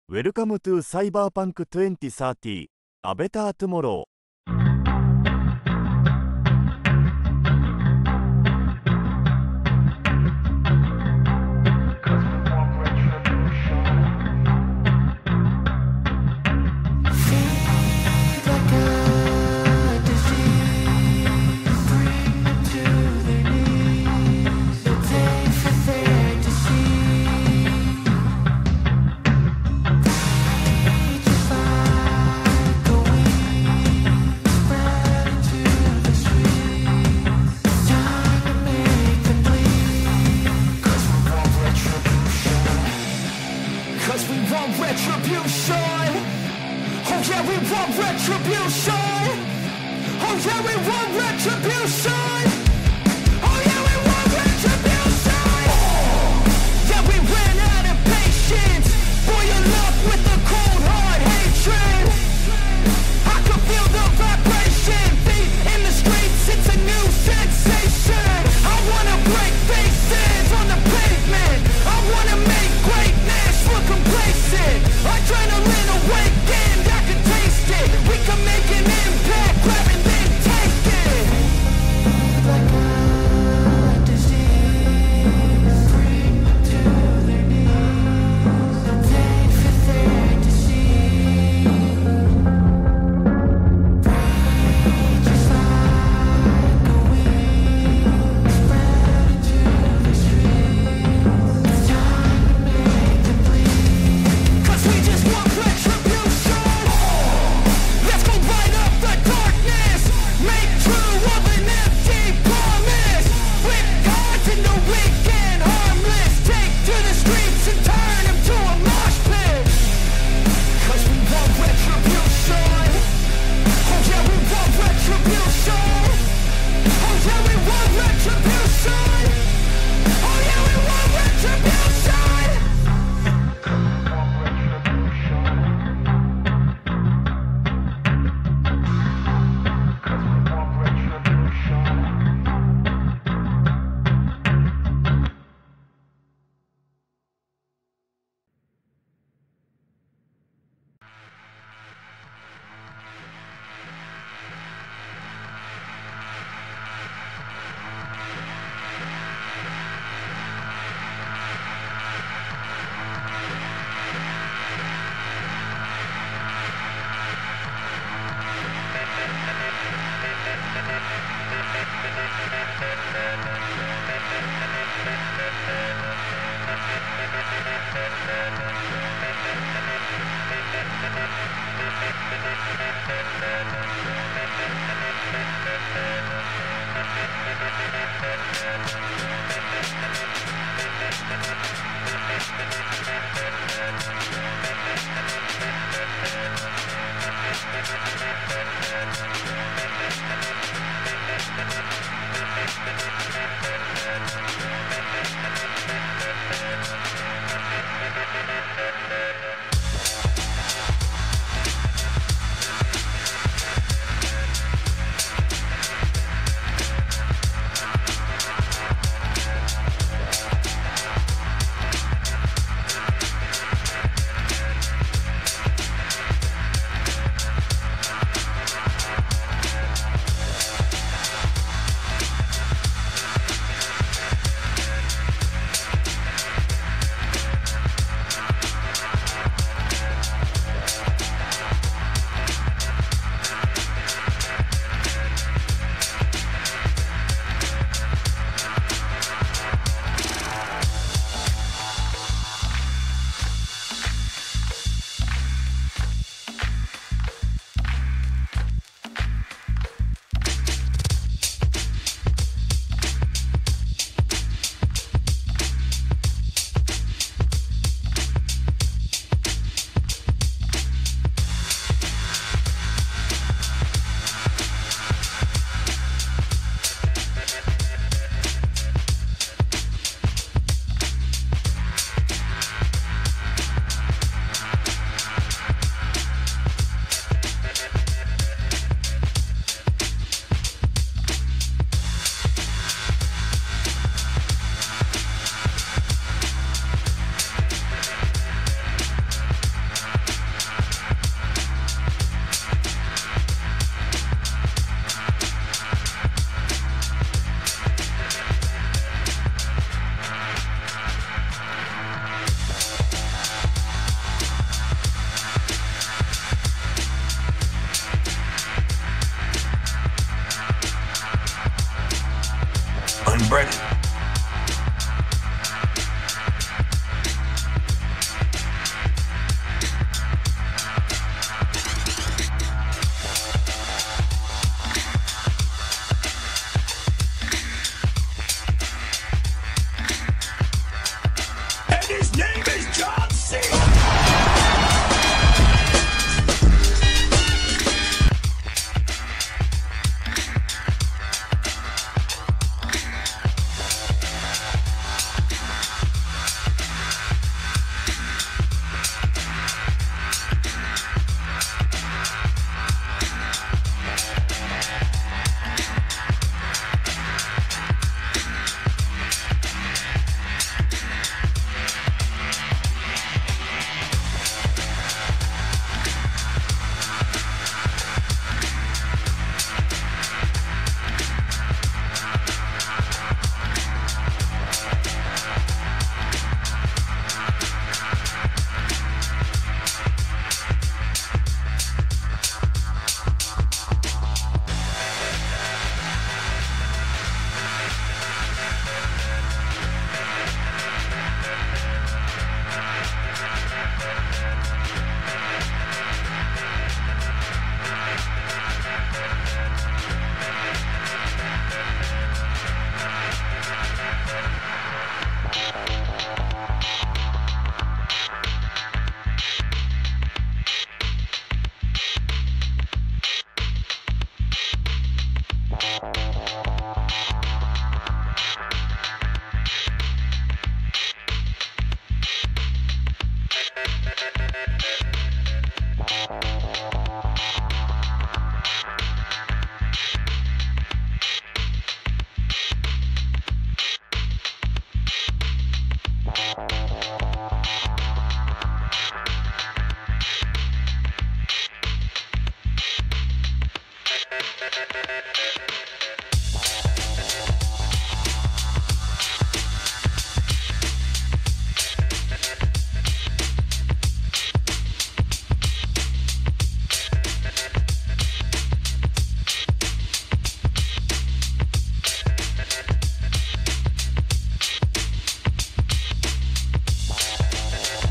Welcome to Cyberpunk 2030 A Better Tomorrow. Brennan. And his name is John C.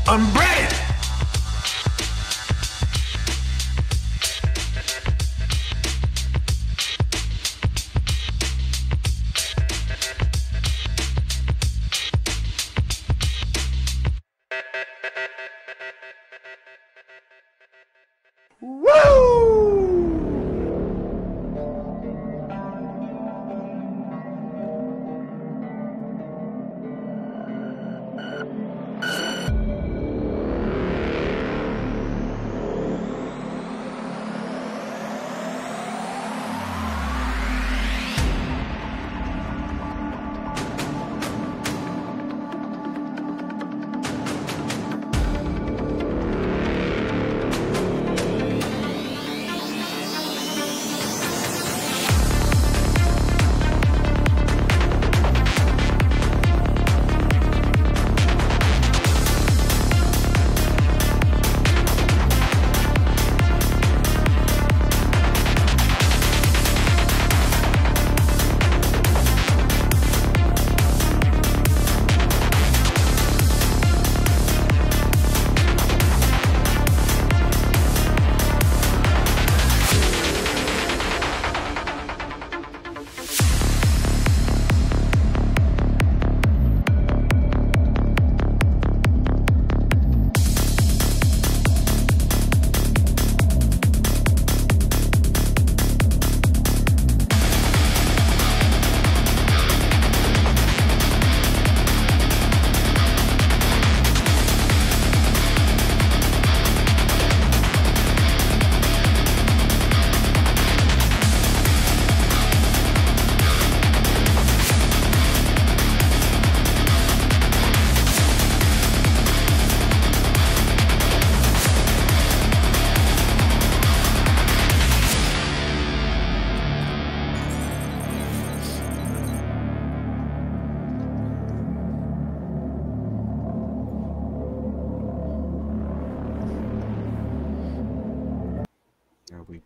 I'm Brennan.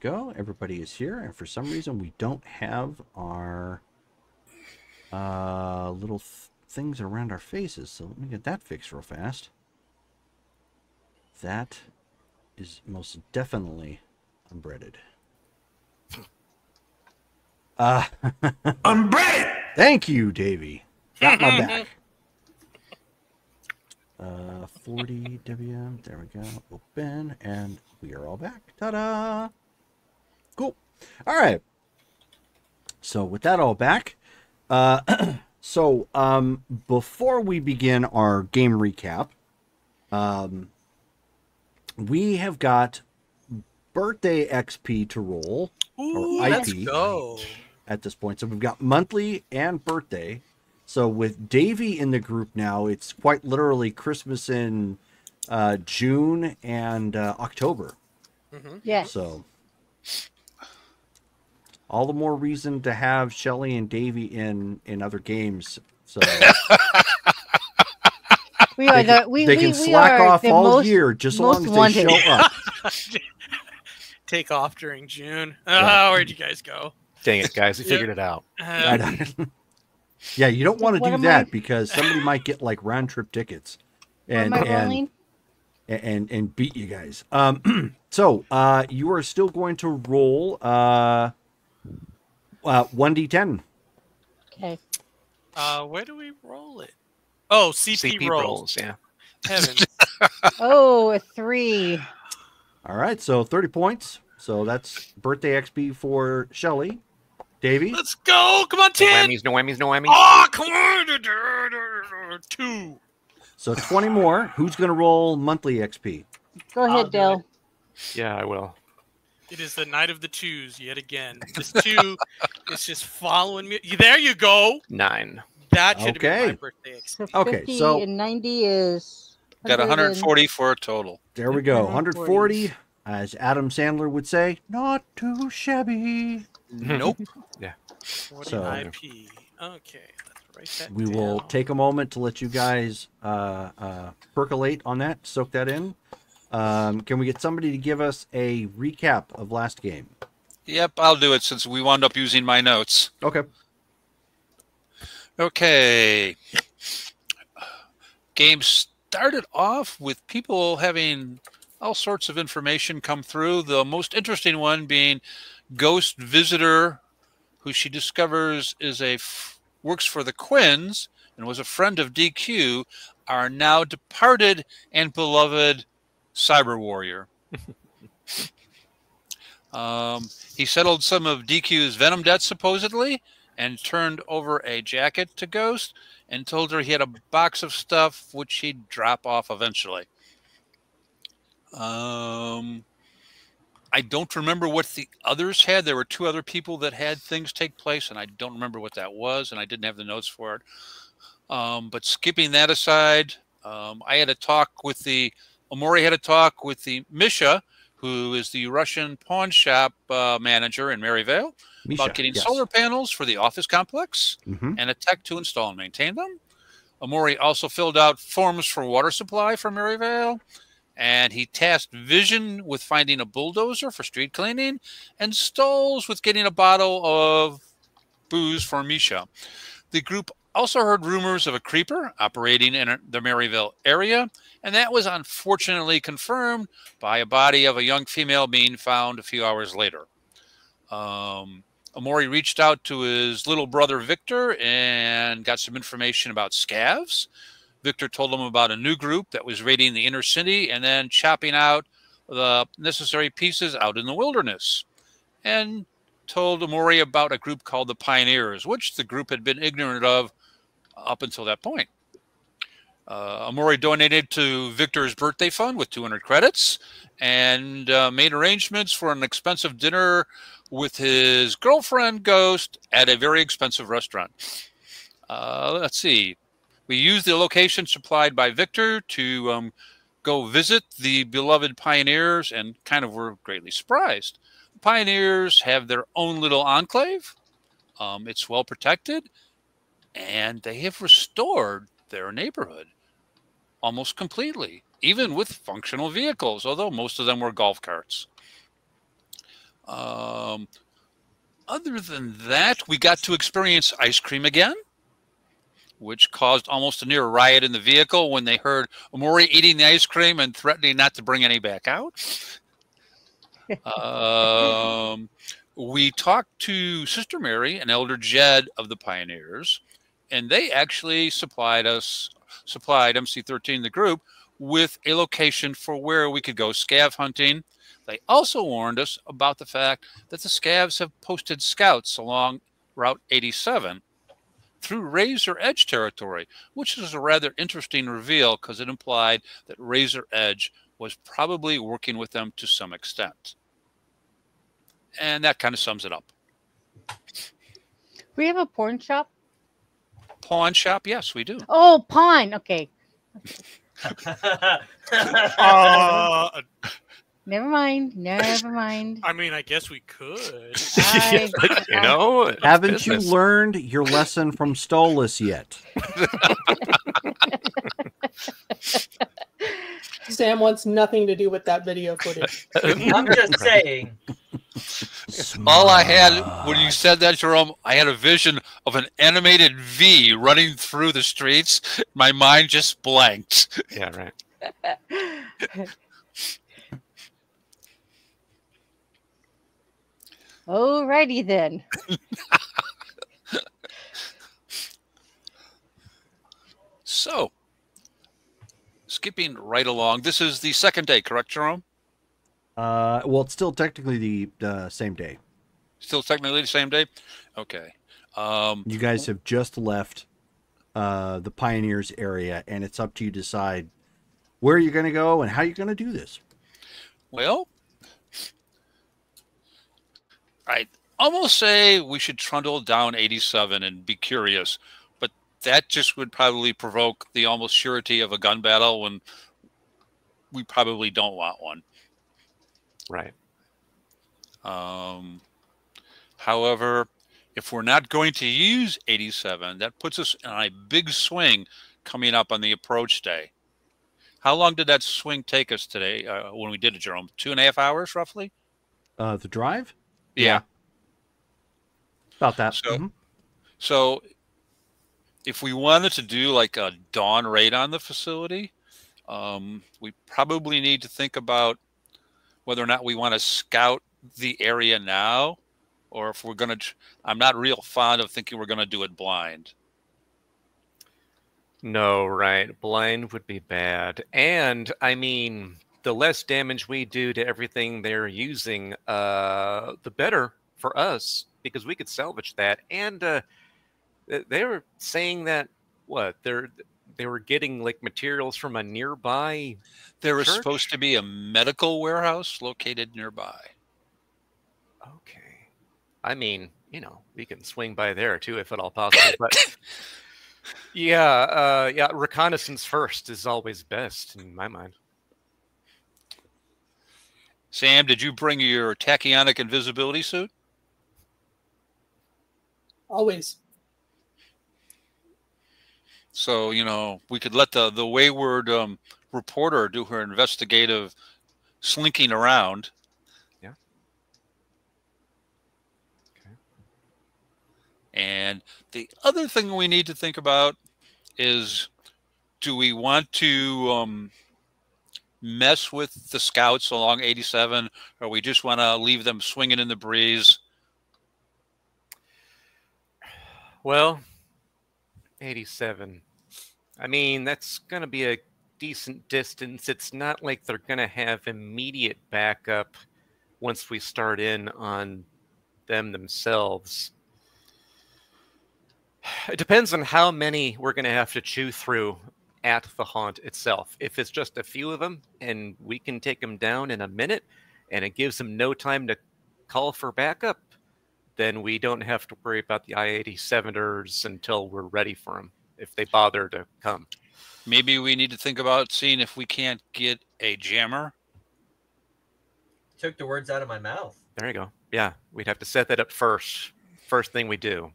Go. Everybody is here, and for some reason we don't have our little things around our faces. So let me get that fixed real fast. That is most definitely unbreaded. Unbreaded! Thank you, Davey. Got my back. 40 WM. There we go. Open, and we are all back. Ta-da! Cool. All right. So with that all back, before we begin our game recap, we have got birthday XP to roll. Ooh, or let's IP go. at this point. So we've got monthly and birthday. So with Davey in the group now, it's quite literally Christmas in June and October. Yes. So all the more reason to have Shelly and Davey in other games. So we are they can slack off all year just as long as they show up. Take off during June. Right. Where'd you guys go? Dang it, guys. We figured it out. Yeah, you don't want to What do am that I- because somebody might get like round trip tickets and Am I rolling? and beat you guys. So you are still going to roll 1d10. Okay. Where do we roll it? Oh, CP, CP rolls. rolls, yeah. Heavens. Oh, a 3. All right, so 30 points. So that's birthday XP for Shelly. Davey? Let's go. Come on, No 10. whammies, no whammies, no whammies. Oh, come on. 2. So 20 more. Who's going to roll monthly XP? Go I'll ahead, do Dale. Yeah, I will. It is the night of the twos yet again. This 2 is just following me. There you go. 9. That should have been Okay. my birthday. So Okay, 50 so- and 90 is... Got 140 for a total. There we go. 140. 140. As Adam Sandler would say, not too shabby. Nope. 40 So- IP. Okay. Let's write that We will down. take a moment to let you guys percolate on that, soak that in. Can we get somebody to give us a recap of last game? Yep, I'll do it since we wound up using my notes. Okay. Okay. Game started off with people having all sorts of information come through. The most interesting one being Ghost Visitor, who she discovers is works for the Quins and was a friend of DQ, our now departed and beloved cyber warrior. He settled some of DQ's venom debts supposedly and turned over a jacket to Ghost and told her he had a box of stuff which he'd drop off eventually. I don't remember what the others had. There were 2 other people that had things take place, and I don't remember what that was, and I didn't have the notes for it. But skipping that aside, I had a talk with Omori had a talk with the Misha, who is the Russian pawn shop manager in Maryvale, Misha, about getting yes. solar panels for the office complex Mhm. and a tech to install and maintain them. Omori also filled out forms for water supply for Maryvale, and he tasked Vision with finding a bulldozer for street cleaning, and Stoles with getting a bottle of booze for Misha. The group also heard rumors of a creeper operating in the Maryville area, and that was unfortunately confirmed by a body of a young female being found a few hours later. Omori reached out to his little brother Victor and got some information about scavs. Victor told him about a new group that was raiding the inner city and then chopping out the necessary pieces out in the wilderness, and told Omori about a group called the Pioneers, which the group had been ignorant of up until that point. Omori donated to Victor's birthday fund with 200 credits and made arrangements for an expensive dinner with his girlfriend Ghost at a very expensive restaurant. Let's see. We used the location supplied by Victor to go visit the beloved Pioneers and kind of were greatly surprised. The Pioneers have their own little enclave. It's well protected, and they have restored their neighborhood almost completely, even with functional vehicles, although most of them were golf carts. Other than that, we got to experience ice cream again. which caused almost a near riot in the vehicle when they heard Omori eating the ice cream and threatening not to bring any back out. We talked to Sister Mary and Elder Jed of the Pioneers, and they actually supplied MC13, the group, with a location for where we could go scav hunting. They also warned us about the fact that the scavs have posted scouts along Route 87 through Razor Edge territory, which is a rather interesting reveal because it implied that Razor Edge was probably working with them to some extent. And that kind of sums it up. We have a porn shop. Pawn shop? Yes, we do. Oh, pawn. Okay. Never mind. Never mind. I mean, I guess we could. You know, it's Haven't you business. learned your lesson from Stolas yet? Sam wants nothing to do with that video footage. I'm just saying. All I had when you said that, Jerome, I had a vision of an animated V running through the streets. My mind just blanked. Yeah, right. Alrighty then. So, skipping right along, this is the second day, correct, Jerome? Well, it's still technically the same day. Still technically the same day? Okay. You guys have just left the Pioneers area, and it's up to you to decide where you're going to go and how you're going to do this. Well, I'd almost say we should trundle down 87 and be curious, but that just would probably provoke the almost surety of a gun battle when we probably don't want one. Right. However, if we're not going to use 87, that puts us on a big swing coming up on the approach day. How long did that swing take us today when we did it, Jerome? 2.5 hours, roughly? The drive? Yeah. About that. So, Mhm. so if we wanted to do like a dawn raid on the facility, we probably need to think about whether or not we want to scout the area now, or if we're going to, I'm not real fond of thinking we're going to do it blind. No, right. Blind would be bad. And, I mean, the less damage we do to everything they're using, the better for us, because we could salvage that. And they were saying that, what, they were getting, like, materials from a nearby There is church? supposed to be a medical warehouse located nearby. Okay. I mean, you know, we can swing by there, too, if at all possible. But, yeah, reconnaissance first is always best, in my mind. Sam, did you bring your tachyonic invisibility suit? Always. So, you know, we could let the wayward reporter do her investigative slinking around. Yeah. Okay. And the other thing we need to think about is, do we want to mess with the scouts along 87, or we just want to leave them swinging in the breeze? Well, 87. I mean, that's going to be a decent distance. It's not like they're going to have immediate backup once we start in on them themselves. It depends on how many we're going to have to chew through at the haunt itself. If it's just a few of them and we can take them down in a minute and it gives them no time to call for backup, then we don't have to worry about the I-87ers until we're ready for them, if they bother to come. Maybe we need to think about seeing if we can't get a jammer. Took the words out of my mouth. There you go. Yeah, we'd have to set that up first thing we do,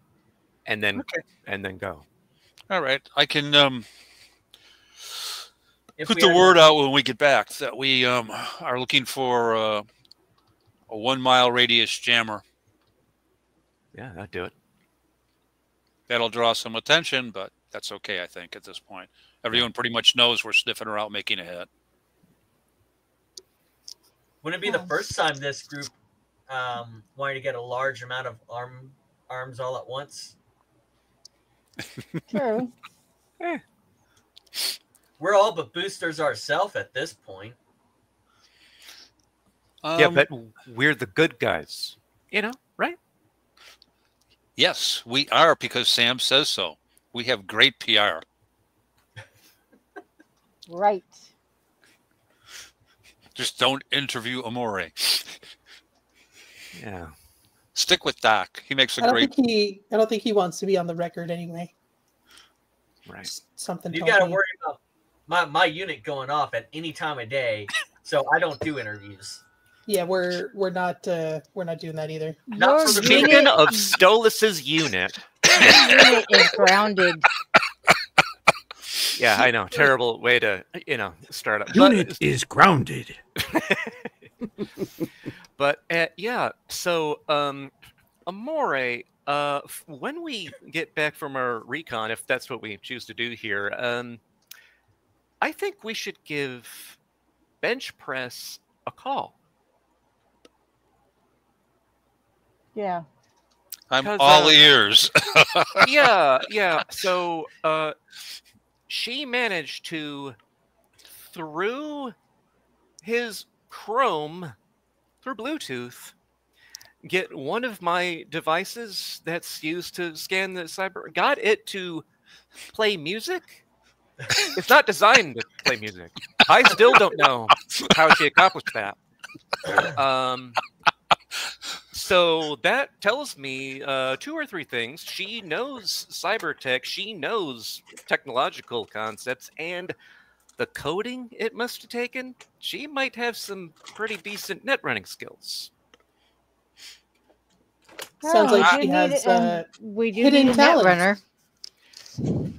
and then go. All right, I can If put we the had- word out when we get back that we are looking for a 1 mile radius jammer. Yeah, that'd do it. That'll draw some attention, but That's okay, I think, at this point. Everyone pretty much knows we're sniffing her out, making a hit. Wouldn't it be the first time this group wanted to get a large amount of arms all at once? True. We're all but boosters ourselves at this point. Yeah, but we're the good guys, you know, right? Yes, we are, because Sam says so. We have great PR. Right. Just don't interview Amore. Yeah. Stick with Doc. He makes a I don't great. think I don't think he wants to be on the record anyway. Right. Something. You tells got to me. worry about my unit going off at any time of day, so I don't do interviews. Yeah, we're not doing that either. Not Your for the Speaking unit, of Stolas's unit, your unit is grounded. yeah, I know, terrible way to, you know, start up. Unit is grounded. But yeah, so Amore, when we get back from our recon, if that's what we choose to do here, I think we should give Bench Press a call. Yeah. I'm 'Cause, all ears. Yeah. So she managed to, through his Chrome, through Bluetooth, get one of my devices that's used to scan the cyber, got it to play music. It's not designed to play music. I still don't know how she accomplished that. So that tells me 2 or 3 things. She knows cyber tech. She knows technological concepts, and the coding it must have taken. She might have some pretty decent net running skills. Sounds Oh, like we she do has need- we do hidden need a net talents. runner.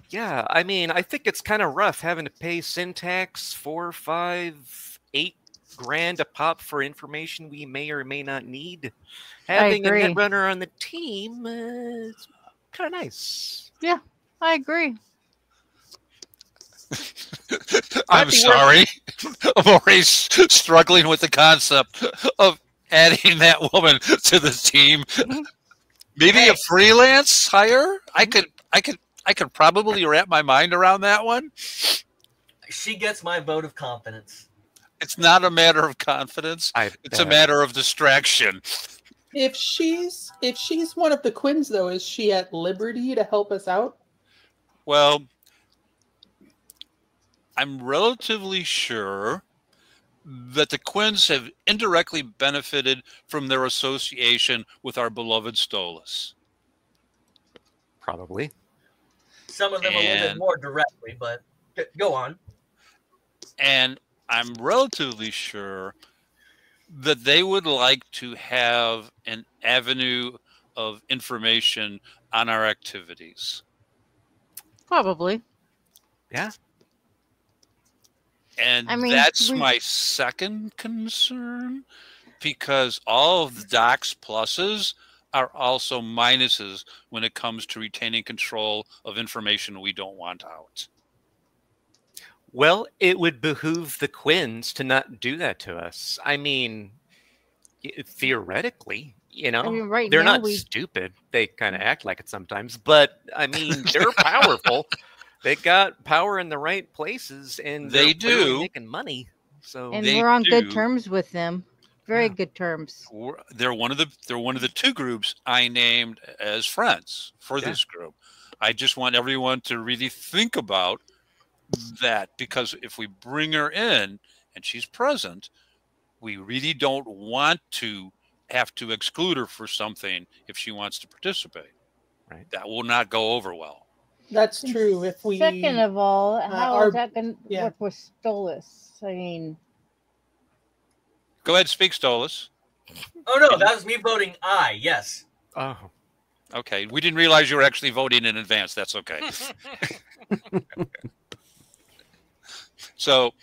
Yeah, I mean, I think it's kind of rough having to pay Syntax 4, 5, 8 grand a pop for information we may or may not need. Having a agree. net runner on the team is kind of nice. Yeah, I agree. I'm sorry. Amore's struggling with the concept of adding that woman to the team. Maybe a freelance hire? I could probably wrap my mind around that one. She gets my vote of confidence. It's not a matter of confidence. It's a matter of distraction. If she's one of the Quins, though, is she at liberty to help us out? Well, I'm relatively sure that the Quins have indirectly benefited from their association with our beloved Stolas. Probably. Some of them a little bit more directly, but go on. And I'm relatively sure that they would like to have an avenue of information on our activities. Probably. Yeah. And I mean, that's my second concern, because all of the Doc's pluses are also minuses when it comes to retaining control of information we don't want out. Well, it would behoove the Quins to not do that to us. I mean, theoretically, you know, I mean, right they're now not stupid. They kind of act like it sometimes, but I mean, they're powerful. They got power in the right places, and They they're clearly do. making money. So And They we're on good do. terms with them. Very good terms. They're one of the 2 groups I named as friends for this group. I just want everyone to really think about that, because if we bring her in and she's present, we really don't want to have to exclude her for something if she wants to participate. Right. That will not go over well. That's true. If we Second of all, how our- is that going to yeah. work with Stolas? I mean, Go ahead, speak, Stolas. Oh no, that was me voting aye. Yes. oh, Okay, we didn't realize you were actually voting in advance. That's okay. So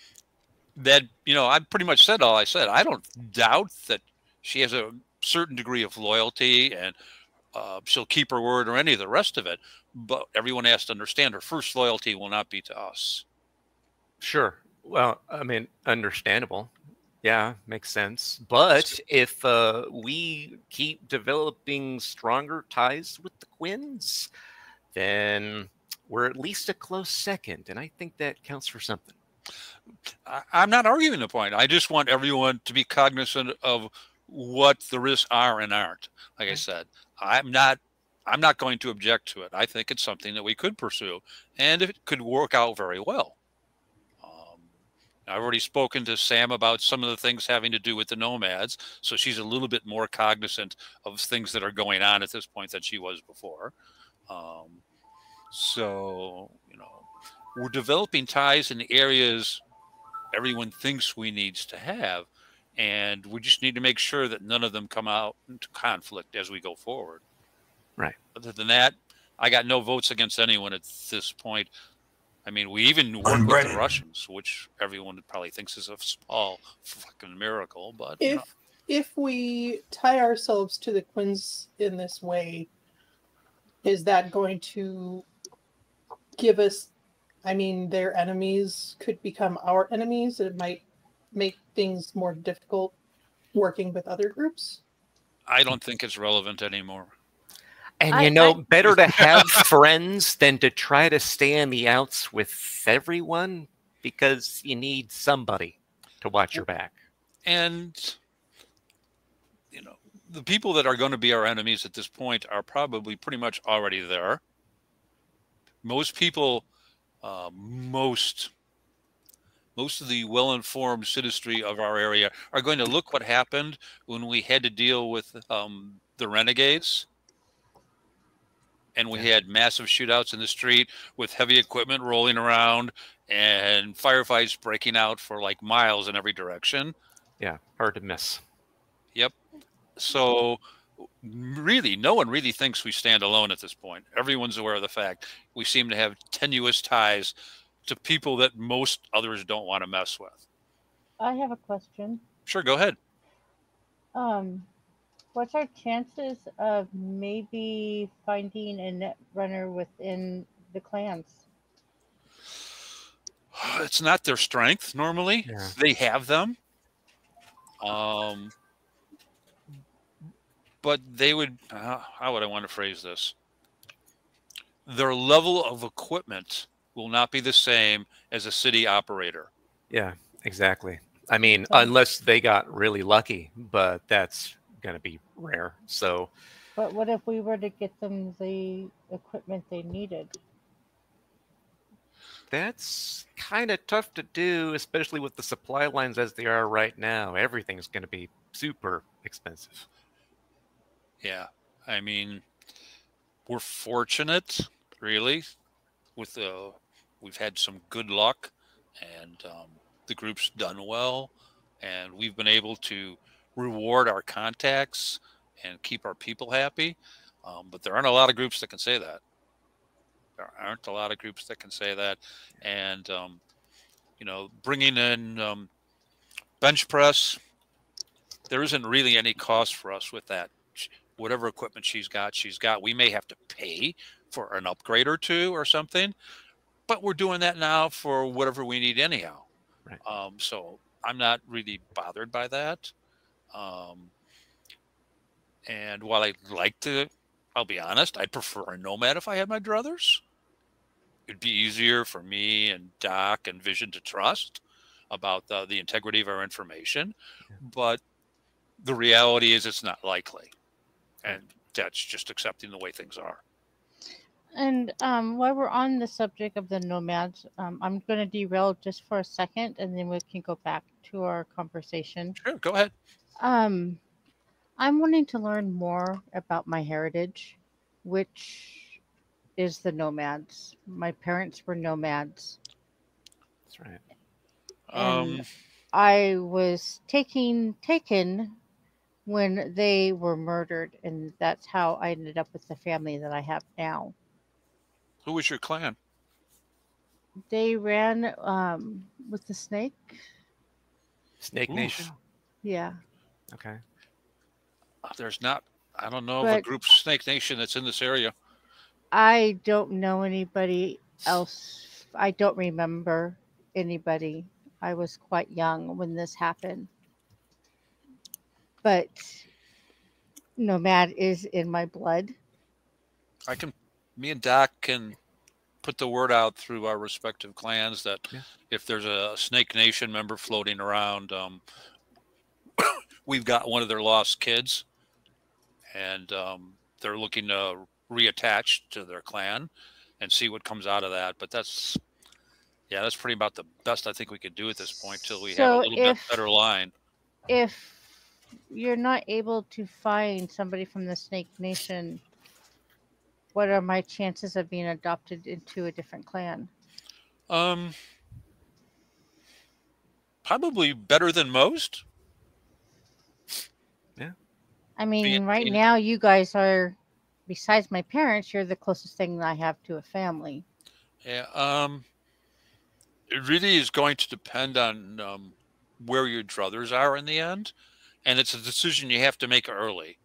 that, you know, I pretty much said all I said. I don't doubt that she has a certain degree of loyalty and she'll keep her word or any of the rest of it. but everyone has to understand her first loyalty will not be to us. Sure. Well, I mean, understandable. Yeah, makes sense. But if we keep developing stronger ties with the Quins, then we're at least a close second, and I think that counts for something. I'm not arguing the point. I just want everyone to be cognizant of what the risks are and aren't. Like I said, I'm not going to object to it. I think it's something that we could pursue, and it could work out very well. I've already spoken to Sam about some of the things having to do with the nomads, so she's a little bit more cognizant of things that are going on at this point than she was before. So, you know, we're developing ties in areas everyone thinks we needs to have, and we just need to make sure that none of them come out into conflict as we go forward. Right. Other than that, I got no votes against anyone at this point. I mean, we even work with the Russians, which everyone probably thinks is a small fucking miracle. But if we tie ourselves to the Quins in this way, is that going to give us? I mean, their enemies could become our enemies, and it might make things more difficult working with other groups. I don't think it's relevant anymore. And better to have friends than to try to stay on the outs with everyone, because you need somebody to watch your back. And, you know, the people that are going to be our enemies at this point are probably pretty much already there. Most people, most of the well-informed citizenry of our area are going to look what happened when we had to deal with the renegades. And we had massive shootouts in the street with heavy equipment rolling around and firefights breaking out for like miles in every direction. Yeah, hard to miss. Yep. So really, no one really thinks we stand alone at this point. Everyone's aware of the fact we seem to have tenuous ties to people that most others don't want to mess with. I have a question. Sure, go ahead. What's our chances of maybe finding a net runner within the clans? It's not their strength normally. Yeah. They have them. But they would, how would I want to phrase this? Their level of equipment will not be the same as a city operator. Yeah, exactly. I mean, unless they got really lucky, but that's going to be rare. So, but what if we were to get them the equipment they needed? That's kind of tough to do, especially with the supply lines as they are right now. Everything's going to be super expensive. Yeah, I mean, we're fortunate, really, with we've had some good luck, and the group's done well, and we've been able to reward our contacts and keep our people happy. But there aren't a lot of groups that can say that. And you know, bringing in bench press, there isn't really any cost for us with that. Whatever equipment she's got. We may have to pay for an upgrade or two or something, but we're doing that now for whatever we need anyhow. Right. So I'm not really bothered by that. And while I'd like to, I'll be honest, I'd prefer a nomad if I had my druthers. It'd be easier for me and Doc and Vision to trust about the integrity of our information. Yeah. But the reality is it's not likely. And that's just accepting the way things are. And while we're on the subject of the nomads, I'm going to derail just for a second, and then we can go back to our conversation. Sure, go ahead. I'm wanting to learn more about my heritage, which is the nomads. My parents were nomads. That's right. And I was taken when they were murdered, and that's how I ended up with the family that I have now. Who was your clan? They ran with the snake. Snake Nation? Yeah. Okay. There's not, I don't know of a group Snake Nation that's in this area. I don't know anybody else. I don't remember anybody. I was quite young when this happened. But Nomad is in my blood. Me and Doc can put the word out through our respective clans that Yeah. if there's a Snake Nation member floating around, we've got one of their lost kids, and they're looking to reattach to their clan and see what comes out of that. But that's pretty about the best I think we could do at this point till we have a So little bit better line. If you're not able to find somebody from the Snake Nation, what are my chances of being adopted into a different clan? Probably better than most. Yeah. I mean, Being- right being- now you guys are, besides my parents, you're the closest thing that I have to a family. Yeah. It really is going to depend on where your druthers are in the end, and it's a decision you have to make early,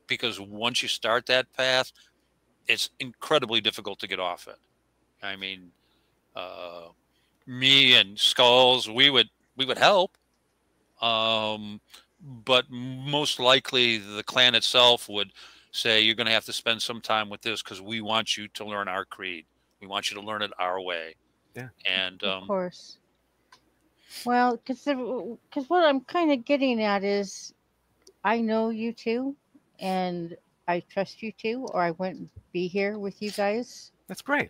because once you start that path, it's incredibly difficult to get off it. I mean, me and Skulls, we would help, but most likely the clan itself would say you're going to have to spend some time with this because we want you to learn our creed. We want you to learn it our way. Yeah. And Of course. Well, because what I'm kind of getting at is, I know you two, and I trust you two, or I wouldn't be here with you guys. That's great.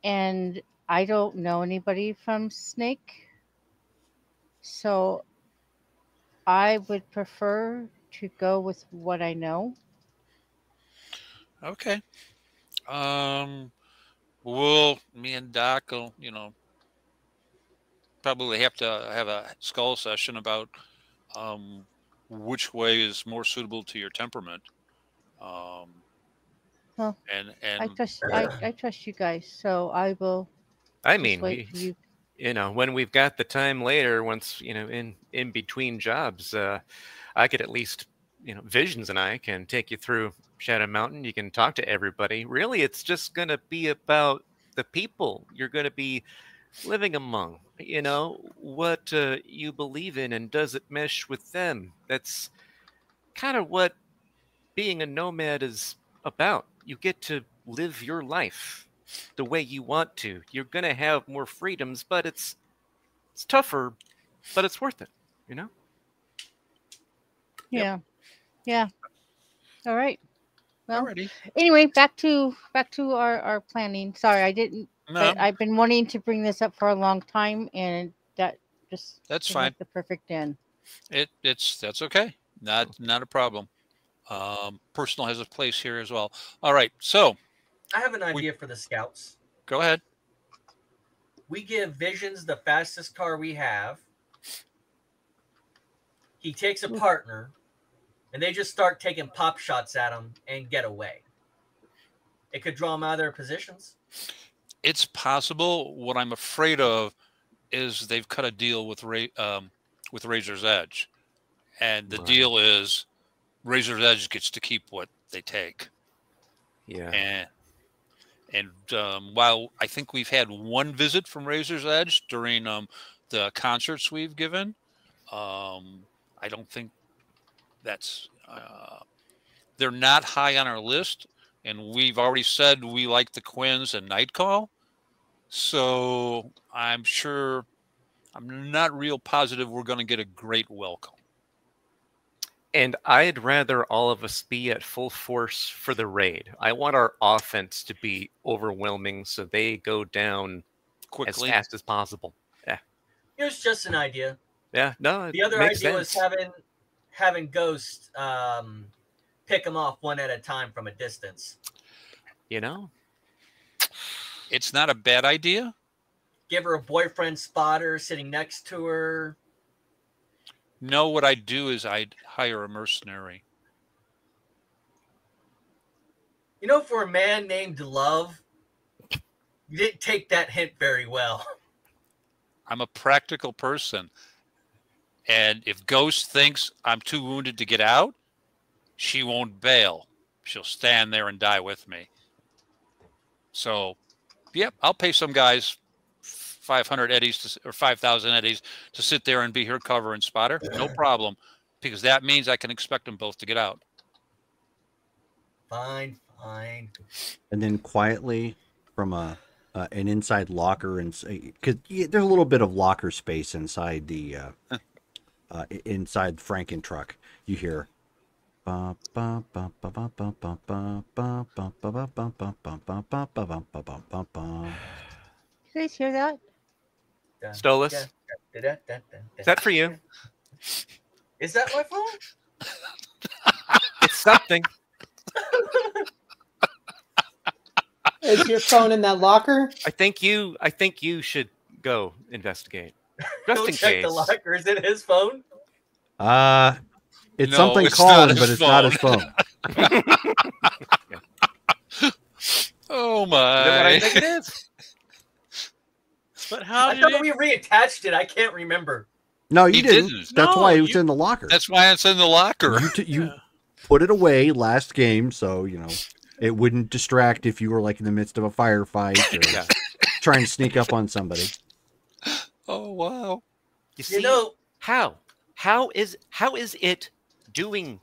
And I don't know anybody from Snake, so I would prefer to go with what I know. okay. Me and Doc will, probably have to have a skull session about which way is more suitable to your temperament. Well, And I trust you guys, so I will. I just mean, wait for you. when we've got the time later, once in between jobs, I could at least, Visions and I can take you through Shadow Mountain. You can talk to everybody. Really, it's just going to be about the people you're going to be living among. What you believe in, and does it mesh with them? That's kind of what being a nomad is about. You get to live your life the way you want to. You're going to have more freedoms, but it's tougher, but it's worth it, Yeah. Yeah. All right. Well, Alrighty. anyway, back to our planning. Sorry, I didn't. No, But I've been wanting to bring this up for a long time, and that just that's seemed fine. like the perfect end. That's okay. Not a problem. Personal has a place here as well. All right, so I have an idea for the scouts. go ahead. We give Visions the fastest car we have. He takes a partner, and they just start taking pop shots at him and get away. It could draw them out of their positions. It's possible. What I'm afraid of is they've cut a deal with Razor's Edge, and the Right. deal is Razor's Edge gets to keep what they take. Yeah. And while I think we've had one visit from Razor's Edge during the concerts we've given, I don't think that's they're not high on our list, and we've already said we like the Quins and Nightcall. So I'm not real positive we're going to get a great welcome. And I'd rather all of us be at full force for the raid. I want our offense to be overwhelming so they go down Quickly. as fast as possible. Yeah. Here's just an idea. Yeah. No, The other makes idea sense. was having Ghost pick them off one at a time from a distance. It's not a bad idea. Give her a boyfriend spotter sitting next to her. No, what I'd do is I'd hire a mercenary. For a man named Love, you didn't take that hint very well. I'm a practical person. And if Ghost thinks I'm too wounded to get out, she won't bail. She'll stand there and die with me. So, yep, I'll pay some guys 500 eddies or 5,000 eddies to sit there and be her cover and spotter. No problem, because that means I can expect them both to get out. Fine. And then quietly from an inside locker, and because there's a little bit of locker space inside the inside Franken truck, you hear. You guys hear that? Stolas, is that for you? Is that my phone? It's something. Is your phone in that locker? I think you should go investigate. Just Go in check case. the locker. Is it his phone? It's No, something it's called, not but his it's not his phone. Oh Is that what my! I think it is? But how I did thought it? we reattached it. I can't remember. No, you He didn't. didn't. That's No, why it was you- in the locker. That's why it's in the locker. You put it away last game, so it wouldn't distract if you were like in the midst of a firefight or Yeah. trying to sneak up on somebody. Oh wow! You see You know, how is it doing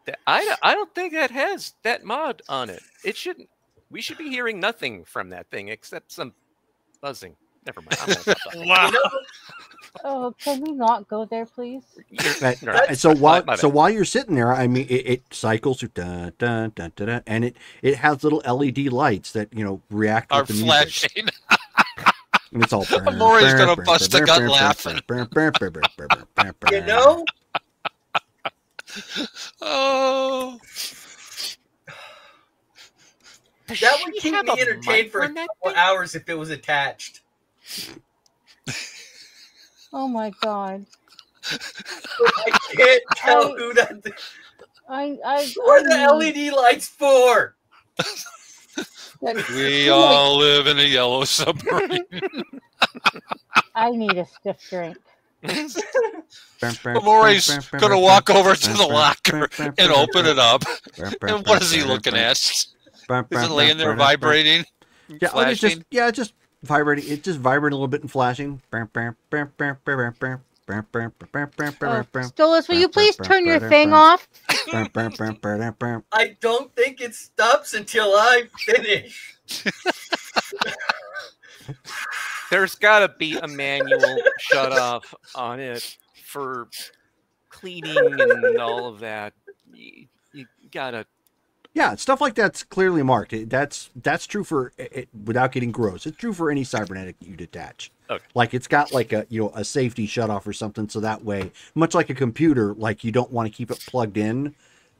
that? I don't think that has that mod on it. It shouldn't. We should be hearing nothing from that thing except some buzzing. Never mind. I'm gonna stop talking. Wow. you know, Oh, can we not go there, please? Right. Right. And so My bad. while you're sitting there, I mean, it cycles through dun, dun, dun, dun, dun, and it has little LED lights that react Are with the music. flashing. And it's all. Maury's gonna bust a gut laughing. you know, Oh, that would keep have me a entertained mic for a on that couple hours if it was attached. Oh my god. I can't tell who that. What are the LED lights for? we all live in a yellow submarine. I need a stiff drink. Maury's gonna walk over to the locker and open it up. And what is he looking at? Is it laying there vibrating? Yeah, oh, it's Flashing? just vibrating. It's just vibrating a little bit and flashing. Stolas, will you please turn your thing off? I don't think it stops until I finish. There's got to be a manual shut off on it for cleaning and all of that. You gotta. Yeah, stuff like that's clearly marked. That's true for it, without getting gross. It's true for any cybernetic you detach. Okay. Like it's got like a a safety shutoff or something, so that way, much like a computer, like you don't want to keep it plugged in.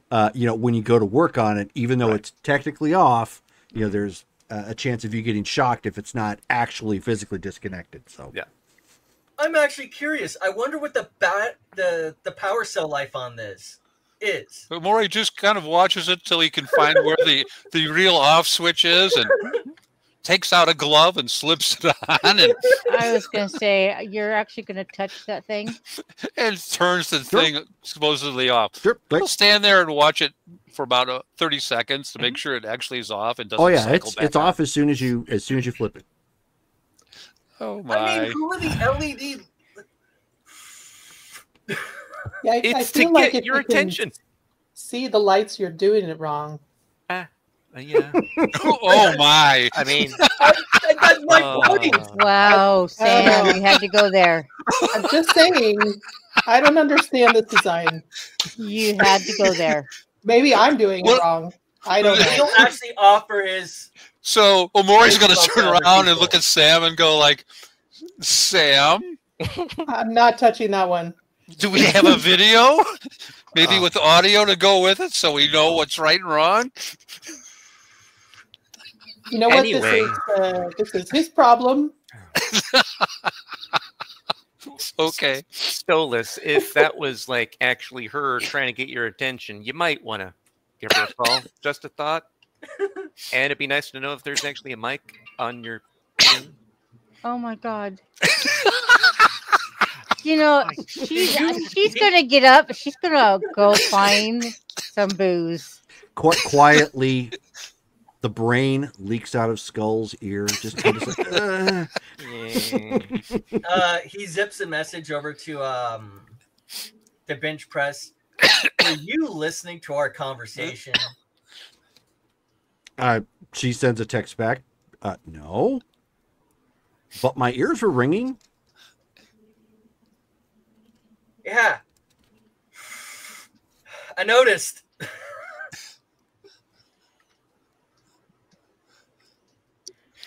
When you go to work on it, even though it's technically off, there's a chance of you getting shocked if it's not actually physically disconnected. So Yeah. I'm actually curious. I wonder what the power cell life on this is. But Maury just kind of watches it till he can find where the real off switch is, and takes out a glove and slips it on, and I was going to say, you're actually going to touch that thing? turns the thing supposedly off. Sure. He'll stand there and watch it for about 30 seconds to make sure it actually is off and doesn't. Oh yeah, cycle back it's on. off as soon as you flip it. Oh my! I mean, who are the LED? Yeah, I It's to feel like get if your you can attention. see the lights, you're doing it wrong. Yeah. Oh my! I mean, That's my point. Wow, Sam, know. you had to go there. I'm just saying, I don't understand this design. You had to go there. Maybe I'm doing What- it wrong. I don't know. He'll actually offer his. So Maury's going to Think about turn the other around and people. look at Sam and go like, "Sam, I'm not touching that one. do we have a video? Maybe with audio to go with it, so we know what's right and wrong." You know what? Anyway. This is his problem. Okay. Stolas, if that was like actually her trying to get your attention, you might want to give her a call. Just a thought. And it'd be nice to know if there's actually a mic on your thing. Oh my god. She's gonna get up. She's gonna go find some booze. Quietly, The brain leaks out of Skull's ear. Just kind of like, He zips a message over to bench press. Are you listening to our conversation? She sends a text back. No. But my ears were ringing. Yeah. I noticed.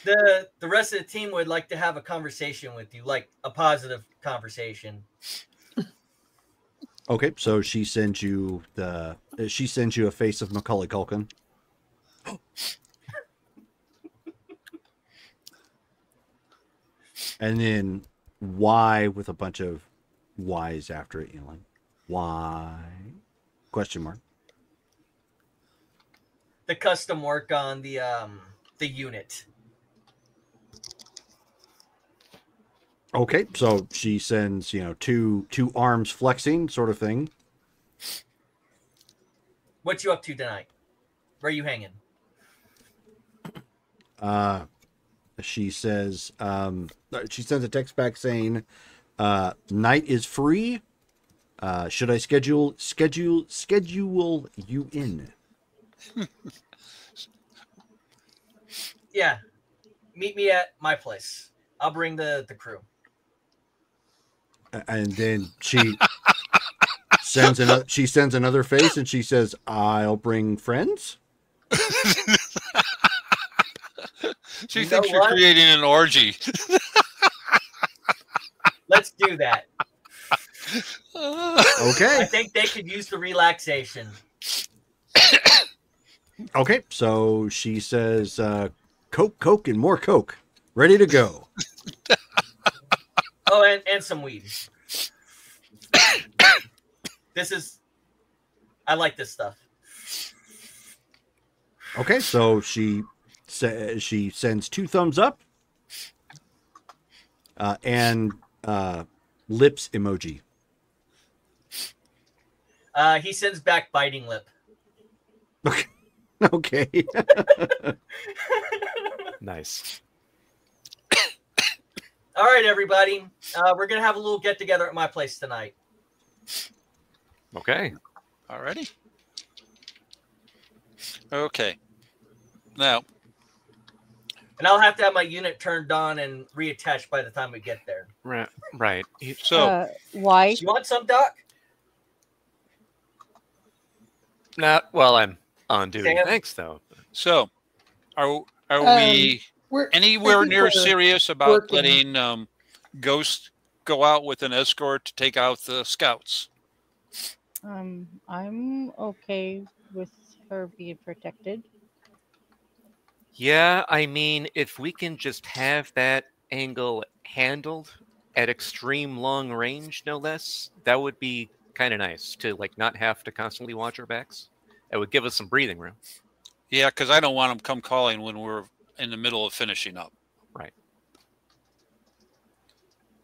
The rest of the team would like to have a conversation with you, like a positive conversation. Okay, so she sends you a face of Macaulay Culkin. And then Y with a bunch of Y's after it, you know, like why? Question mark. The custom work on the unit. Okay, so she sends, two arms flexing sort of thing. What you up to tonight? Where are you hanging? She says, she sends a text back saying, night is free. Should I schedule you in? Yeah. Meet me at my place. I'll bring the crew. And then she sends another face and she says, I'll bring friends. She You thinks know you're what? creating an orgy. Let's do that. Okay. I think they could use the relaxation. Okay, so she says, Coke, and more Coke. Ready to go. Oh, and some weed. I like this stuff. Okay, so she sends 2 thumbs up and lips emoji. He sends back biting lip. Okay. Okay. Nice. All right, everybody. We're going to have a little get together at my place tonight. Okay. Alrighty. Okay. Now, And I'll have to have my unit turned on and reattached by the time we get there. Right. so Why? You want some, Doc? Not while I'm on duty. Sam? Thanks, though. so are we I anywhere think near we're serious about working. letting Ghost go out with an escort to take out the scouts? I'm okay with her being protected. Yeah, I mean, if we can just have that angle handled at extreme long range, no less, that would be kind of nice to not have to constantly watch our backs. It would give us some breathing room. Yeah, because I don't want them come calling when we're in the middle of finishing up. Right.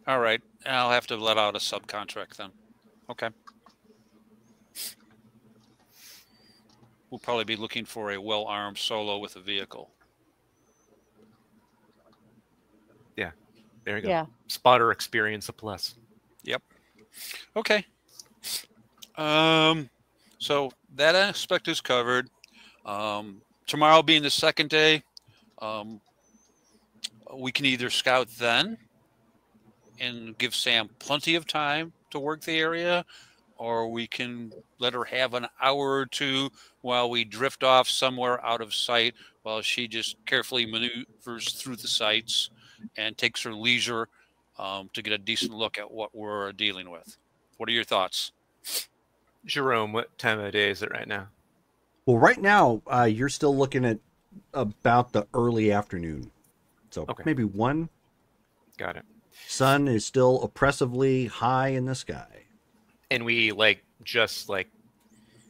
All right. I'll have to let out a subcontract then. Okay. We'll probably be looking for a well-armed solo with a vehicle. There you go. Yeah. Spotter experience a plus. Yep. Okay. So that aspect is covered. Tomorrow being the second day, we can either scout then and give Sam plenty of time to work the area, or we can let her have an hour or two while we drift off somewhere out of sight while she just carefully maneuvers through the sites and takes her leisure to get a decent look at what we're dealing with. What are your thoughts? Jerome, what time of the day is it right now? Well, right now, you're still looking at about the early afternoon. So Okay. maybe 1. Got it. Sun is still oppressively high in the sky. And we just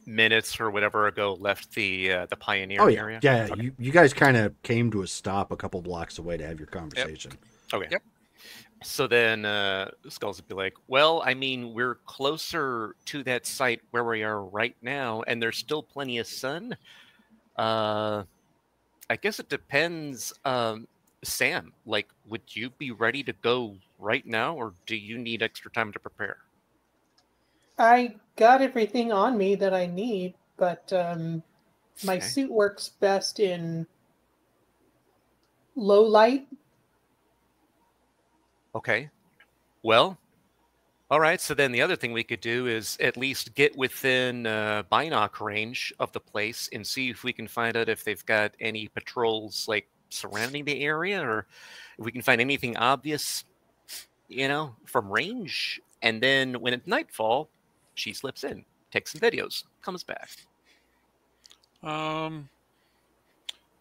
minutes or whatever ago left the Pioneer Oh, yeah. area. Yeah, Okay. you guys kind of came to a stop a couple blocks away to have your conversation. Okay. Yep. So then Skulls would be like, well, I mean, we're closer to that site where we are right now, and there's still plenty of sun. I I guess it depends. Sam, like, would you be ready to go right now, or do you need extra time to prepare? I got everything on me that I need, but my Okay. suit works best in low light. Okay. Well, all right. So then the other thing we could do is at least get within binoc range of the place and see if we can find out if they've got any patrols like surrounding the area, or if we can find anything obvious, from range. And then when it's nightfall, she slips in, takes some videos, comes back.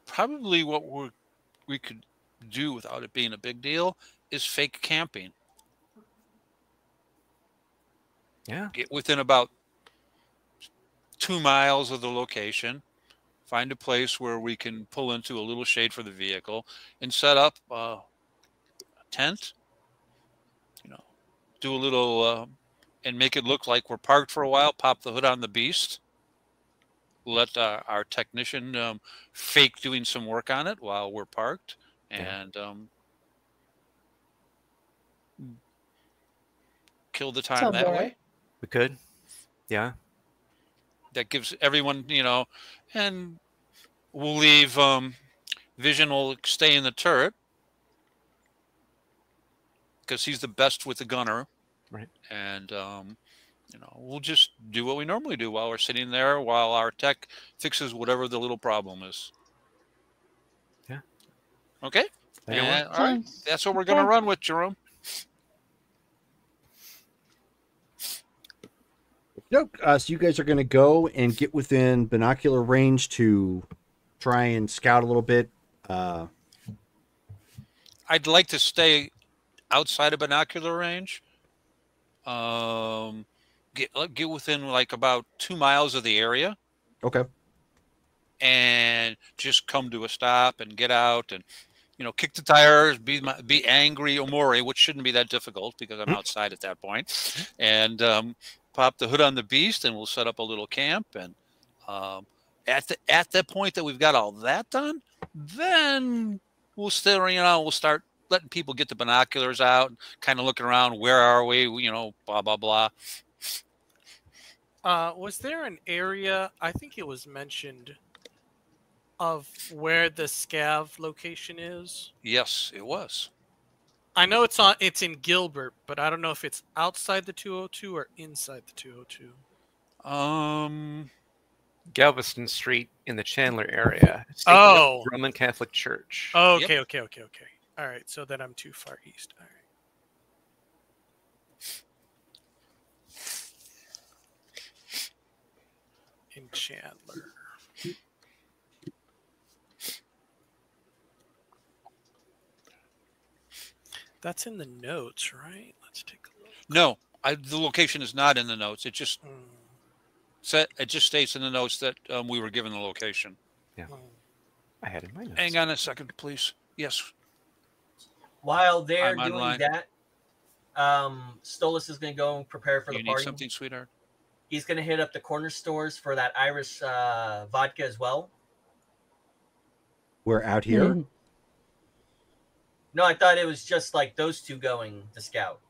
Probably what we could do without it being a big deal is fake camping. Yeah. Get within about 2 miles of the location, find a place where we can pull into a little shade for the vehicle, and set up a tent. Do a little and make it look like we're parked for a while. Pop the hood on the beast. Let our technician fake doing some work on it while we're parked, and kill the time Sounds that all way. right. We could. Yeah. That gives everyone, and we'll leave. Vision will stay in the turret because he's the best with the gunner. Right. And we'll just do what we normally do while we're sitting there, while our tech fixes whatever the little problem is. Yeah. Okay. That'll work. All right. That's what we're going to run with, Jerome. So you guys are going to go and get within binocular range to try and scout a little bit. I'd like to stay outside of binocular range. Get within like about 2 miles of the area. Okay. And just come to a stop and get out and, kick the tires, be angry Omori, which shouldn't be that difficult because I'm outside at that point, and pop the hood on the beast, and we'll set up a little camp. And at that point that we've got all that done, then we'll start letting people get the binoculars out, kind of looking around. Where are we? Blah blah blah. Was there an area, I think it was mentioned, of where the scav location is? Yes, it was. I know it's in Gilbert, but I don't know if it's outside the 202 or inside the 202. Galveston Street in the Chandler area. Roman Catholic Church. Oh, okay, yep. Okay. All right, so then I'm too far east. All right. In Chandler. That's in the notes, right? Let's take a look. No, the location is not in the notes. It just states in the notes that we were given the location. Yeah, I had it in my notes. Hang on a second, please. Yes. While they're I'm doing online. that, Stolas is going to go and prepare for the You party. need something, sweetheart? He's going to hit up the corner stores for that Irish vodka as well. We're out here. No, I thought it was just like those two going to scout.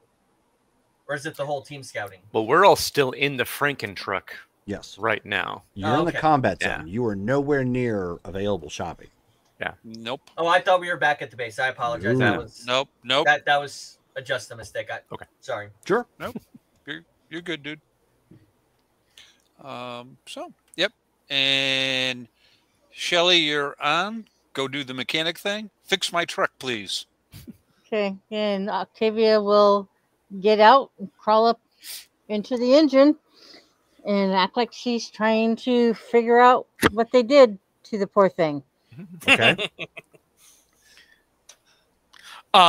Or is it the whole team scouting? Well, we're all still in the Franken truck. Yes. Right now. You're in the combat zone. Yeah. You are nowhere near available shopping. Yeah. Nope. Oh, I thought we were back at the base. I apologize. Ooh. That was Nope. That was just a mistake. Okay. Sorry. Sure. Nope. You're good, dude. Yep. And Shelly, you're on. Go do the mechanic thing. Fix my truck, please. Okay, and Octavia will get out and crawl up into the engine and act like she's trying to figure out what they did to the poor thing. Okay.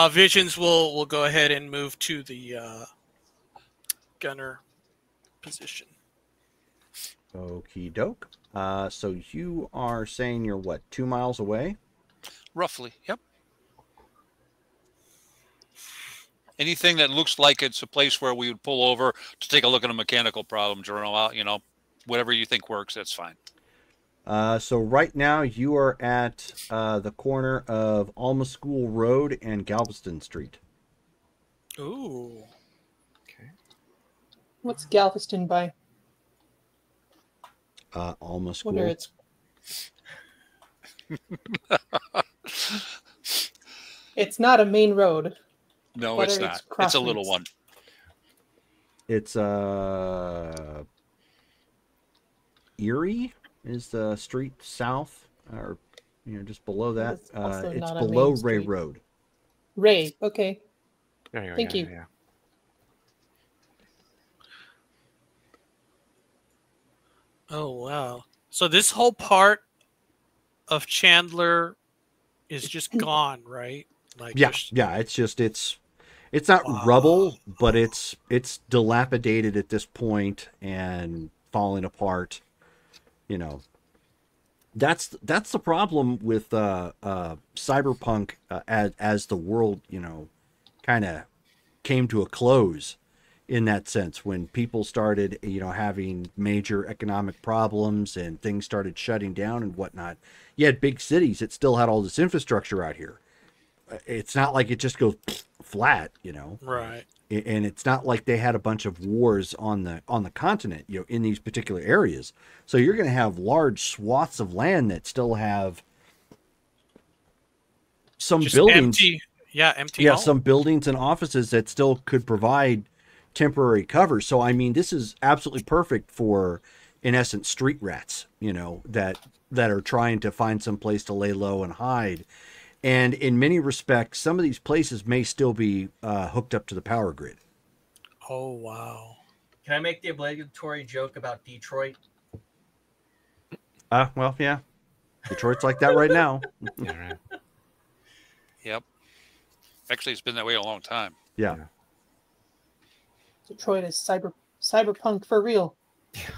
Visions will go ahead and move to the gunner position. Okie doke. So you are saying you're what, 2 miles away? Roughly. Yep. Anything that looks like it's a place where we would pull over to take a look at a mechanical problem, Jerome, whatever you think works, that's fine. So right now you are at the corner of Alma School Road and Galveston Street. Ooh. What's Galveston by? Alma School. Wonder it's. It's not a main road. No, Whether it's it's not. It's a little crossroads. one. It's Erie is the street south, or just below that. It's also It's not a below main Ray street. Road. Ray. Okay. There you go, Thank yeah, you. yeah. Oh wow. So this whole part of Chandler is just gone, right? Like Yeah, just- yeah. It's not Wow. rubble, but it's dilapidated at this point and falling apart. That's the problem with cyberpunk as the world kind of came to a close in that sense when people started having major economic problems and things started shutting down and whatnot. You had big cities that still had all this infrastructure out here. It's not like it just goes flat, right. and it's not like they had a bunch of wars on the continent, in these particular areas. So you're going to have large swaths of land that still have some Just buildings. empty. Yeah, empty. Yeah, home. some buildings and offices that still could provide temporary cover. So I mean, this is absolutely perfect for, in essence, street rats, that are trying to find some place to lay low and hide. And in many respects, some of these places may still be hooked up to the power grid. Oh wow. Can I make the obligatory joke about Detroit? Well, yeah. Detroit's like that right now. Yeah, right. Yep. Actually, it's been that way a long time. Yeah. Detroit is cyberpunk for real. It's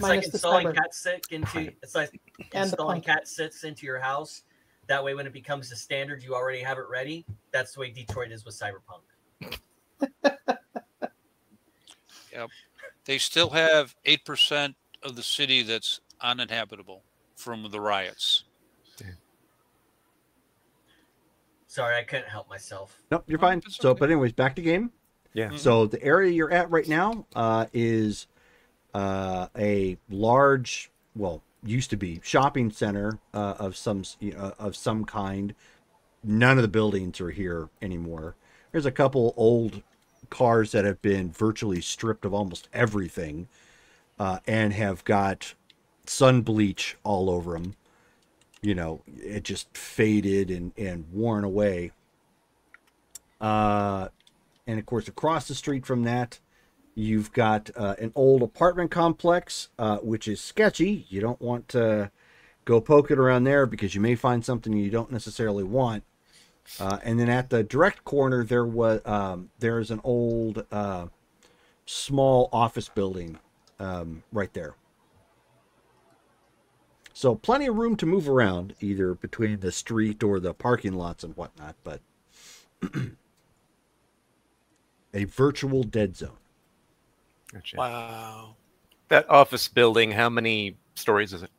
Minus like the installing cyber. cat sit into it's like And the installing punk. cat sits into your house. That way, when it becomes the standard, you already have it ready. That's the way Detroit is with Cyberpunk. Yep. They still have 8% of the city that's uninhabitable from the riots. Sorry, I couldn't help myself. Nope, you're fine. It's So, okay. but anyways, back to game. Yeah. So the area you're at right now is a large, well, used to be shopping center of some kind. None of the buildings are here anymore. There's a couple old cars that have been virtually stripped of almost everything and have got sun bleach all over them. It just faded and worn away. And of course, across the street from that, you've got an old apartment complex, which is sketchy. You don't want to go poking around there because you may find something you don't necessarily want. And then at the direct corner, there's an old small office building right there. So plenty of room to move around, either between the street or the parking lots and whatnot, but a virtual dead zone. Gotcha. Wow. That office building, how many stories is it?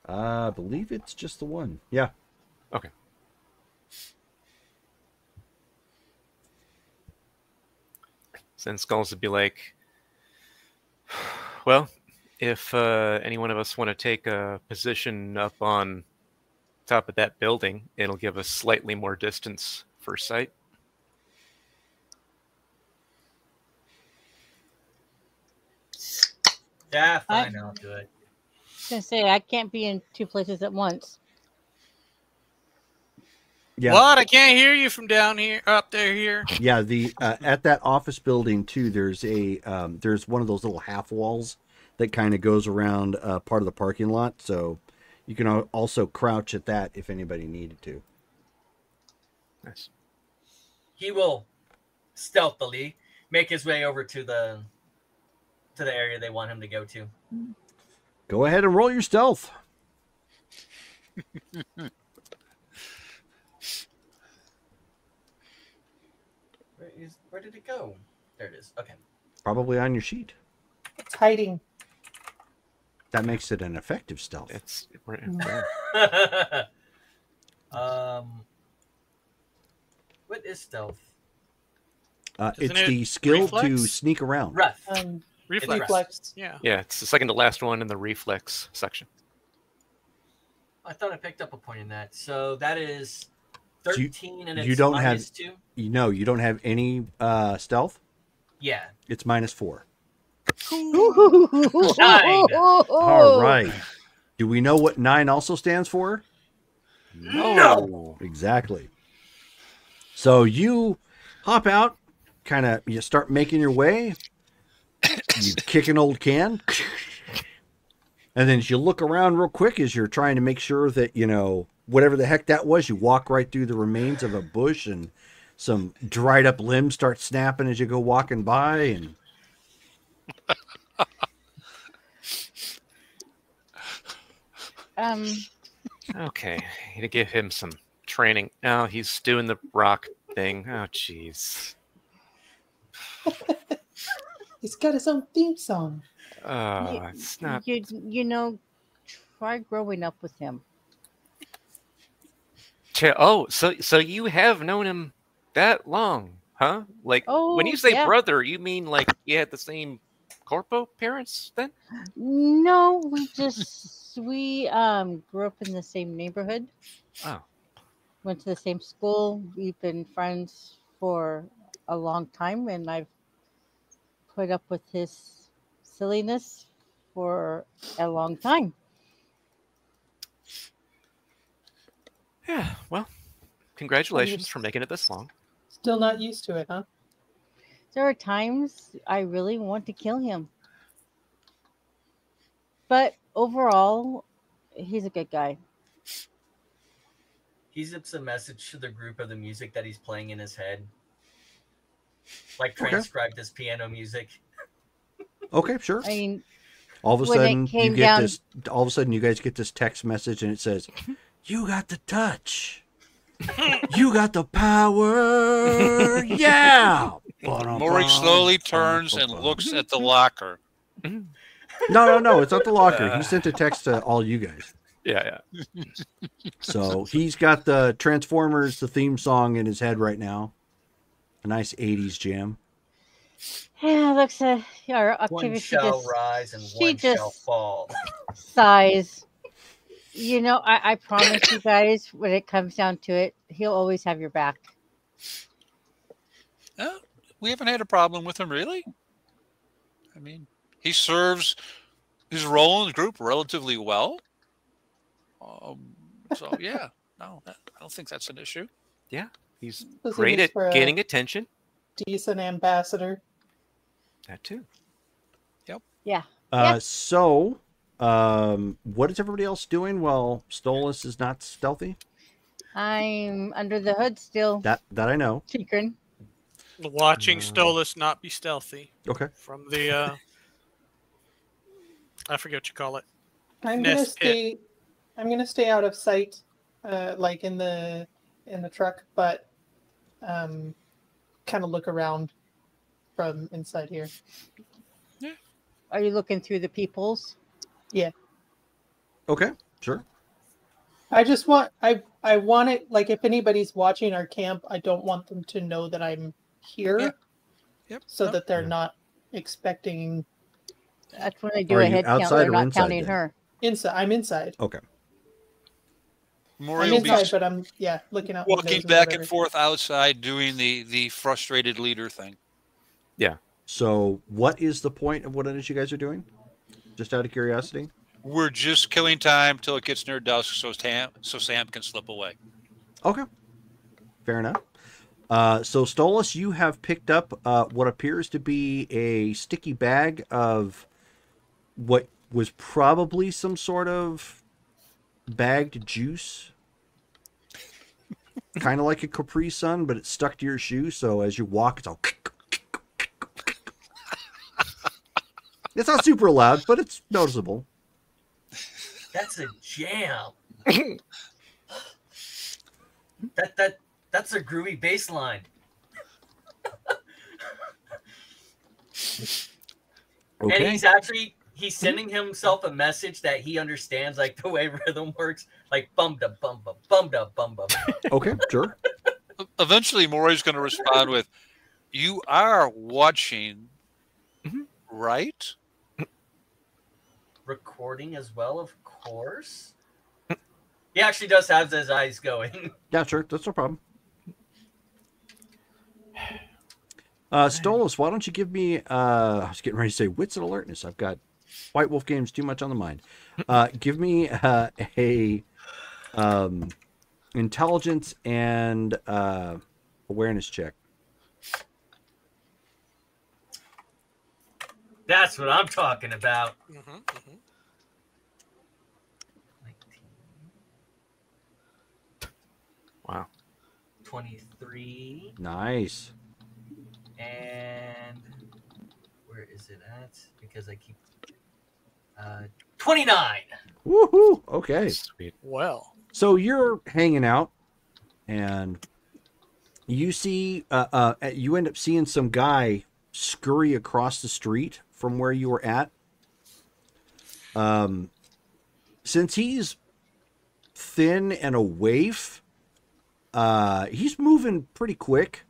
I believe it's just the one. Yeah. Okay. Then Skulls would be like, well, if any one of us want to take a position up on top of that building, it'll give us slightly more distance for sight. Yeah, fine, I'll do it. I was gonna say I can't be in two places at once. Yeah. What? I can't hear you from down here, up there here. Yeah, the at that office building too, there's one of those little half walls that kind of goes around part of the parking lot, so you can also crouch at that if anybody needed to. Nice. He will stealthily make his way over to the area they want him to go to. Go ahead and roll your stealth. Where did it go? There it is. Okay. Probably on your sheet. It's hiding. That makes it an effective stealth. It's What is stealth? It's Isn't it the skill to reflex? sneak around. Ref. Reflex. Reflex. Yeah. yeah, it's the second to last one in the reflex section. I thought I picked up a point in that. So that is So you- 13 and it's you don't have- minus 2? You know, you don't have any stealth. Yeah. It's -4. Nine. All right. Do we know what 9 also stands for? No. Exactly. So you hop out, kind of you start making your way. You kick an old can. And then as you look around real quick as you're trying to make sure that, you know, whatever the heck that was, you walk right through the remains of a bush and some dried up limbs start snapping as you go walking by. And Okay, need to give him some training. Oh, he's doing the rock thing. Oh, jeez. He's got his own theme song. It's not. You know, try growing up with him. Oh, so you have known him that long, huh? Like when Oh, you say yeah. brother, you mean like you had the same corpo parents then? No, we grew up in the same neighborhood. Oh. Went to the same school. We've been friends for a long time, and I've put up with his silliness for a long time. Yeah. Well, congratulations for making it this long. Still not used to it, huh? There are times I really want to kill him. But overall, he's a good guy. He zips a message to the group of the music that he's playing in his head. Like Okay. transcribed as piano music. okay, sure. I mean, All of a when it sudden, you came get down- this. All of a sudden, you guys get this text message, and it says, "You got the touch. You got the power. Yeah." Maury slowly turns and looks at the locker. No. It's not the locker. He sent a text to all you guys. Yeah. So he's got the Transformers, the theme song in his head right now. A nice 80s jam. yeah, looks our One activity shall just rise and she one shall just- fall. sighs. You know, I promise you guys, when it comes down to it, he'll always have your back. We haven't had a problem with him, really. I mean, he serves his role in the group relatively well. So, yeah, no, I don't think that's an issue. Yeah. He's This is great just at for a gaining attention. Decent ambassador. That too. Yeah. So, what is everybody else doing while Stolas is not stealthy? I'm under the hood still, That I know. tinkering. Watching Stolas not be stealthy Okay. from the I forget what you call it. I'm gonna Nest stay. I'm gonna stay out of sight, like in the truck, but kind of look around from inside here. Are you looking through the peepholes? Okay. Sure. I just want. I want it like if anybody's watching our camp, I don't want them to know that I'm here, Yeah. Yep. so no. that they're Yeah. not expecting That's when I do Are a you head count. outside They're or not inside counting then? her. inside. I'm inside. Okay. Maury I'm will be inside, but I'm looking out. walking windows back whatever. and forth outside doing the frustrated leader thing. So, what is the point of what it is you guys are doing? Just out of curiosity. We're just killing time till it gets near dusk so Sam can slip away. Okay. Fair enough. So, Stolas, you have picked up what appears to be a sticky bag of what was probably some sort of bagged juice. Kind of like a Capri Sun, but it's stuck to your shoe. So, as you walk, it's all. It's not super loud, but it's noticeable. That's a jam. That's a groovy bass line. And Okay. he's sending himself a message that he understands, like the way rhythm works, like bum da bum bum bum da bum bum. Okay, sure. Eventually, Maury's going to respond with, "You are watching, right?" Recording as well, of course. He actually does have his eyes going. Yeah, sure. That's no problem. Stolas, why don't you give me, I was getting ready to say wits and alertness. I've got White Wolf games too much on the mind. Give me a intelligence and awareness check. That's what I'm talking about. 19. 23. Nice. And where is it at? Because I keep 29. Woohoo! Okay. Sweet. Well, So you're hanging out, and you see, you end up seeing some guy scurry across the street from where you were at. Since he's thin and a waif, he's moving pretty quick.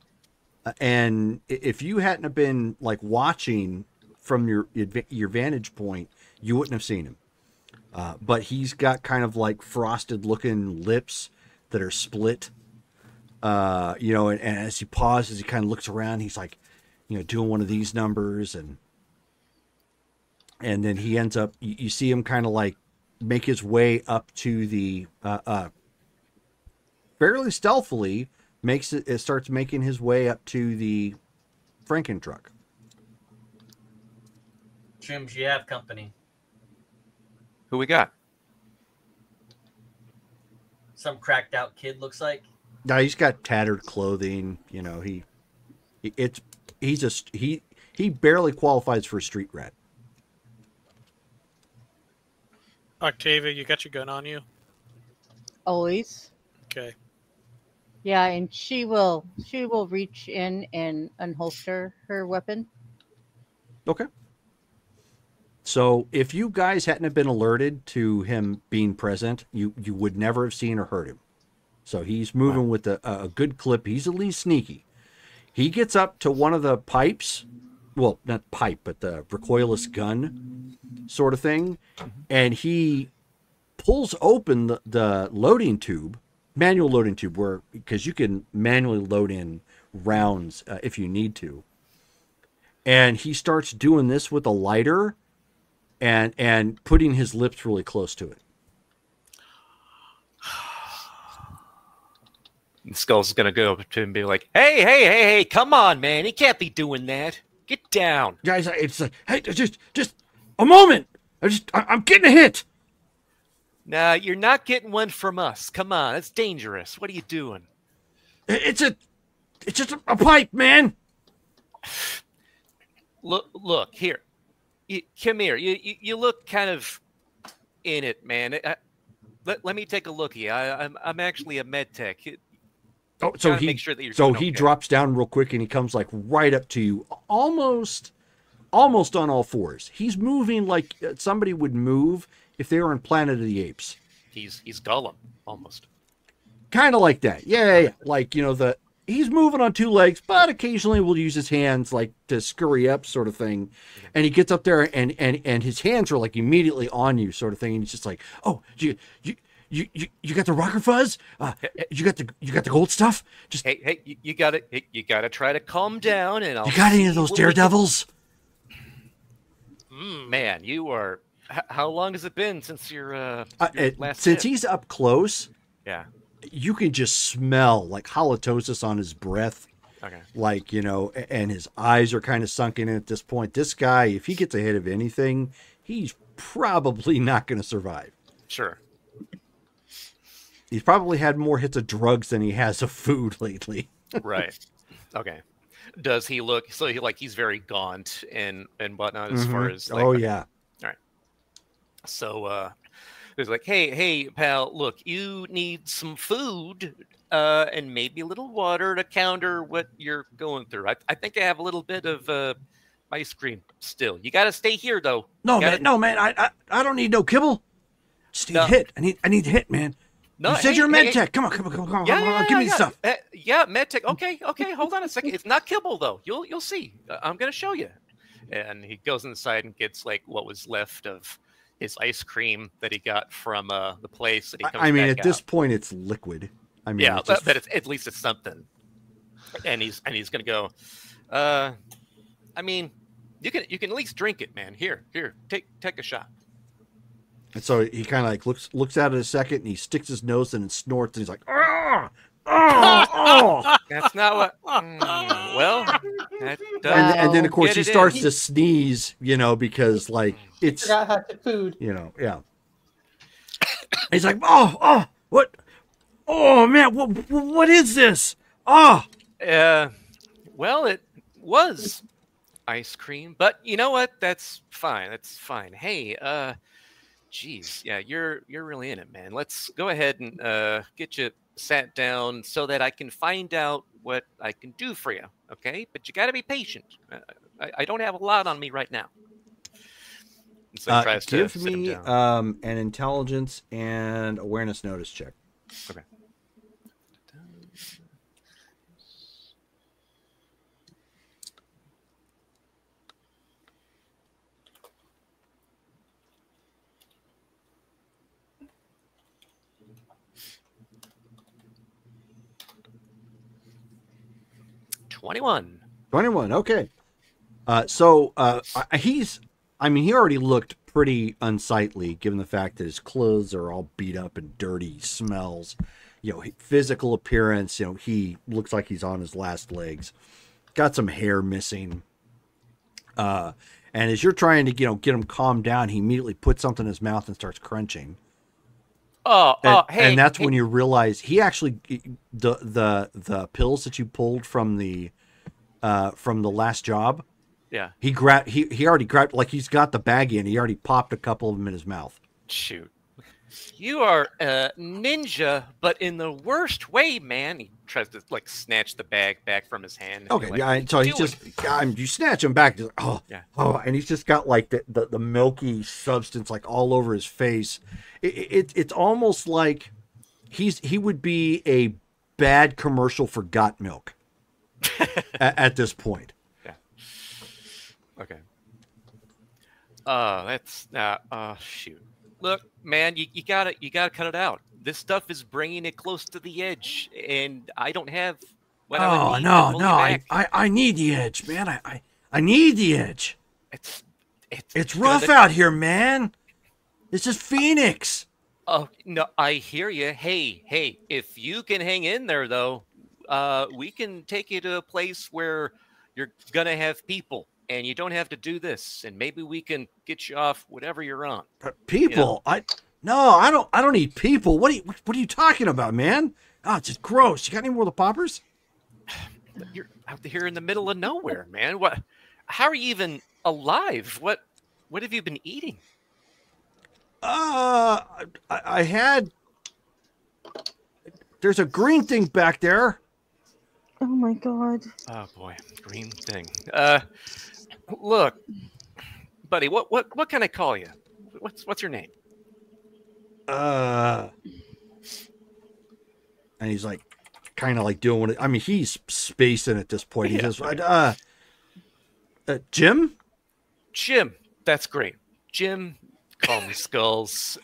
And if you hadn't have been like watching from your vantage point, you wouldn't have seen him. But he's got kind of like frosted looking lips that are split. And as he pauses, he kind of looks around. He's like, doing one of these numbers, and then he ends up. You see him kind of like make his way up to the fairly stealthily. It starts making his way up to the Franken truck. Jims, you have company. Who we got? Some cracked out kid looks like. Now he's got tattered clothing. He barely qualifies for a street rat. Octavia, you got your gun on you? Always. Okay. Yeah, and she will reach in and unholster her weapon. Okay. So if you guys hadn't have been alerted to him being present, you would never have seen or heard him. So he's moving with a good clip. He's at least sneaky. He gets up to one of the pipes. Well, not pipe, but the recoilless gun sort of thing. And he pulls open the loading tube, manual loading tube, because you can manually load in rounds if you need to. And he starts doing this with a lighter and putting his lips really close to it. Skull's gonna go up to him and be like, hey, come on, man. He can't be doing that. Get down. Guys, it's like, hey, just a moment. I'm getting a hit. Nah, you're not getting one from us. Come on, that's dangerous. What are you doing? It's just a pipe, man. Look here. Come here. You look kind of in it, man. Let me take a look at you. I'm actually a med tech. Oh, so he make sure that you're so doing he okay. drops down real quick and he comes like right up to you, almost on all fours. He's moving like somebody would move if they were in Planet of the Apes. He's Gollum almost. Kind of like that. Yeah. Like, he's moving on two legs, but occasionally will use his hands like to scurry up sort of thing. And he gets up there and his hands are like immediately on you sort of thing. And he's just like, oh, you got the rocker fuzz? You got the gold stuff? Just Hey, you gotta try to calm down, and I'll. You got any see of those what we can- daredevils? Man, you are. How long has it been since your last? Since hit? he's up close, Yeah. you can just smell like halitosis on his breath. Okay. Like, and his eyes are kind of sunken in at this point. This guy, if he gets a hit of anything, he's probably not going to survive. Sure. He's probably had more hits of drugs than he has of food lately. Right. Okay. Does he look he's very gaunt and whatnot as far as like, Oh, yeah. All right. So it's like, hey, pal, look, you need some food and maybe a little water to counter what you're going through. I think I have a little bit of ice cream still. You got to stay here, though. No, You gotta- man. No, man. I don't need no kibble. Just need No. a hit. I need a hit, man. No, You said hey, you're hey, med tech. Come on. Give me the yeah. stuff. Yeah, medtech. Okay. Hold on a second. It's not kibble though. You'll see. I'm gonna show you. And he goes inside and gets like what was left of his ice cream that he got from the place. And he comes I mean, back at this out. point, it's liquid. I mean, Yeah, it's just- but at least it's something. And he's gonna go. I mean, you can at least drink it, man. Here, take a shot. and so he kind of like looks at it a second, and he sticks his nose in and snorts, and he's like, "Ah, oh." That's not what. Well, that And then of course get he it starts in. to sneeze, because like it's, Forgot how to food. yeah. He's like, oh, what? Oh man, what is this? Oh, Well, it was ice cream, but you know what? That's fine. Hey, geez, yeah, you're really in it, man. Let's go ahead and get you sat down so that I can find out what I can do for you. Okay, but you got to be patient. I don't have a lot on me right now. And so he tries to give sit him me down. an intelligence and awareness notice check. Okay. 21. 21. Okay. He already looked pretty unsightly given the fact that his clothes are all beat up and dirty, he smells, physical appearance, he looks like he's on his last legs, got some hair missing. And as you're trying to, get him calmed down, he immediately puts something in his mouth and starts crunching. And that's when you realize he actually, the pills that you pulled from the last job. Yeah. He already grabbed, like he's got the bag in. He already popped a couple of them in his mouth. Shoot. You are a ninja, but in the worst way, man. He tries to like snatch the bag back from his hand. Okay, Like, yeah. So he "Do just, it." you snatch him back. Just, Yeah. and he's just got like the milky substance like all over his face. It's almost like he would be a bad commercial for got milk at this point. Okay. That's shoot. Look, man, you gotta cut it out. This stuff is bringing it close to the edge, and I don't have. What I would need to pull you back. I need the edge, man. I need the edge. It's rough gonna- out here, man. This is Phoenix. Oh no, I hear you. Hey, if you can hang in there, though, we can take you to a place where you're gonna have people. And you don't have to do this, and maybe we can get you off whatever you're on. People, I don't need people. What are you talking about, man? Oh, it's just gross. You got any more of the poppers? You're out here in the middle of nowhere, man. What? How are you even alive? What have you been eating? I had. There's a green thing back there. Oh my god. Oh boy, green thing. Look, buddy, what can I call you? What's your name? And he's like, kind of like doing it. I mean, he's spacing at this point. He says, Jim? Jim. That's great. Jim, call me Skulls.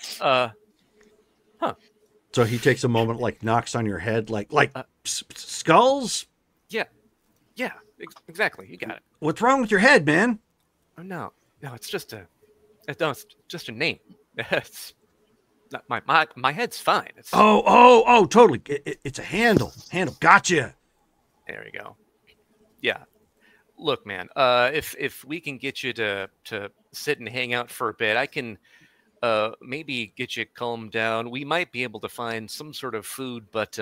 So he takes a moment, like knocks on your head, like Skulls? Yeah, exactly. You got it. What's wrong with your head, man? Oh, no, it's just a name. It's not my head's fine. It's, Oh, totally. It's a handle. Gotcha. there you go. Yeah. Look, man. If we can get you to sit and hang out for a bit, I can maybe get you calmed down. We might be able to find some sort of food, but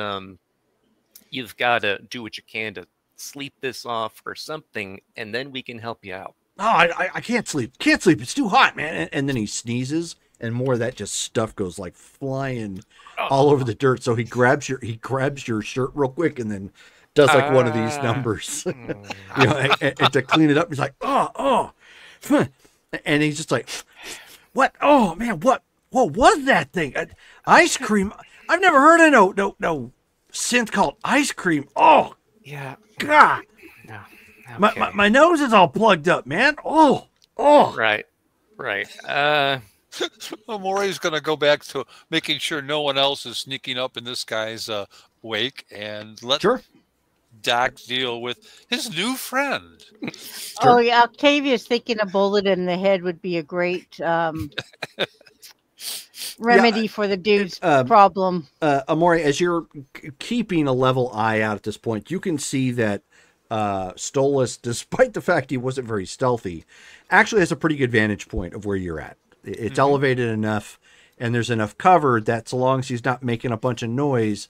you've got to do what you can to sleep this off or something, and then we can help you out. Oh, I can't sleep. It's too hot, man. And then he sneezes, and more of that just stuff goes like flying all over the dirt. So he grabs your shirt real quick, and then does like one of these numbers, you know, and to clean it up, he's like, oh, and he's just like, what? Oh man, what was that thing? Ice cream? I've never heard of no synth called ice cream. Oh Yeah. God, No. Okay. my nose is all plugged up, man. Oh. Right. Maury's going to go back to making sure no one else is sneaking up in this guy's wake and let Sure. Doc deal with his new friend. Oh yeah, Octavia's thinking a bullet in the head would be a great remedy for the dude's problem. Amori, as you're keeping a level eye out at this point, you can see that Stolas, despite the fact he wasn't very stealthy, actually has a pretty good vantage point of where you're at. It's elevated enough, and there's enough cover that so long as he's not making a bunch of noise,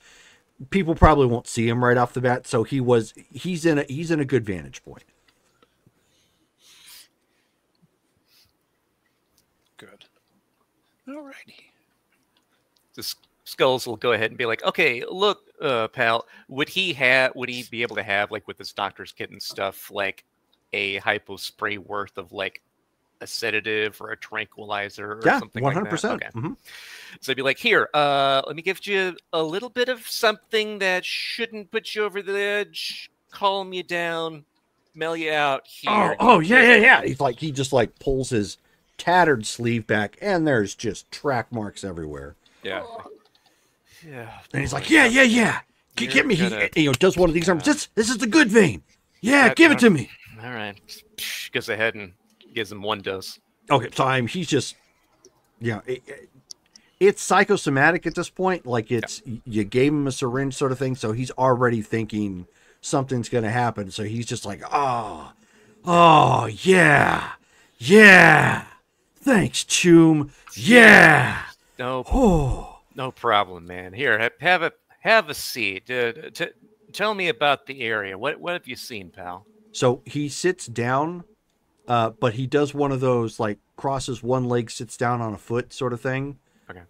people probably won't see him right off the bat. So he's in a good vantage point. Good. Alrighty. The Skulls will go ahead and be like, okay, look, pal, would he be able to have, like with this doctor's kit and stuff, like a hypo spray worth of like a sedative or a tranquilizer or something 100%. like that? Okay. Mm-hmm. So I'd be like, here, let me give you a little bit of something that shouldn't put you over the edge, calm you down, mail you out here. Yeah. He just pulls his tattered sleeve back, and there's just track marks everywhere. Yeah. Yeah. And he's like, yeah. Get me. He does one of these arms. This is the good vein. Yeah, give it to me. All right. Goes ahead and gives him one dose. Okay, so he's just, it's psychosomatic at this point. Like you gave him a syringe sort of thing, so he's already thinking something's going to happen. So he's just like, oh, yeah. Thanks, Choom. Yeah. No problem, man. Here, have a seat. Tell me about the area. What have you seen, pal? So he sits down, but he does one of those crosses one leg, sits down on a foot sort of thing. Okay.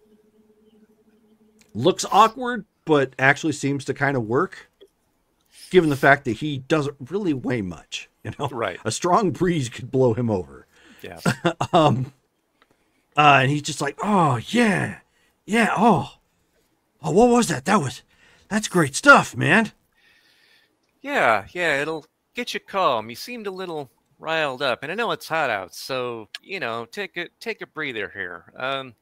Looks awkward, but actually seems to kind of work, given the fact that he doesn't really weigh much. Right. A strong breeze could blow him over. Yeah. And he's just like, oh yeah. Oh, what was that? That's great stuff, man. Yeah, it'll get you calm. You seemed a little riled up, and I know it's hot out, so take a breather here.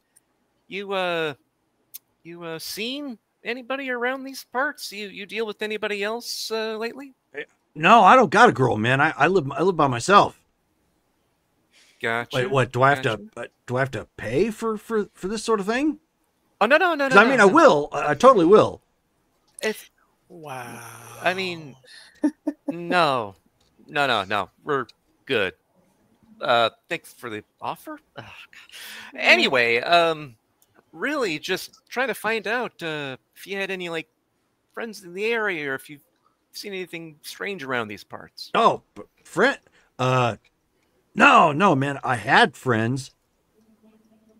You seen anybody around these parts? You deal with anybody else lately? No, I don't got a girl, man. I live by myself. Gotcha. Wait, what? Do I have to pay for this sort of thing? Oh no! I mean, I will. I totally will. Wow. I mean, no. We're good. Thanks for the offer. Anyway, really just trying to find out if you had any friends in the area, or if you've seen anything strange around these parts. Oh, friend? No, man. I had friends.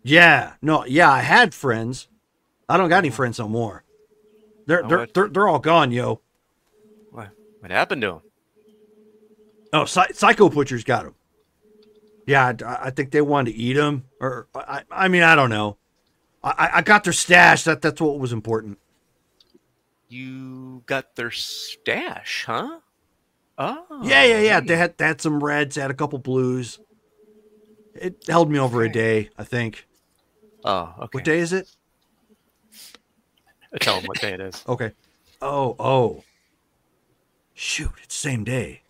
I had friends. I don't got any friends no more. They're all gone, yo. What happened to them? Oh, Psycho Butcher's got them. Yeah, I think they wanted to eat them, or I mean, I don't know. I got their stash. That's what was important. You got their stash, huh? Oh. Yeah. They had some reds, had a couple blues. It held me over a day, I think. Oh, okay. What day is it? Tell them what day it is. Okay. Oh. Shoot, it's the same day.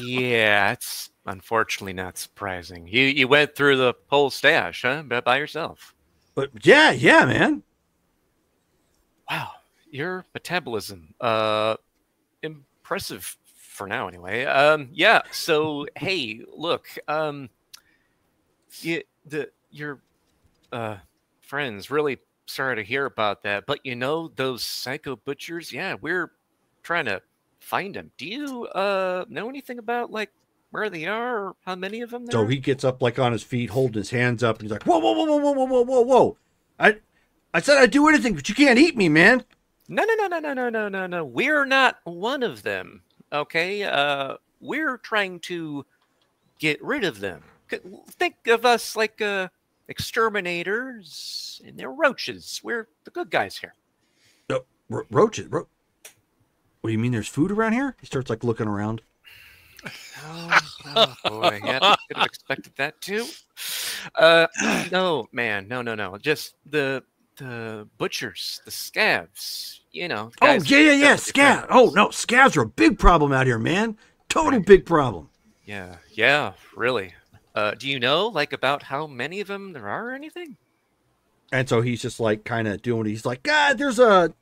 Yeah, it's unfortunately not surprising. You went through the whole stash, huh? By yourself. But yeah, man. Wow, your metabolism, impressive for now, anyway. Yeah. So, hey, look, your friends, really sorry to hear about that. But those Psycho Butchers, yeah, we're trying to find them. Do you know anything about where they are, or how many of them there So are? he gets up on his feet, holding his hands up, and he's like, whoa. I said I'd do anything, but you can't eat me, man. No. We're not one of them. Okay. We're trying to get rid of them. Think of us like exterminators, and they're roaches. We're the good guys here. Roaches? What do you mean? There's food around here? He starts like looking around. Oh boy, yeah, could have expected that too. No, man, no. Just the butchers, the scavs. You know. Oh yeah. Scavs. Oh no, scavs are a big problem out here, man. Total big problem. Yeah, really. Do you know like about how many of them there are or anything? And so he's just like kind of doing. He's like, God, there's a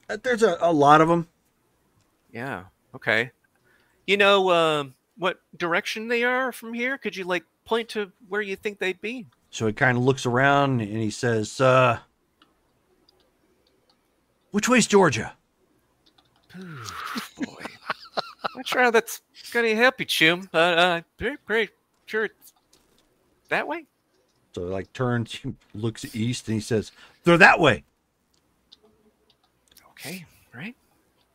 lot of them. Yeah. Okay. You know what direction they are from here? Could you like point to where you think they'd be? So he kind of looks around and he says, which way's Georgia? Boy. Not sure how that's gonna help you, Chum. Pretty sure it's that way. So he like turns, looks east, and he says, they're that way. Okay, right.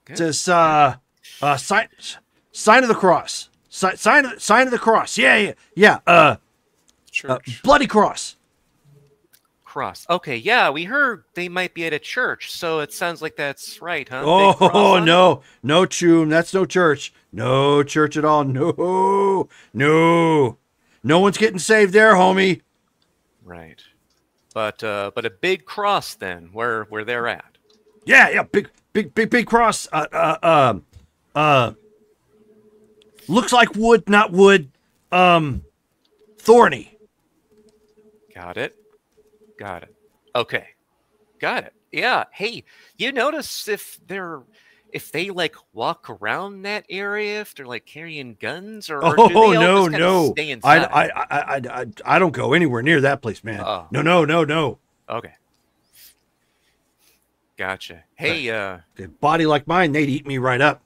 It says, sign of the cross. Sign of the cross. Yeah. Church. Bloody cross. Cross. Okay, yeah, we heard they might be at a church, so it sounds like that's right, huh? Big cross Oh, on it? no, Chum. That's no church. No church at all. No. No one's getting saved there, homie. Right. But a big cross then, where they're at. Yeah. Big cross. Looks like wood, not wood. Thorny. Got it. Okay. Got it. Yeah. Hey, you notice if they like walk around that area, if they're like carrying guns, or do they all just kind of stay inside? I don't go anywhere near that place, man. Oh. No. Okay. Gotcha. Hey, A body like mine, they'd eat me right up.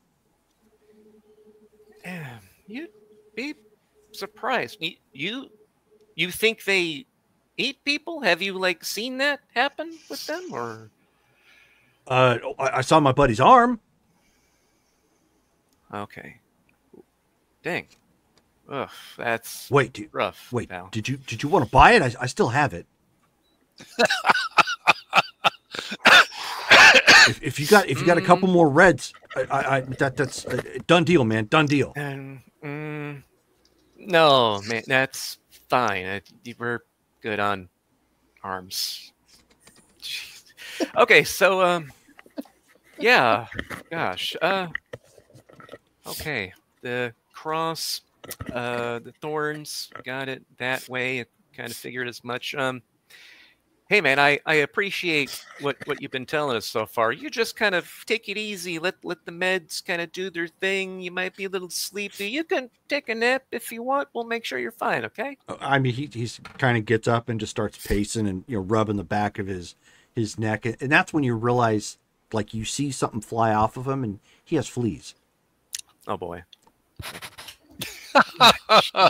you'd be surprised. You think they eat people? Have you like seen that happen with them, or? I saw my buddy's arm. Okay. Dang. Ugh, that's Wait, rough. Wait, pal. did you want to buy it? I still have it. if you got a couple more reds, that's a done deal, man. Done deal. No, man, that's fine. We're good on arms. Jeez. Okay, so yeah, gosh, okay, the cross, the thorns, got it that way. I kind of figured as much. Hey man, I appreciate what you've been telling us so far. You just kind of take it easy, let the meds kind of do their thing. You might be a little sleepy. You can take a nap if you want. We'll make sure you're fine, okay? I mean, he's kind of gets up and just starts pacing and rubbing the back of his neck, and that's when you realize, like, you see something fly off of him, and he has fleas. Oh boy.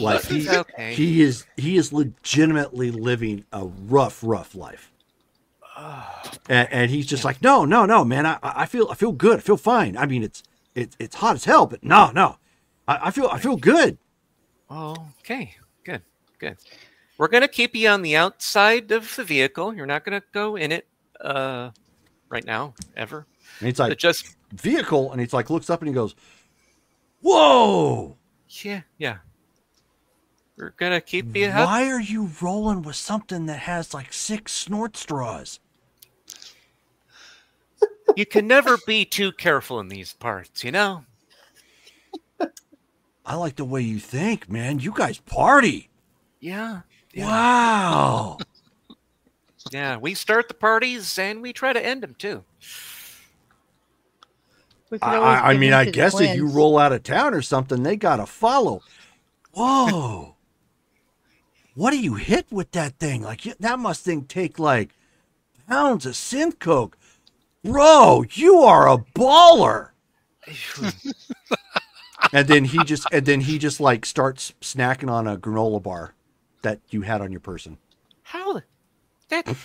Like he is legitimately living a rough life. And he's just like, no, man, I feel good. I feel fine. I mean, it's hot as hell, but no. I feel good. Oh, okay. Good. We're gonna keep you on the outside of the vehicle. You're not gonna go in it right now, ever. And he's like, just vehicle, and he's like, looks up and he goes, whoa. Yeah. We're gonna keep you up. Why are you rolling with something that has like 6 snort straws? You can never be too careful in these parts, you know? I like the way you think, man. You guys party. Yeah. Wow. Yeah, we start the parties and we try to end them too. I mean, I guess if you roll out of town or something, they gotta follow. Whoa. What do you hit with that thing? Like, that must take like pounds of synth coke. Bro, you are a baller. and then he just like starts snacking on a granola bar that you had on your person. How? That? Are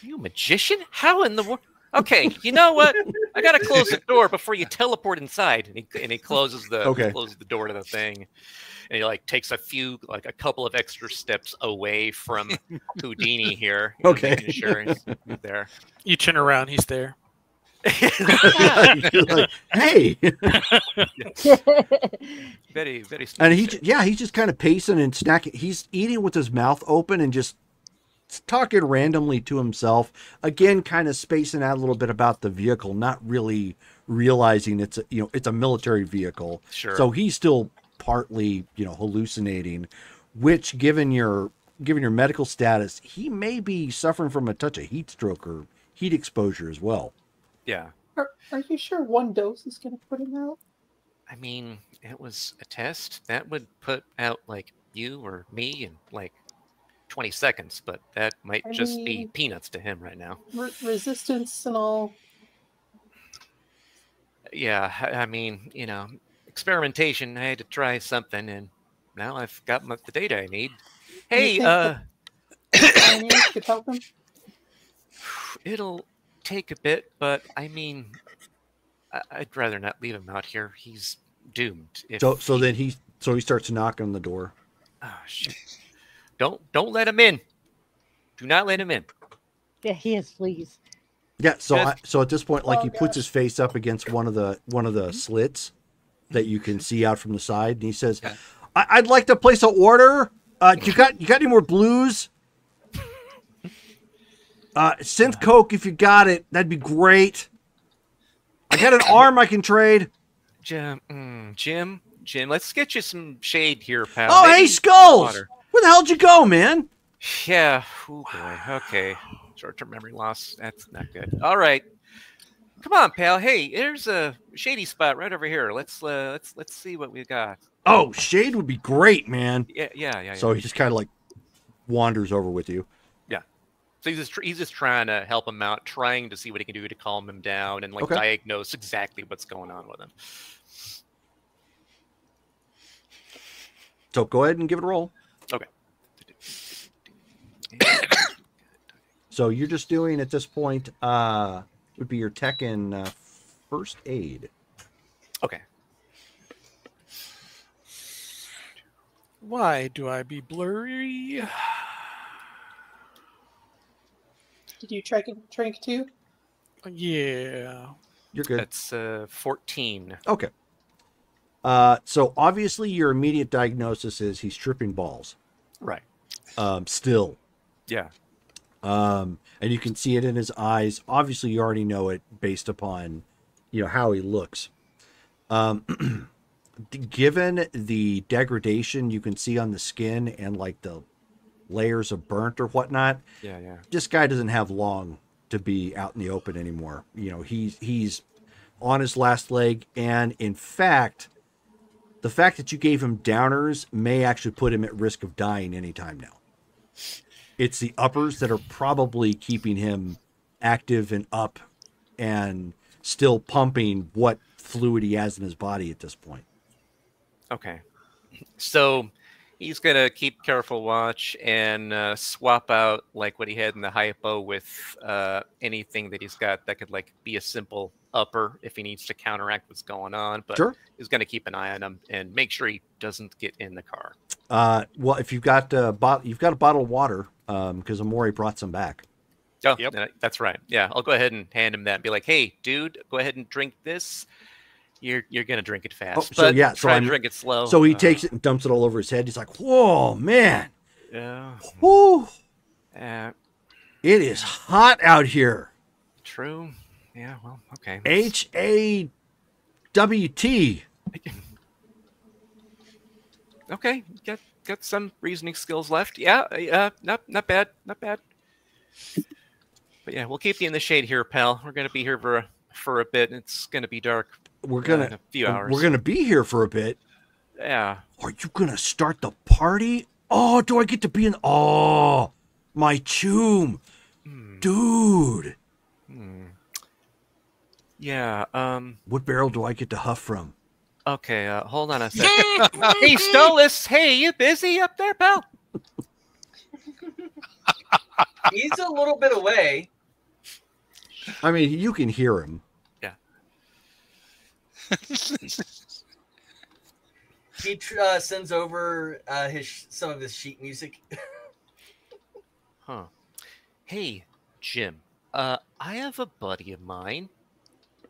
you a magician? How in the world? Okay, you know what? I gotta close the door before you teleport inside. And he closes the door to the thing, and he like takes a couple of extra steps away from Houdini here. Okay. making sure he's there. You turn around, he's there. You're like, hey. Very, very. And he's just kind of pacing and snacking. He's eating with his mouth open and just talking randomly to himself. Again, kind of spacing out a little bit about the vehicle, not really realizing it's a military vehicle. Sure. So he's still partly, hallucinating, which given your medical status, he may be suffering from a touch of heat stroke or heat exposure as well. Yeah. Are you sure one dose is going to put him out? I mean, it was a test that would put out like you or me in like 20 seconds, but that might be peanuts to him right now. Resistance and all. Yeah, I mean, experimentation. I had to try something, and now I've got the data I need. Hey, could help him. It'll take a bit, but I mean, I'd rather not leave him out here. He's doomed. Then he starts knocking on the door. Oh shit! Don't let him in. Do not let him in. Yeah, he is, please. Yeah. So at this point, like, he puts his face up against one of the slits that you can see out from the side, and he says, "I'd like to place an order. You got any more blues? Synth Coke, if you got it, that'd be great. I got an arm I can trade." Jim, let's get you some shade here, pal. Oh, Maybe hey, Skulls! water. Where the hell'd you go, man? Yeah. Oh boy. Okay. Short-term memory loss. That's not good. All right. Come on, pal. Hey, there's a shady spot right over here. Let's see what we got. Oh, shade would be great, man. Yeah. So he just kind of like wanders over with you. Yeah. So he's just trying to help him out, trying to see what he can do to calm him down and diagnose exactly what's going on with him. So go ahead and give it a roll. Okay. So you're just doing at this point would be your tech and first aid. Okay. Why do I be blurry? Did you drink too? Yeah. You're good. That's 14. Okay. So obviously your immediate diagnosis is he's tripping balls. Right. Still. Yeah. And you can see it in his eyes. Obviously, you already know it based upon, how he looks. Given the degradation you can see on the skin and like the layers of burnt or whatnot, yeah, this guy doesn't have long to be out in the open anymore. He's on his last leg, and in fact, the fact that you gave him downers may actually put him at risk of dying anytime now. It's the uppers that are probably keeping him active and up and still pumping what fluid he has in his body at this point. Okay. So he's going to keep careful watch and swap out like what he had in the hypo with anything that he's got that could like be a simple upper if he needs to counteract what's going on. But Sure. He's going to keep an eye on him and make sure he doesn't get in the car. Well, if you've got a bottle of water, because Amori brought some back. Oh, yep. That's right. Yeah, I'll go ahead and hand him that and be like, "Hey, dude, go ahead and drink this. You're gonna drink it fast, so try and drink it slow." So he takes it and dumps it all over his head. He's like, "Whoa, man! Yeah. Whoo! It is hot out here." True. Yeah. Well, okay. HAWT. Okay, got some reasoning skills left. Yeah, not bad. But yeah, we'll keep you in the shade here, pal. We're gonna be here for a bit. It's gonna be dark. We're gonna in a few hours. We're gonna be here for a bit. Yeah. Are you gonna start the party? Oh, do I get to be in? Oh, my choom, dude. Yeah. What barrel do I get to huff from? Okay, hold on a second. Hey, Stolas. Hey, you busy up there, pal? He's a little bit away. I mean, you can hear him. Yeah. He sends over some of his sheet music. Huh. Hey, Jim. I have a buddy of mine.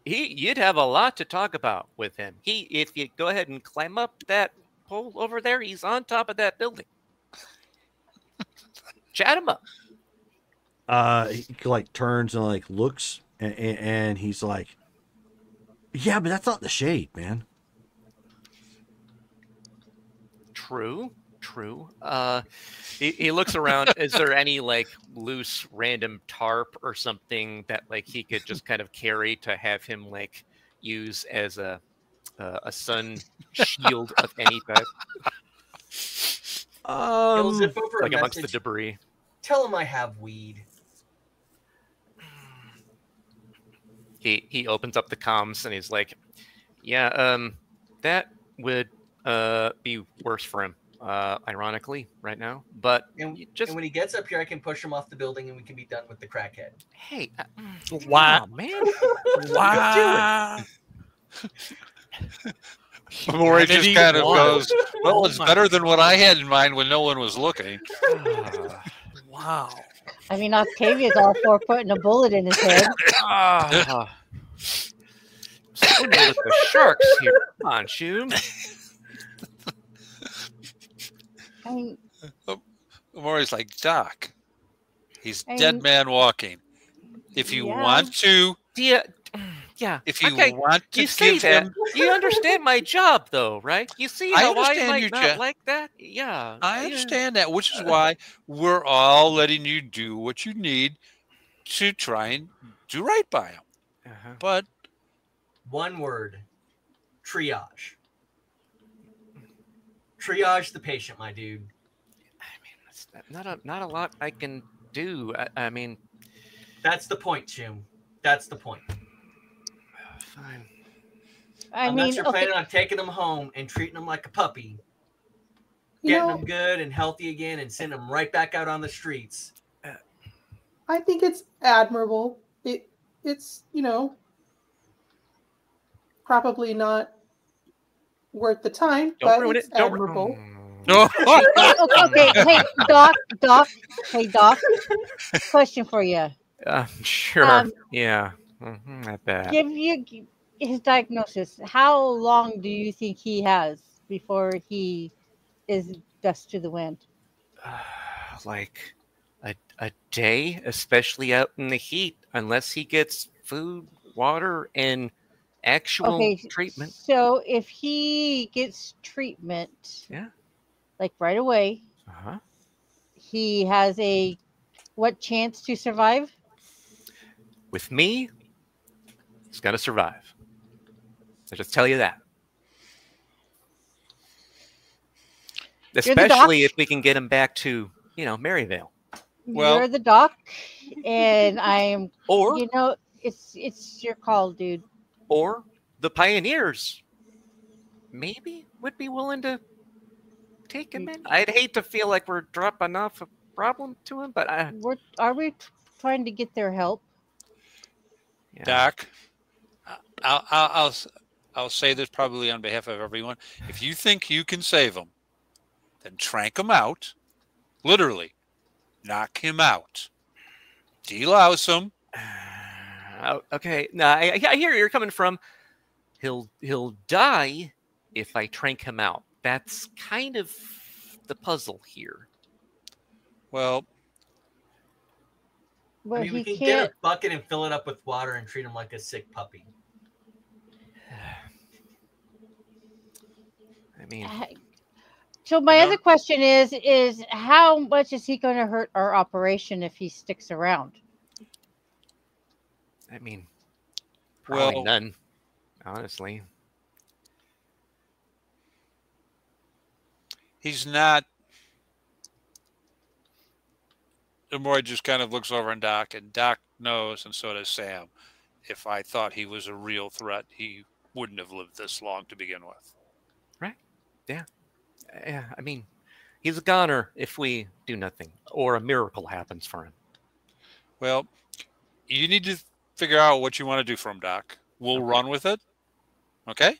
You'd have a lot to talk about with him. If you go ahead and climb up that pole over there, he's on top of that building. Chat him up. He like turns and like looks, and he's like, "Yeah, but that's not the shade, man." True. He looks around. Is there any like loose random tarp or something that like he could just kind of carry to have him like use as a sun shield of any type, He'll zip over like a amongst the message. debris? Tell him I have weed. He opens up the comms and he's like, "Yeah, that would be worse for him, ironically, right now. But And, you just and when he gets up here, I can push him off the building, and we can be done with the crackhead. hey, Wow. come on, man, Wow. Maury just Infinity kind of War. goes, well, Oh it's my better than what I had in mind when no one was looking. Wow. I mean, Octavia's all for putting a bullet in his head. So with the sharks here. Come on, Shoom. I mean, Maury's like, Doc, he's I dead mean- man walking. If you Yeah. want to, Yeah. if you okay. want to You see give that? him, You understand my job, though, right? You see I how I understand might your not job. like that? Yeah. I yeah. understand that, which is why we're all letting you do what you need to try and do right by him. Uh-huh. But One word: triage. Triage the patient, my dude. I mean, that's not a lot I can do. I mean, That's the point, Jim. That's the point. fine. I Unless mean, you're okay, planning on taking them home and treating them like a puppy, You getting know, them good and healthy again, and send them right back out on the streets. I think it's admirable. It's probably not worth the time, Don't but ruin it's it. Don't admirable. no, okay. Hey, Doc. Hey, Doc. Question for you. Sure. Um, Yeah. I bet. Give you his diagnosis. How long do you think he has before he is dust to the wind? Like a day, especially out in the heat, unless he gets food, water, and actual Okay, treatment. so if he gets treatment, Yeah. like right away, Uh-huh. he has what chance to survive? With me, he's gonna survive. I just tell you that. the Especially doc. if we can get him back to, Maryvale. Well- You're the doc, and I'm. Or It's your call, dude. or the pioneers maybe would be willing to take him in. I'd hate to feel like we're dropping off a problem to him, but Are we trying to get their help? yeah. Doc, I'll say this probably on behalf of everyone. If you think you can save him, then trank him out. Literally, knock him out. Delouse him. Okay. No, I hear where you're coming from. He'll die if I trank him out. That's kind of the puzzle here. Well, Well, I mean, we he can get can't. a bucket and fill it up with water and treat him like a sick puppy. I mean, So my You other question is how much is he going to hurt our operation if he sticks around? probably Well- none. Honestly, he's not. Maury just kind of looks over on Doc, and Doc knows, and so does Sam. If I thought he was a real threat, he wouldn't have lived this long to begin with. yeah. I mean, he's a goner if we do nothing or a miracle happens for him. Well, you need to figure out what you want to do for him, Doc. We'll run with it. Okay?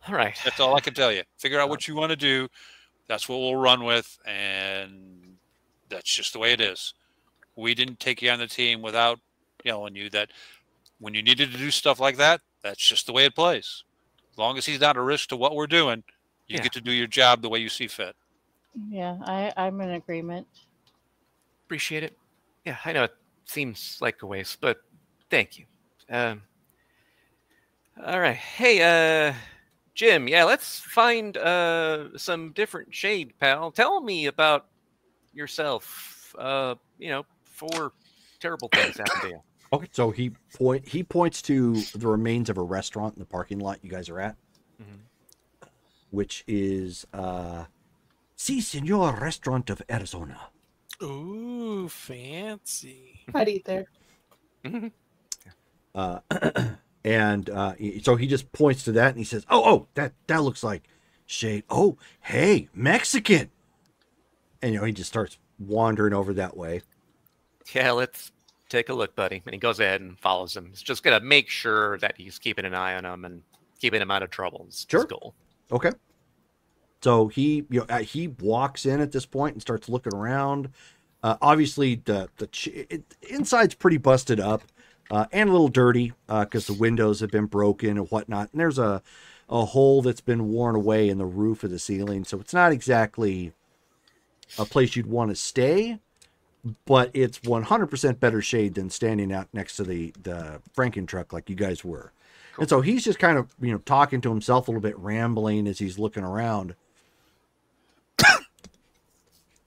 All right. That's all I can tell you. Figure out what you want to do. That's what we'll run with, and that's just the way it is. We didn't take you on the team without yelling you that when you needed to do stuff like that, that's just the way it plays. As long as he's not a risk to what we're doing, you get to do your job the way you see fit. Yeah, I'm in agreement. Appreciate it. Yeah, I know it seems like a waste, but thank you. All right. Hey, Jim, yeah, let's find some different shade, pal. Tell me about yourself. 4 terrible things happened to you. Okay, so he points to the remains of a restaurant in the parking lot you guys are at, which is Si Senor Restaurant of Arizona. Ooh, fancy. I'd eat there. And so he just points to that and he says, "Oh, that looks like shade. Oh, hey, Mexican." And he just starts wandering over that way. Yeah, let's take a look, buddy. And he goes ahead and follows him. He's just gonna make sure that he's keeping an eye on him and keeping him out of trouble. Is his goal. Okay. So he walks in at this point and starts looking around. Obviously, the inside's pretty busted up and a little dirty because the windows have been broken and whatnot. And there's a hole that's been worn away in the roof of the ceiling. So it's not exactly a place you'd want to stay, but it's 100% better shade than standing out next to the Franken truck like you guys were. Cool. And so he's just kind of, talking to himself a little bit, rambling as he's looking around.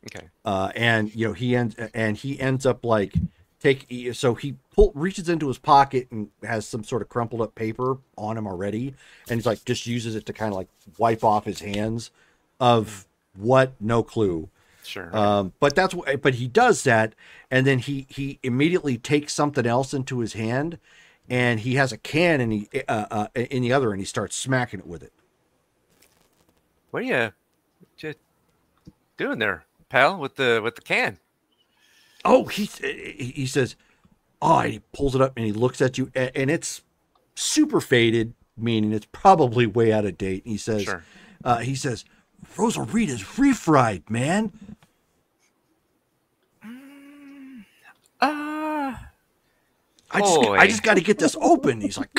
Okay. And he ends up like he reaches into his pocket and has some sort of crumpled up paper on him already, and he's like just uses it to kind of like wipe off his hands of what, no clue. Sure. But he does that, and then he immediately takes something else into his hand, and he has a can in the other, and he starts smacking it with it. What are you doing there, pal, with the can? Oh, he says, he pulls it up and he looks at you, and it's super faded, meaning it's probably way out of date. And he says, Sure. Rosarita's refried, man. I just got to get this open. He's like,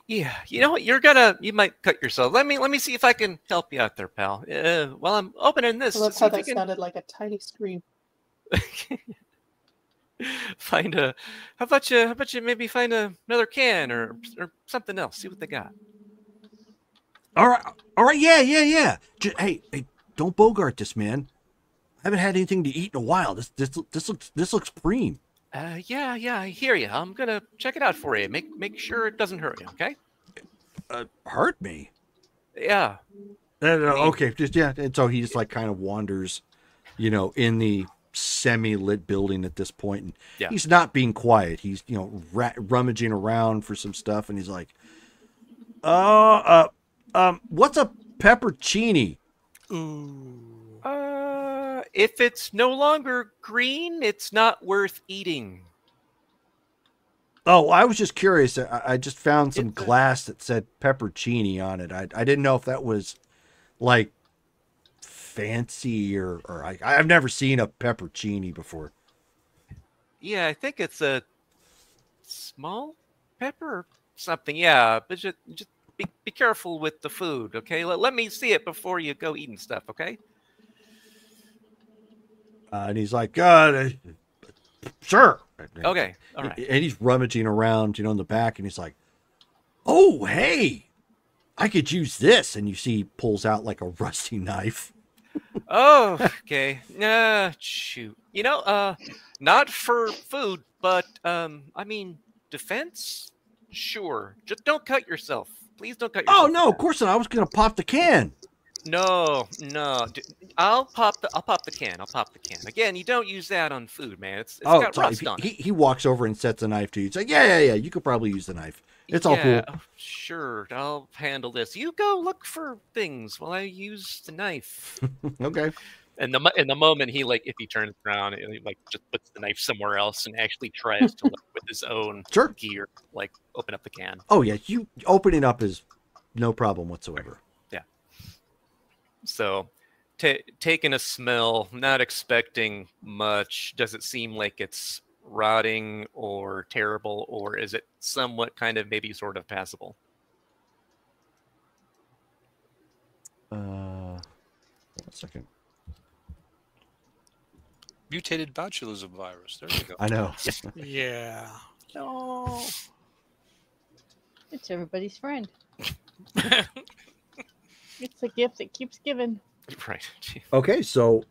yeah. You know what? You might cut yourself. Let me see if I can help you out there, pal. While I'm opening this. I love how that sounded like a tiny scream. How about you maybe find another can or something else? See what they got. All right, yeah. Hey, don't bogart this, man. I haven't had anything to eat in a while. This looks preem. Yeah, I hear you. I'm gonna check it out for you. Make sure it doesn't hurt you, okay? Hurt me? Yeah. Okay, and so he just like kind of wanders, in the semi-lit building at this point, and he's not being quiet. He's rummaging around for some stuff, and he's like, what's a peppercini? Ooh. If it's no longer green, it's not worth eating. Oh, I was just curious. I just found some glass that said peppercini on it. I didn't know if that was like fancy or I've never seen a peppercini before. Yeah, I think it's a small pepper or something. Yeah, but just be careful with the food, okay? Let me see it before you go eating stuff, okay? And he's like, sure. Okay, all right. And he's rummaging around, in the back, and he's like, oh, hey, I could use this. And you see he pulls out like a rusty knife. Oh, okay. Shoot. Not for food, but, defense? Sure. Just don't cut yourself. Please don't cut yourself. Oh, no, of course not. I was going to pop the can. No. I'll pop the can. Again, you don't use that on food, man. It's got rust on it. He walks over and sets a knife to you. He's like, yeah. You could probably use the knife. It's all cool. Sure, I'll handle this. You go look for things while I use the knife. Okay. And the moment he if he turns around, he just puts the knife somewhere else and actually tries to with his own Sure. gear, open up the can. Oh yeah, you opening up is no problem whatsoever. Yeah. So, taking a smell, not expecting much. Does it seem like it's rotting or terrible, or is it somewhat kind of maybe sort of passable? One second. Mutated botulism virus. There you go. I know. Yeah. No. It's everybody's friend. It's a gift that keeps giving. Right. Okay, so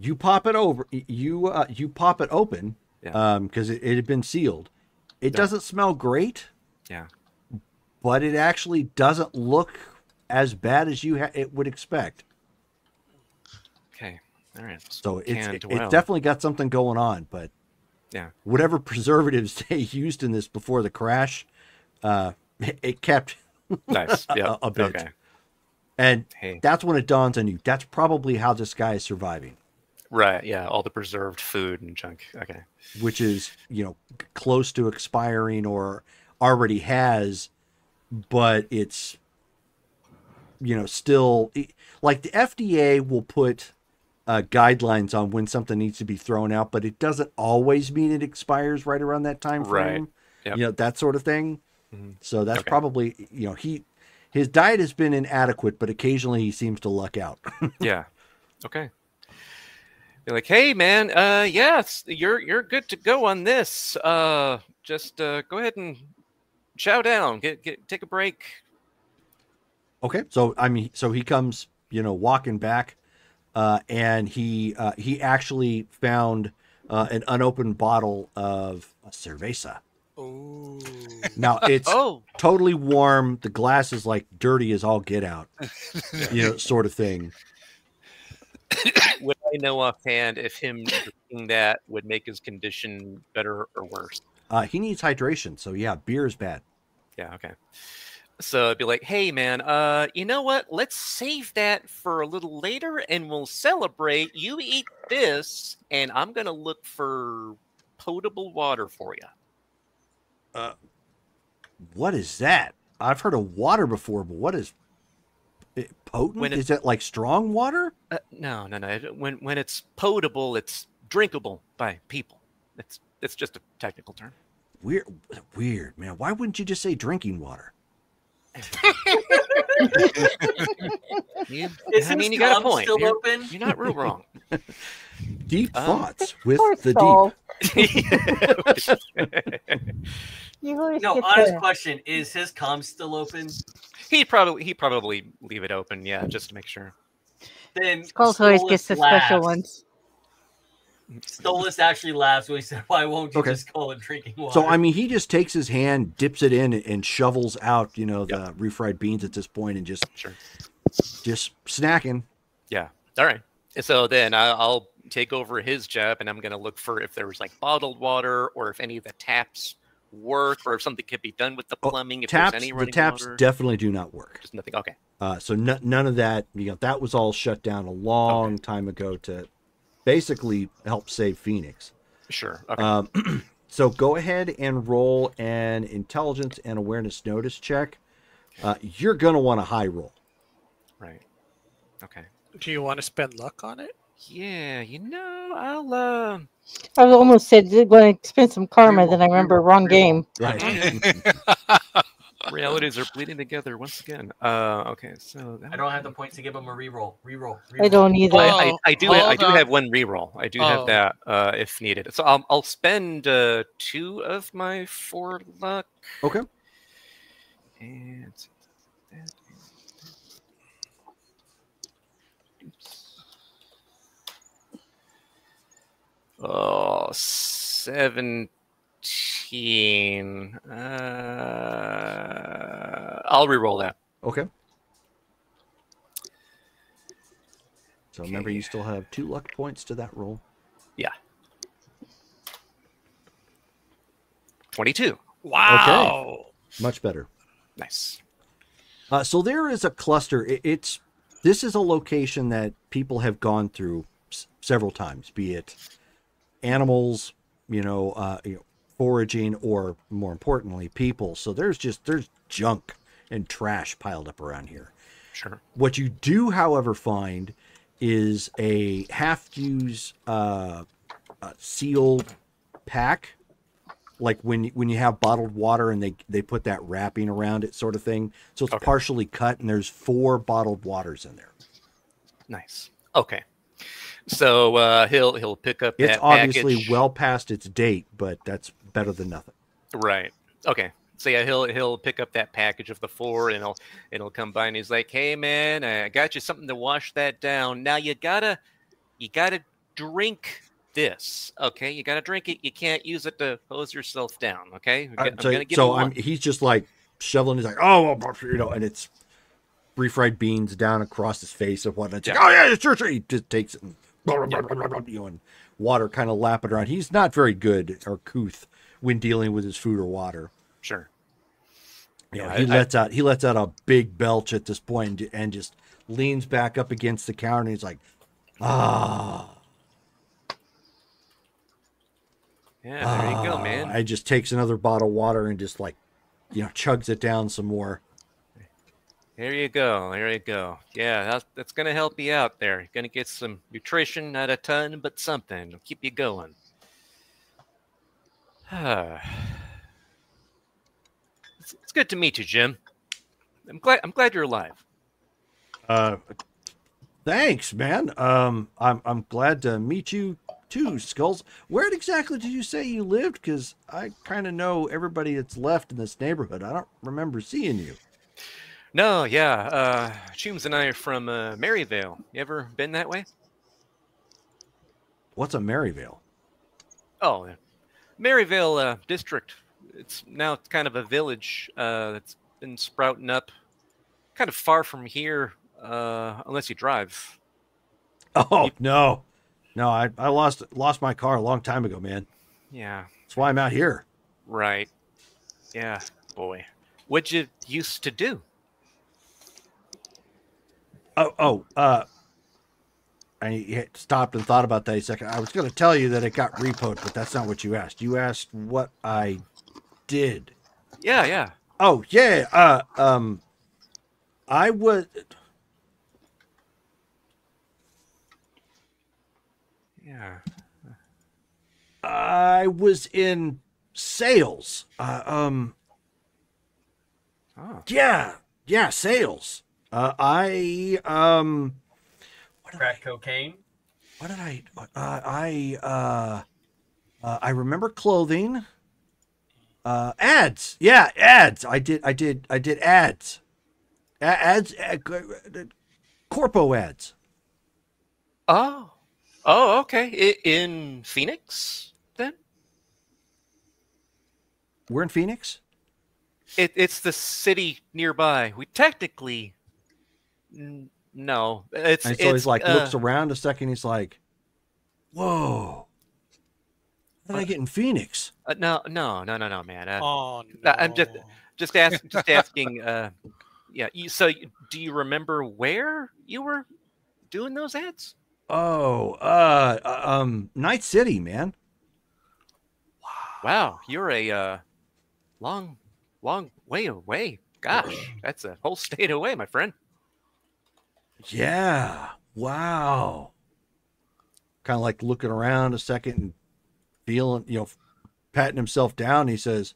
you pop it over. You pop it open. Yeah. Because it had been sealed. It Yeah. doesn't smell great. Yeah. But it actually doesn't look as bad as it would expect. Okay. All right. So it's well. definitely got something going on. But Yeah. whatever preservatives they used in this before the crash, it kept Nice. Yeah. a bit. Okay. And Hey. that's when it dawns on you. That's probably how this guy is surviving, Right. Yeah. All the preserved food and junk. Okay. which is, close to expiring or already has, but it's, still like the FDA will put guidelines on when something needs to be thrown out, but it doesn't always mean it expires right around that time frame. Right. Yep. That sort of thing. Mhm. So that's Okay. probably, his diet has been inadequate, but occasionally he seems to luck out. Yeah. Okay. Be like, hey man, yes, you're good to go on this. Just go ahead and chow down. Take a break. Okay. So, so he comes, walking back, and he actually found an unopened bottle of cerveza. Ooh. Now it's Oh, totally warm. The glass is dirty as all get out, sort of thing. would I know offhand if him drinking that would make his condition better or worse? He needs hydration. So yeah, beer is bad. Yeah, okay. So it'd be like, hey man, you know what? Let's save that for a little later and we'll celebrate. You eat this, and I'm gonna look for potable water for you. What is that? I've heard of water before, but what is it, potent? When it- Is it like strong water? No. When it's potable, it's drinkable by people. It's just a technical term. Weird, man. Why wouldn't you just say drinking water? You Is his you got a club point. still You're, open? you're not real wrong. Deep thoughts with Poor the soul. Deep. You always No, get honest the- question: is his comm still open? He'd probably leave it open, yeah, just to make sure. Then Skulls always Stolas gets the special laughs. ones. Stolas actually laughs when he said, "Why won't you Okay. just call it drinking water?" So he just takes his hand, dips it in, and shovels out, the refried beans at this point, and just Sure. snacking. Yeah. All right. So then I'll take over his job, and I'm gonna look for if there was bottled water, or if any of the taps work, or if something could be done with the plumbing. If Taps, there's any the running taps water. definitely do not work. Just nothing. Okay. So none of that. That was all shut down a long time ago to basically help save Phoenix. Sure. Okay. So go ahead and roll an intelligence and awareness notice check. You're gonna want a high roll. Right. Okay. Do you want to spend luck on it? Yeah. I'll I almost said when I spent some karma, then I remember wrong game. Right. Realities are bleeding together once again. Okay, so I don't have the points to give him a reroll. Reroll. I don't either. Oh, I do hold on. have one reroll. I do have Oh. that if needed. So I'll spend 2 of my 4 luck. Okay. And oh, 17. I'll reroll that. Okay. So remember, you still have 2 luck points to that roll. Yeah. 22. Wow. Much better. Nice. So there is a cluster. It's this is a location that people have gone through several times, be it animals, foraging, or more importantly, people. So there's junk and trash piled up around here. Sure. What you do, however, find is a half-use seal pack, like when you have bottled water and they put that wrapping around it, sort of thing. So it's partially cut, and there's 4 bottled waters in there. Nice. Okay. So he'll pick up It's that obviously package. well past its date, but that's better than nothing. Right. Okay. So yeah, he'll pick up that package of the 4, and he'll come by, and he's like, "Hey man, I got you something to wash that down. Now you gotta drink this. Okay, you gotta drink it. You can't use it to hose yourself down. Okay, I'm gonna give you one." He's just like shoveling. He's like, "Oh, and it's refried beans down across his face and whatnot. It's like, "Oh yeah, sure." He just takes it and, and water kind of lapping around. He's not very good or couth when dealing with his food or water. Sure. He lets out a big belch at this point and just leans back up against the counter, and he's like, "Ah." Yeah, there you go, man. I just takes another bottle of water and just chugs it down some more. There you go. There you go. Yeah, that's going to help you out there. You're going to get some nutrition, not a ton, but something. It'll keep you going. It's good to meet you, Jim. I'm glad you're alive. Thanks, man. I'm glad to meet you too, Skulls. Where exactly did you say you lived? Because I kind of know everybody that's left in this neighborhood. I don't remember seeing you. No, yeah. Chooms and I are from Maryvale. You ever been that way? What's a Maryvale? Oh, Maryvale district. It's kind of a village that's been sprouting up kind of far from here, unless you drive. Oh, no. No, I lost my car a long time ago, man. Yeah. That's why I'm out here. Right. Yeah, boy. What'd you used to do? I stopped and thought about that a second. I was going to tell you that it got repoed, but that's not what you asked. You asked what I did. Yeah. Oh, yeah. I was... Yeah. I was in sales. Oh. Yeah, sales. Crack cocaine. What did I remember clothing. Ads. Yeah, ads. I did ads. Ads. Corpo ads. Oh, okay. In Phoenix, then? We're in Phoenix? It's the city nearby. We technically... No. And so he's like, looks around a second. He's like, whoa. How did I get in Phoenix? No, man. Oh, no. I'm just asking. Yeah. So, do you remember where you were doing those ads? Oh, Night City, man. Wow, you're a long way away. Gosh, that's a whole state away, my friend. Yeah. Wow. Kind of like looking around a second and feeling, patting himself down. He says,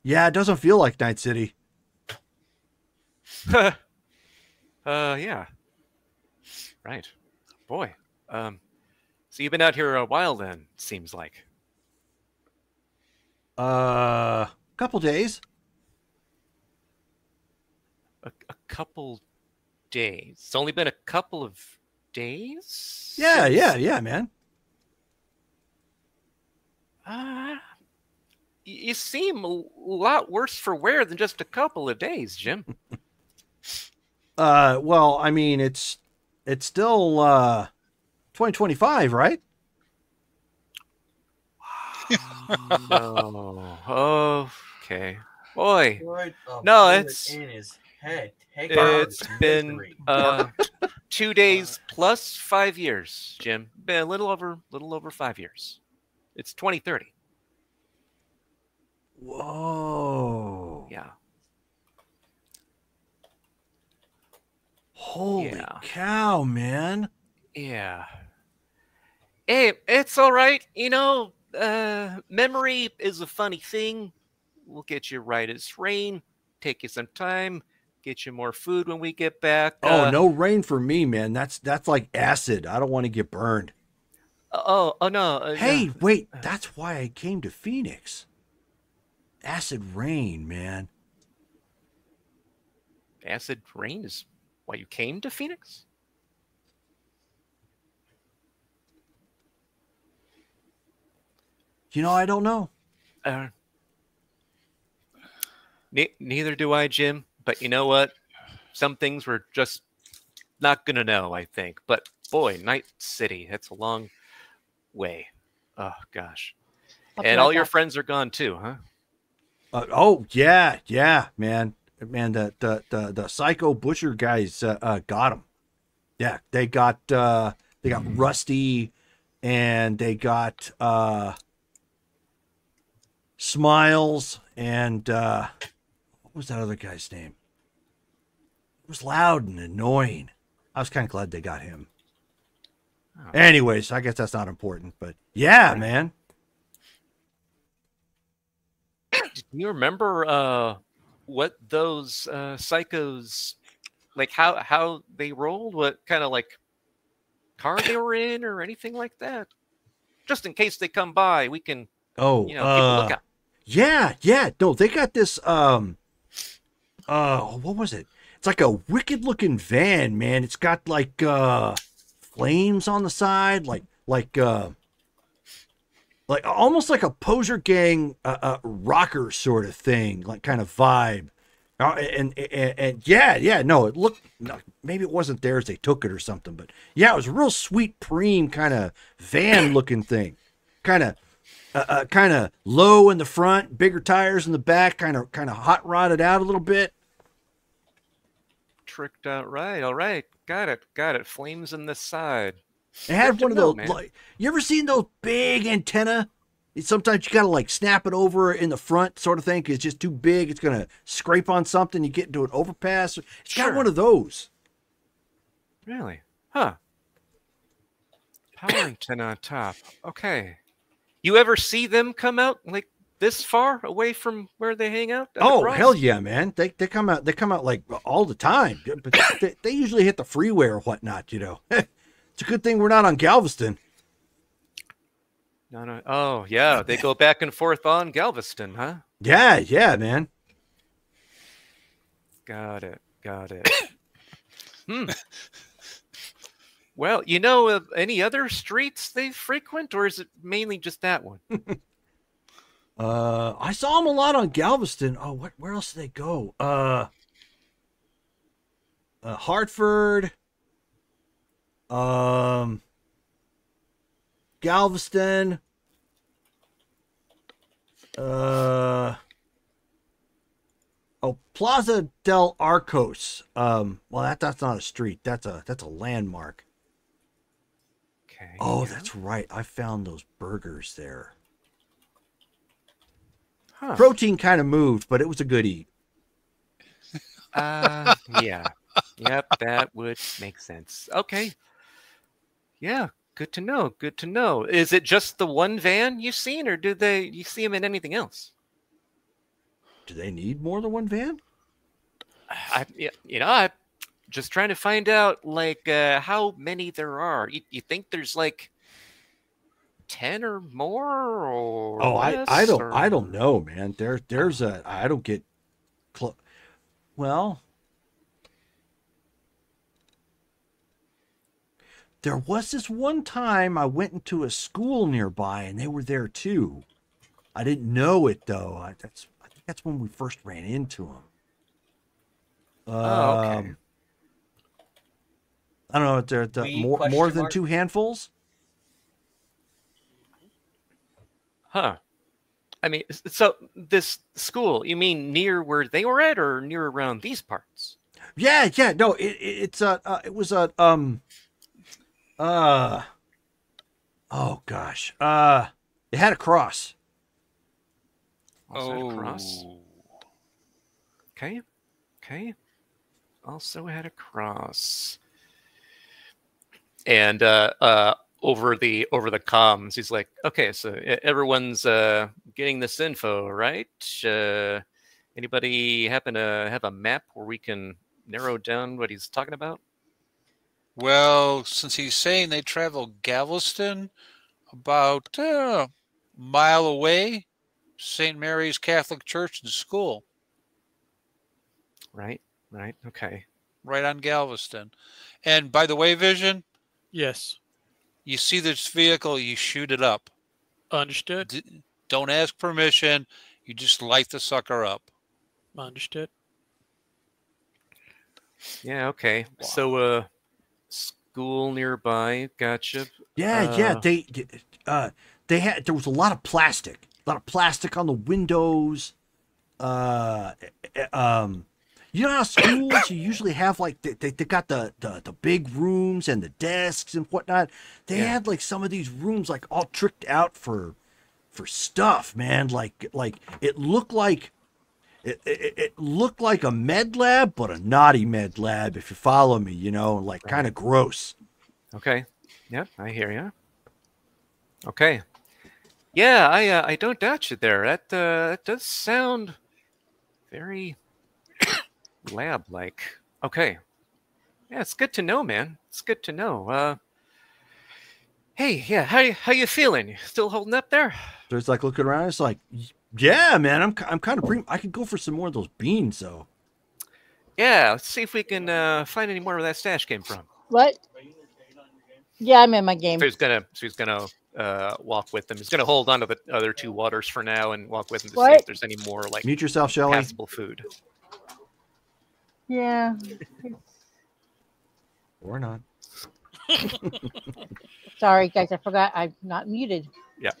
"Yeah, it doesn't feel like Night City." Yeah. Right. Boy. So you've been out here a while then, it seems like. Couple days. A couple days. It's only been a couple of days? Yeah, man. You seem a lot worse for wear than just a couple of days, Jim. Well, I mean, it's still 2025, right? No. Okay. Boy. What a No, bullet it's- in his ahead. Take It's our been misery. 2 days plus 5 years, Jim. Been a little over 5 years. It's 2030. Whoa. Yeah. Holy Yeah. cow, man. Yeah. Hey, it's all right. Memory is a funny thing. We'll get you right as rain. Take you some time. Get you more food when we get back. Oh, no rain for me, man. That's like acid. I don't want to get burned. Oh no. Hey, no. wait. That's why I came to Phoenix. Acid rain, man. Acid rain is why you came to Phoenix? I don't know. Neither do I, Jim. But you know what? Some things we're just not gonna know, I think. But boy, Night City, that's a long way. Oh gosh. And all your friends are gone too, huh? Oh yeah, man. The psycho butcher guys got him. Yeah, they got Rusty, and they got Smiles, and what was that other guy's name? It was loud and annoying. I was kind of glad they got him. Oh. Anyways, I guess that's not important, but yeah, man. Do you remember what those psychos, like how they rolled? What kind of like car they were in or anything like that? Just in case they come by, we can keep a lookout. Yeah. No, they got this what was it? It's like a wicked looking van, man. It's got like flames on the side, like almost like a Poser Gang rocker sort of thing, like kind of vibe. And yeah, no, it looked, maybe it wasn't theirs, they took it or something, but yeah, it was a real sweet preem kind of van looking thing, kind of low in the front, bigger tires in the back, kind of hot rodded out a little bit. Tricked out right. All right, got it. Flames in the side. It had Good one to of know, those. man. Like, you ever seen those big antenna? Sometimes you gotta like snap it over in the front, sort of thing, because it's just too big. It's gonna scrape on something. You get into an overpass. It's got Sure. one of those. Really? Huh. Power antenna on top. Okay. You ever see them come out like this far away from where they hang out? at the Oh cross? hell yeah, man! They come out. They come out like all the time. But they usually hit the freeway or whatnot. It's a good thing we're not on Galveston. No. Oh yeah, they go back and forth on Galveston, huh? Yeah, man. Got it. Well, you know of any other streets they frequent, or is it mainly just that one? I saw them a lot on Galveston. Oh, where else did they go? Hartford. Galveston. Plaza del Arcos. Well, that's not a street. That's a landmark. Okay. Oh, yeah. that's right. I found those burgers there. Huh. Protein kind of moved, but it was a good eat. Yeah. Yep, that would make sense. Okay. Yeah, good to know. Is it just the one van you've seen, or do you see them in anything else? Do they need more than one van? I'm just trying to find out like how many there are. You think there's like 10 or more, or I don't know, man. There's a I don't get well, there was this one time I went into a school nearby and they were there too. I didn't know it though. I think that's when we first ran into them. Okay. I don't know. They're We more question than mark? 2 handfuls. Huh. I mean, so this school, you mean near where they were at, or near around these parts? Yeah, yeah. No, it was a uh, oh gosh, it had a cross. Also had a cross. Okay, okay. Also had a cross. And over the comms, he's like, "Okay, so everyone's getting this info, right? Anybody happen to have a map where we can narrow down what he's talking about?" Well, since he's saying they travel Galveston, about a mile away, St. Mary's Catholic Church and School, Right, right, okay. right on Galveston. And by the way, Vision, Yes. you see this vehicle, you shoot it up. Understood. Don't ask permission. You just light the sucker up. Understood. Yeah, okay. So, school nearby, gotcha. Yeah, yeah. They had there was a lot of plastic on the windows. You know how schools you usually have like they got the big rooms and the desks and whatnot. They had like some of these rooms like all tricked out for stuff, man. Like it looked like it looked like a med lab, but a naughty med lab, if you follow me, you know, like kind of gross. Okay. Yeah, I hear you. Okay. Yeah, I don't doubt you there. That does sound very lab-like. Okay. Yeah, it's good to know, man. It's good to know. Hey, yeah, how you feeling? You still holding up there? So it's like looking around. It's like, yeah, man, I'm kind of I could go for some more of those beans, though. Yeah, let's see if we can find any more where that stash came from. What? Yeah, I'm in my game. So he's gonna walk with them. He's gonna hold on to the other two waters for now and walk with them to see if there's any more like Mute yourself, Shelly. passable food. Yeah. Or not. Sorry, guys, I forgot I'm not muted. Yeah.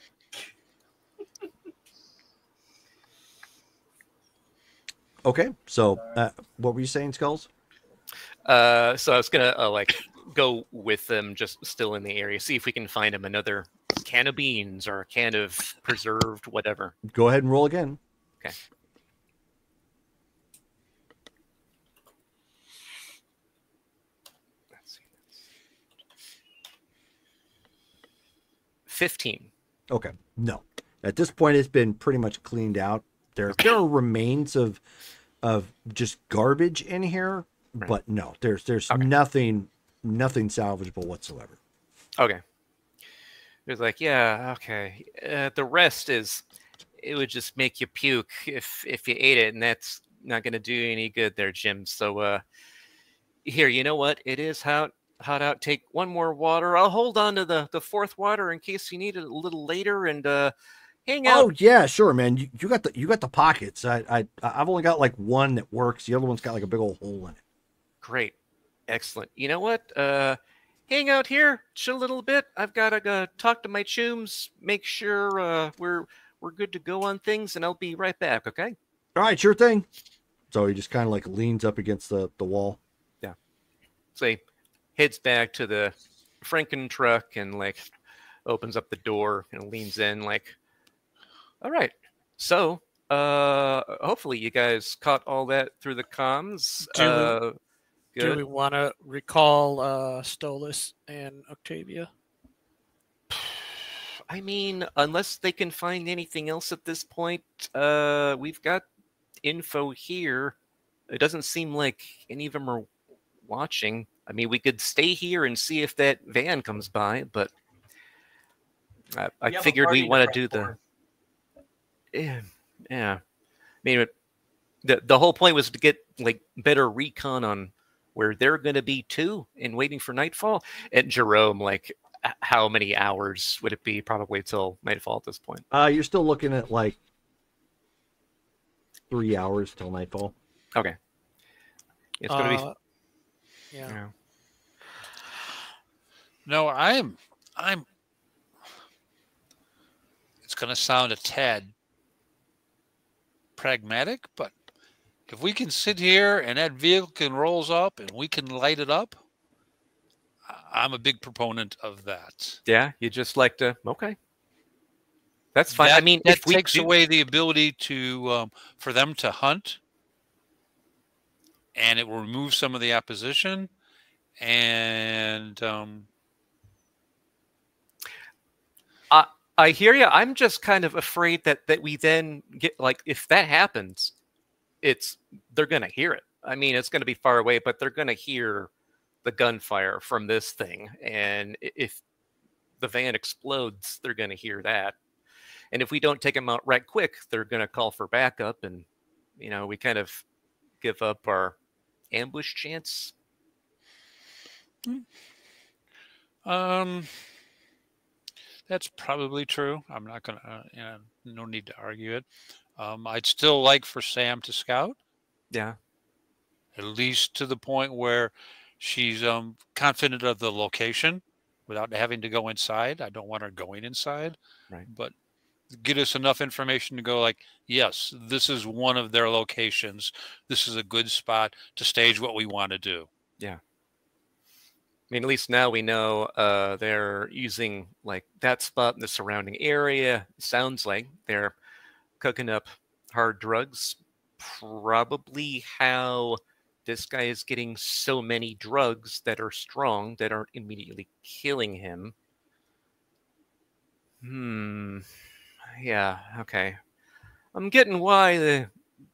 Okay, so what were you saying, Skulls? So I was gonna like go with them, just still in the area, see if we can find him another can of beans or a can of preserved whatever. Go ahead and roll again. Okay. Let's see. 15. Okay, no. At this point, it's been pretty much cleaned out. There are remains of just garbage in here, but no, there's nothing salvageable whatsoever. Okay. It was like, yeah, okay. The rest it would just make you puke if you ate it, and that's not going to do any good there, Jim. So here, you know what? It is hot out. Take one more water. I'll hold on to the fourth water in case you need it a little later, and hang out. Oh yeah, sure, man. You got the pockets. I've only got like one that works. The other one's got like a big old hole in it. Great. Excellent. You know what? Hang out here, chill a little bit. I've got to go talk to my chooms, make sure we're good to go on things, and I'll be right back, okay? All right, sure thing. So he just kind of like leans up against the wall. Yeah. So he heads back to the Franken truck and like opens up the door and leans in like, all right. So hopefully you guys caught all that through the comms. Do we want to recall Stolas and Octavia? I mean, unless they can find anything else at this point, we've got info here. It doesn't seem like any of them are watching. I mean, we could stay here and see if that van comes by, but I figured we want to do the... Yeah. I mean, the whole point was to get like better recon on where they're going to be too, and waiting for nightfall. And Jerome, like, how many hours would it be? Probably till nightfall at this point. You're still looking at like 3 hours till nightfall. Okay. It's going to be. Yeah. No, I'm. It's going to sound a tad pragmatic, but if we can sit here and that vehicle can rolls up and we can light it up, I'm a big proponent of that. Yeah, you just like to. Okay, that's fine. I mean, that if we takes do, away the ability to for them to hunt, and it will remove some of the opposition. And I hear you. I'm just kind of afraid that we then get, like, if that happens, they're gonna hear it. I mean, it's gonna be far away, but they're gonna hear the gunfire from this thing, and if the van explodes, they're gonna hear that. And if we don't take them out right quick, they're gonna call for backup, and we kind of give up our ambush chance. That's probably true. I'm not gonna, no need to argue it. I'd still like for Sam to scout, Yeah. at least to the point where she's confident of the location without having to go inside. I don't want her going inside, Right. but get us enough information to go like, yes, this is one of their locations. This is a good spot to stage what we want to do. Yeah. I mean, at least now we know they're using like that spot in the surrounding area. Sounds like they're cooking up hard drugs. Probably how this guy is getting so many drugs that are strong that aren't immediately killing him. Yeah, okay. I'm getting why the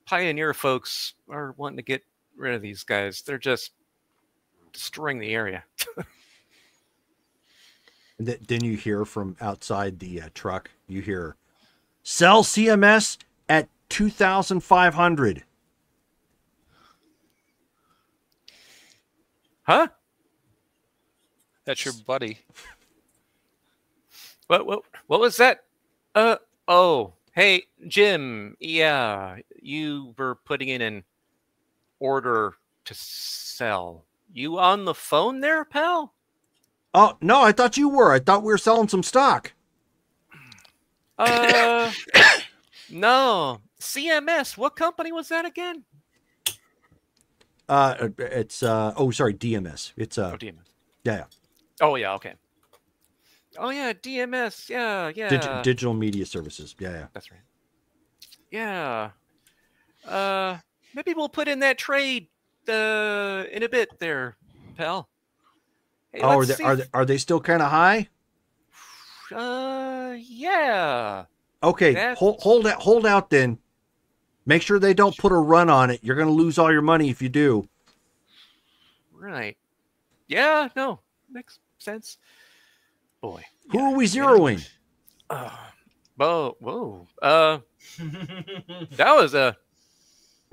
Pioneer folks are wanting to get rid of these guys. They're just destroying the area. And then you hear from outside the truck, you hear, sell CMS at 2,500. Huh? That's your buddy. What was that? Oh, hey, Jim. Yeah, you were putting in an order to sell. You on the phone there, pal? Oh, no, I thought you were. I thought we were selling some stock. No. CMS. What company was that again? It's DMS. It's DMS. Yeah. Oh yeah, okay. Oh yeah, DMS. Yeah. Digital Media Services. Yeah. That's right. Yeah. Maybe we'll put in that trade in a bit there, pal. Hey, are they still kind of high? Yeah. Okay, hold out then. Make sure they don't put a run on it. You're going to lose all your money if you do. Right. Yeah, no. Makes sense. Boy. Who are we zeroing? Whoa. That was a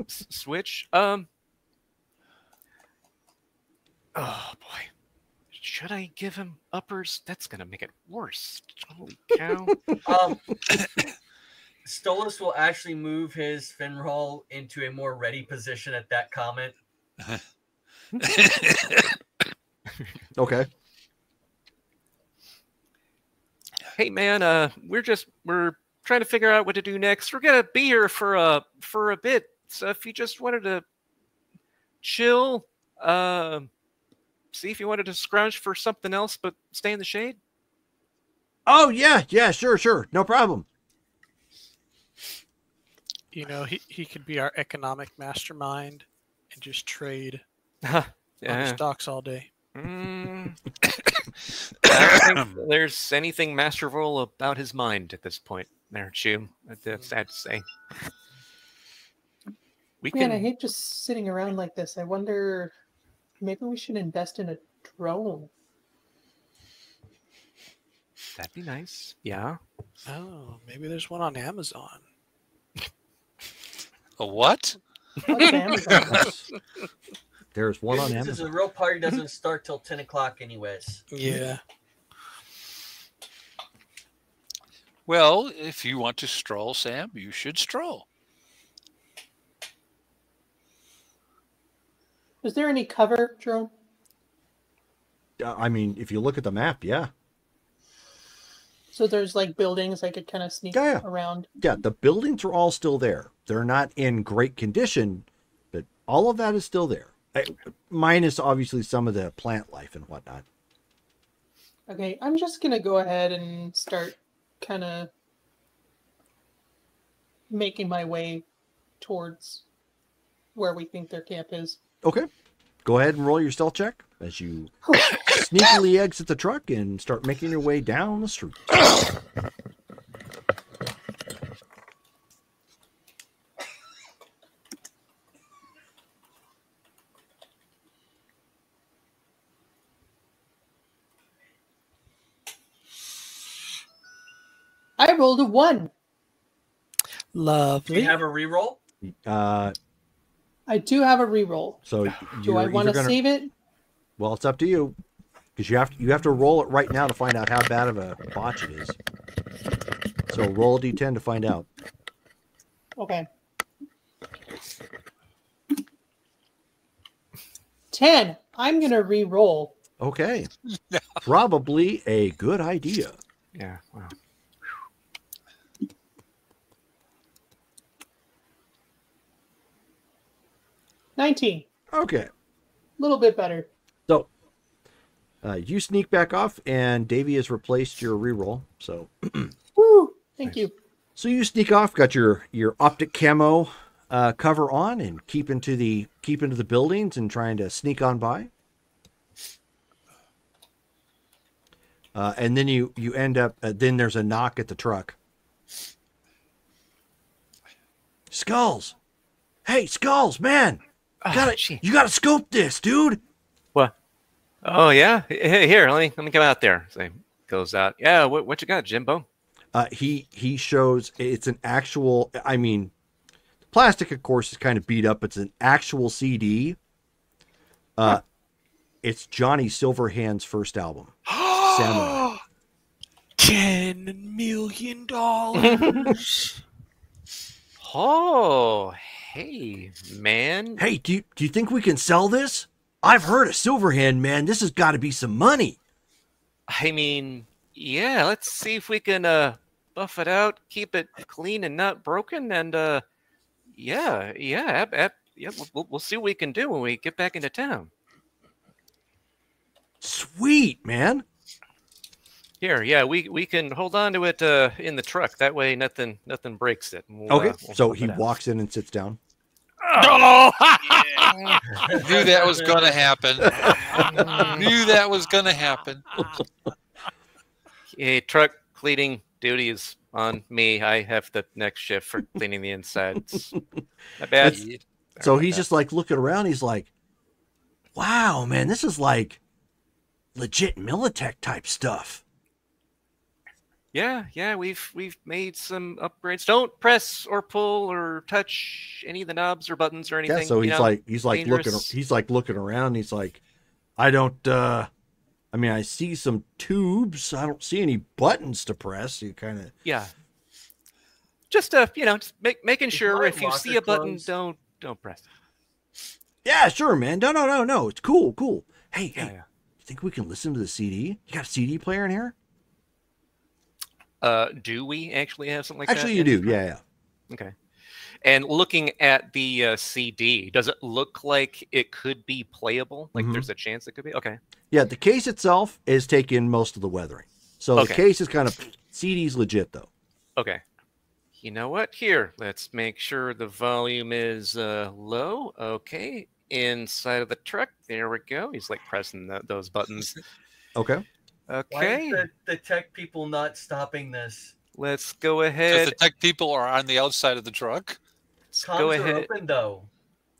switch. Oh boy. Should I give him uppers? That's gonna make it worse. Holy cow. Stolas will actually move his Finroll into a more ready position at that comment. Okay. Hey man, we're trying to figure out what to do next. We're gonna be here for a bit. So if you just wanted to chill, see if you wanted to scrounge for something else, but stay in the shade. Oh yeah, sure, no problem. You know, he could be our economic mastermind and just trade Yeah. on stocks all day. I don't think there's anything masterful about his mind at this point, there, Chew. That's sad to say. Man, I hate just sitting around like this. I wonder, maybe we should invest in a drone. That'd be nice. Yeah. Oh, maybe there's one on Amazon. A what? What's Amazon? There's one on Since Amazon. the real party doesn't start till 10 o'clock anyways. Yeah. Well, if you want to stroll, Sam, you should stroll. Is there any cover, Jerome? I mean, if you look at the map, yeah. So So there's like buildings I could kind of sneak Yeah, yeah. around. Yeah, the buildings are all still there. They're not in great condition, but all of that is still there. Minus obviously some of the plant life and whatnot. Okay, I'm just gonna go ahead and start kind of making my way towards where we think their camp is. Okay. Go ahead and roll your stealth check as you sneakily exit the truck and start making your way down the street. I rolled a 1. Do Lovely. you have a reroll? I do have a reroll. So Do I want to save it? Well, it's up to you, because you have to roll it right now to find out how bad of a botch it is. So roll a d10 to find out. Okay. 10. I'm gonna re-roll. Okay, probably a good idea. Yeah. Wow. 19. Okay, A little bit better. so you sneak back off, and Davey has replaced your reroll. So Woo! Thank you. So you sneak off, got your optic camo cover on, and keep into the buildings and trying to sneak on by. And then you end up. Then there's a knock at the truck. Skulls, hey Skulls, man, you gotta scope this, dude. What? Oh yeah. Hey, here, let me come out there. So he goes out. Yeah. What you got, Jimbo? He shows it's an actual. I mean, plastic, of course, is kind of beat up. It's an actual CD. It's Johnny Silverhand's first album, Samurai. $10 million. Oh, hey, man. Hey, do you think we can sell this? I've heard of Silverhand, man. This has got to be some money. I mean, yeah. Let's see if we can buff it out, keep it clean and not broken, and yeah. We'll see what we can do when we get back into town. Sweet, man. Here, yeah, we can hold on to it in the truck. That way, nothing breaks it. We'll, Okay, we'll so buff he it out. walks in and sits down. Oh, knew that was going to happen. Knew that was going to happen. Hey, truck cleaning duty is on me. I have the next shift for cleaning the insides. Not bad. So he's just like looking around. He's like, "Wow, man, this is like legit Militech type stuff." Yeah, we've made some upgrades. Don't press or pull or touch any of the knobs or buttons or anything. Yeah, so he's like looking around. He's like, I don't. I mean, I see some tubes. I don't see any buttons to press. You kind of. Yeah. Just just making sure if you see a button, don't press it. Yeah, sure, man. No. It's cool. Hey, Yeah. you think we can listen to the CD? You got a CD player in here? Do we actually have something like Actually, that? you do. Yeah. Okay. And looking at the CD, does it look like it could be playable? Like there's a chance it could be? Okay. Yeah, the case itself is taking most of the weathering. So the Okay. case is kind of CD's legit though. Okay. You know what? Here, let's make sure the volume is low. Okay. Inside of the truck. There we go. He's like pressing those buttons. Okay. Why Okay. is the tech people not stopping this? Let's go Because ahead. the tech people are on the outside of the truck. Let's Comms go are ahead. open though.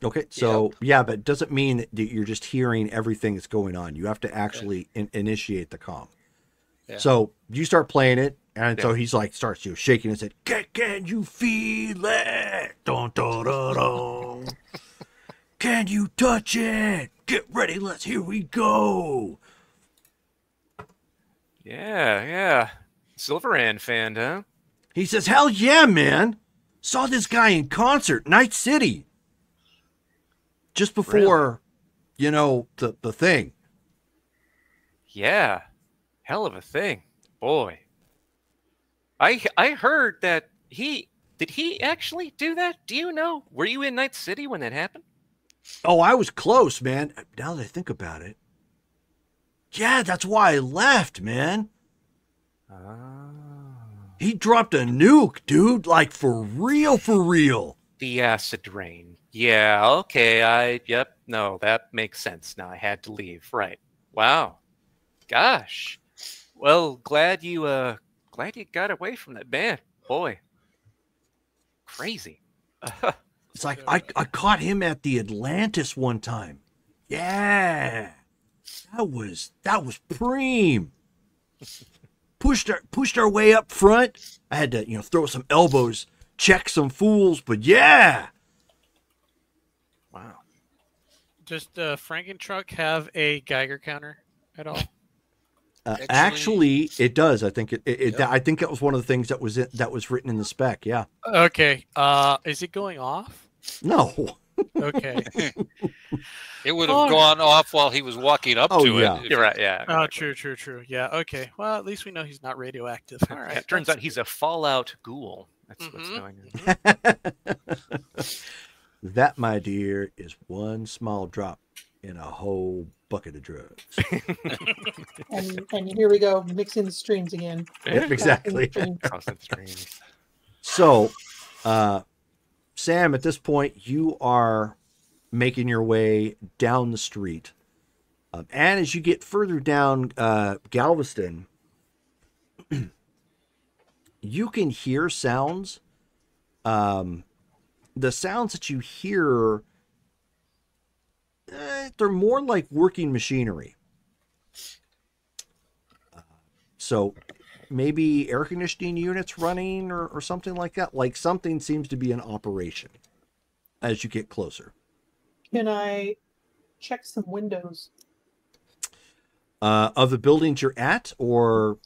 Okay. So yeah, but it doesn't mean that you're just hearing everything that's going on. You have to actually initiate the comm. Yeah. So you start playing it, and so Yeah. he's like starts shaking his head. Can you feel it? Dun, dun, dun, dun. Can you touch it? Get ready. Here we go. Yeah. Silverhand fan, huh? He says, "Hell yeah, man! Saw this guy in concert, Night City, just before, the thing." Yeah. Hell of a thing. Boy. I heard that did he actually do that? Do you know? Were you in Night City when that happened? Oh, I was close, man. Now that I think about it. Yeah, that's why I left, man. He dropped a nuke, dude. Like, for real, for real. The acid rain. Yeah, okay. Yep. No, that makes sense. Now I had to leave. Right. Wow. Gosh. Well, glad you got away from that band. Boy. Crazy. It's like I caught him at the Atlantis one time. Yeah. That was preem. Pushed our way up front. I had to, throw some elbows, check some fools, but yeah. Wow. Does the Frankentruck have a Geiger counter at all? Actually, it does. I think I think that was one of the things that was written in the spec. Yeah. Okay. Is it going off? No. Okay. It would have gone off while he was walking up to yeah. it. You're right. Yeah. Oh, true. Yeah. Okay. Well, at least we know he's not radioactive. All right. Yeah, it turns out he's a Fallout ghoul. That's what's going on. That, my dear, is one small drop in a whole bucket of drugs. And here we go, mixing the streams again. Yep, exactly. Constant streams. So, Sam, at this point, you are making your way down the street. And as you get further down Galveston, you can hear sounds. The sounds that you hear, they're more like working machinery. So maybe air conditioning units running or something like that. Like something seems to be in operation as you get closer. Can I check some windows? Of the buildings you're at, or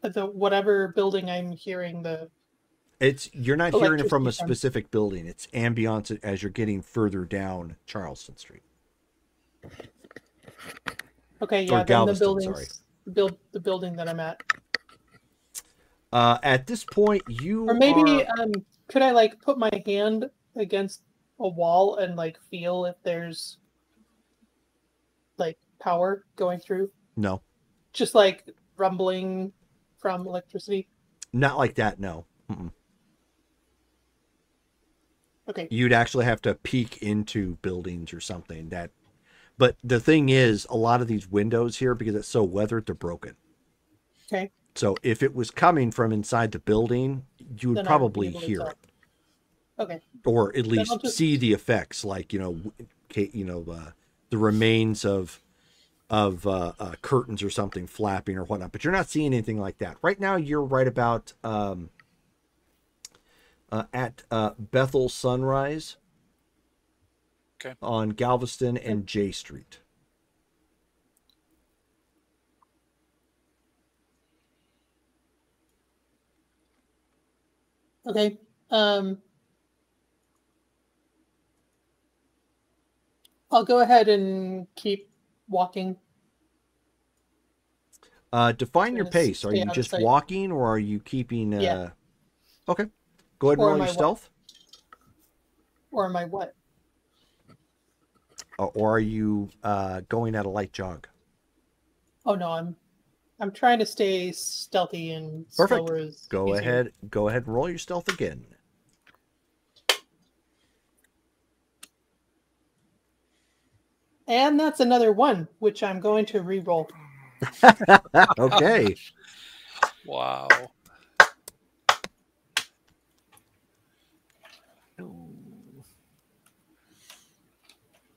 The whatever building I'm hearing the. you're not hearing it from a Electricity from. specific building. It's ambiance as you're getting further down Charleston Street. Okay, Or yeah, then the Galveston, buildings, the building that I'm at. At this point, you Or maybe are... could I like put my hand against a wall and like feel if there's like power going through? No, Just like rumbling from electricity. not like that. No. Mm-mm. Okay. You'd actually have to peek into buildings or something. But the thing is, a lot of these windows here, because it's so weathered, they're broken. Okay. So if it was coming from inside the building, you would Then I would be probably able to hear tell. it, Okay. or at least I'll just- see the effects, like the remains of curtains or something flapping or whatnot. But you're not seeing anything like that right now. You're right about at Bethel Sunrise. Okay. On Galveston and J Street. Okay. I'll go ahead and keep walking. Define your Just pace. Are stay you out of just sight. walking, or are you keeping? Yeah. Okay. Go ahead and Or roll am your I stealth. Or am I what? Or are you going at a light jog? Oh no, I'm trying to stay stealthy and Perfect. slower is Go easier. ahead. Go ahead and roll your stealth again. And that's another one, which I'm going to re-roll. Okay. Wow.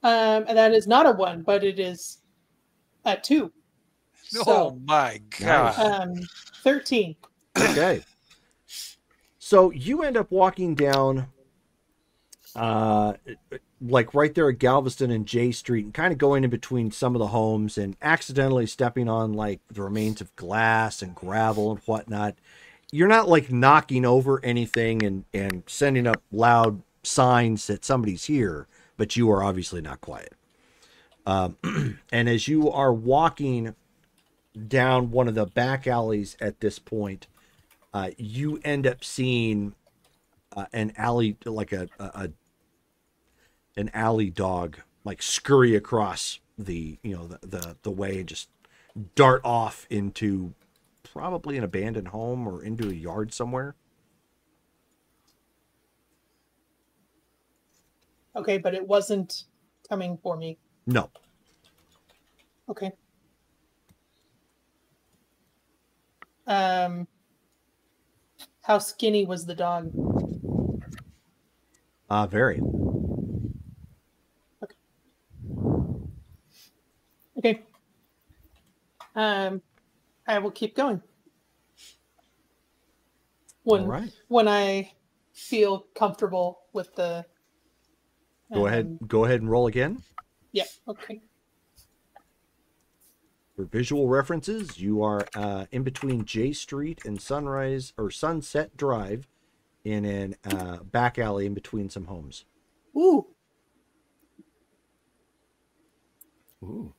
And that is not a 1, but it is a 2. Oh So, my God. 13. Okay. So you end up walking down, like right there at Galveston and J Street, and kind of going in between some of the homes and accidentally stepping on like the remains of glass and gravel and whatnot. You're not like knocking over anything and sending up loud signs that somebody's here, but you are obviously not quiet. And as you are walking down one of the back alleys at this point, you end up seeing an alley, like an alley dog, like scurry across the way and just dart off into probably an abandoned home or into a yard somewhere. Okay, but it wasn't coming for me. No. Okay. How skinny was the dog? Very. Okay. I will keep going. All right. When I feel comfortable with the. Go ahead and roll again. Yeah. Okay. For visual references, you are in between J Street and Sunset Drive, in an back alley in between some homes. Ooh. Ooh.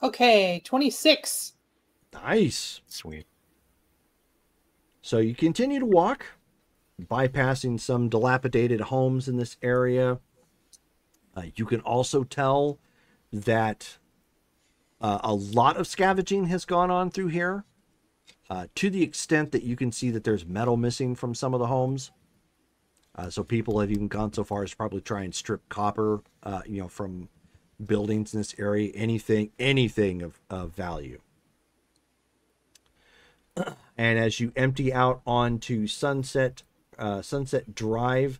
Okay, 26. Nice. Sweet. So you continue to walk, bypassing some dilapidated homes in this area. You can also tell that a lot of scavenging has gone on through here, to the extent that you can see that there's metal missing from some of the homes. So people have even gone so far as to probably try and strip copper, from buildings in this area, anything of value. And as you empty out onto Sunset Drive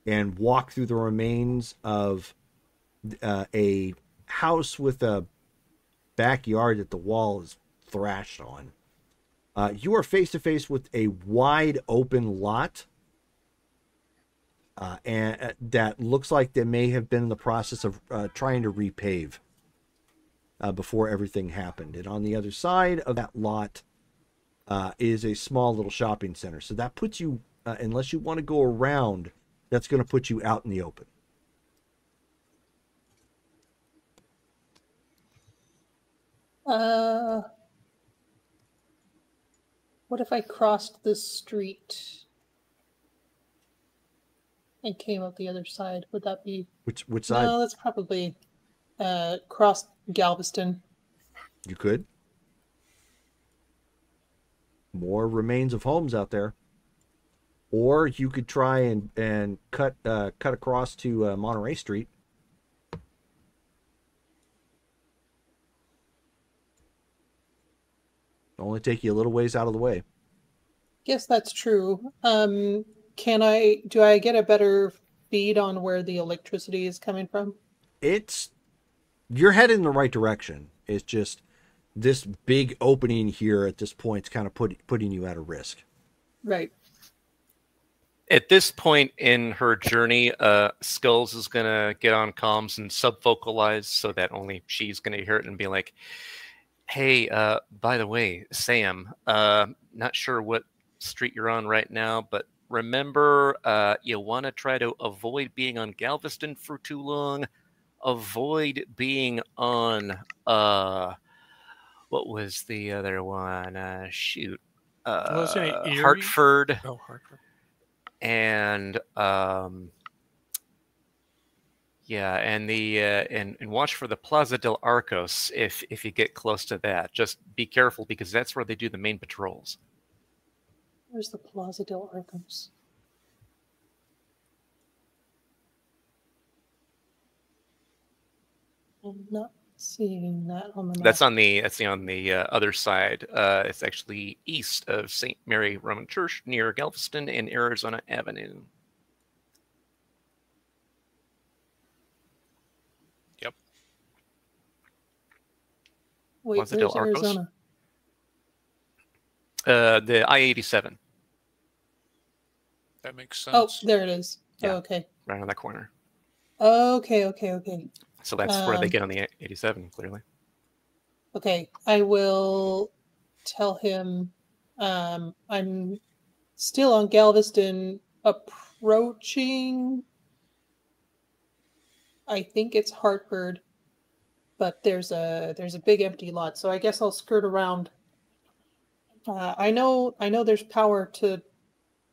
and walk through the remains of a house with a backyard that the wall is thrashed on, you are face to face with a wide open lot, and that looks like they may have been in the process of trying to repave before everything happened. And on the other side of that lot is a small little shopping center. So that puts you, unless you want to go around, that's going to put you out in the open. What if I crossed this street and came up the other side? Would that be... Which side? No, that's probably cross Galveston. You could. More remains of homes out there. Or you could try and cut across to Monterey Street. Only take you a little ways out of the way. Yes, that's true. Do I get a better feed on where the electricity is coming from? You're headed in the right direction. It's just this big opening here at this point is kind of putting you at a risk. Right. At this point in her journey, Skulls is going to get on comms and sub-vocalize so that only she's going to hear it and be like, hey, by the way, Sam, not sure what street you're on right now, but remember, you want to try to avoid being on Galveston for too long. Avoid being on, what was the other one? Hartford. Oh, Hartford. And yeah, and and watch for the Plaza del Arcos if you get close to that. Just be careful because that's where they do the main patrols. Where's the Plaza del Arcos? I'm not seeing that on the map. That's on the other side. It's actually east of St. Mary Roman Church near Galveston and Arizona Avenue. Yep. Wait, Plaza del where's Arcos? Arizona? The I-87. That makes Oh, sense. there it is. Yeah. Oh, okay. Right on that corner. Okay. So that's where they get on the 87, clearly. Okay, I will tell him I'm still on Galveston, approaching, I think it's Hartford, but there's a big empty lot, so I guess I'll skirt around I know there's power to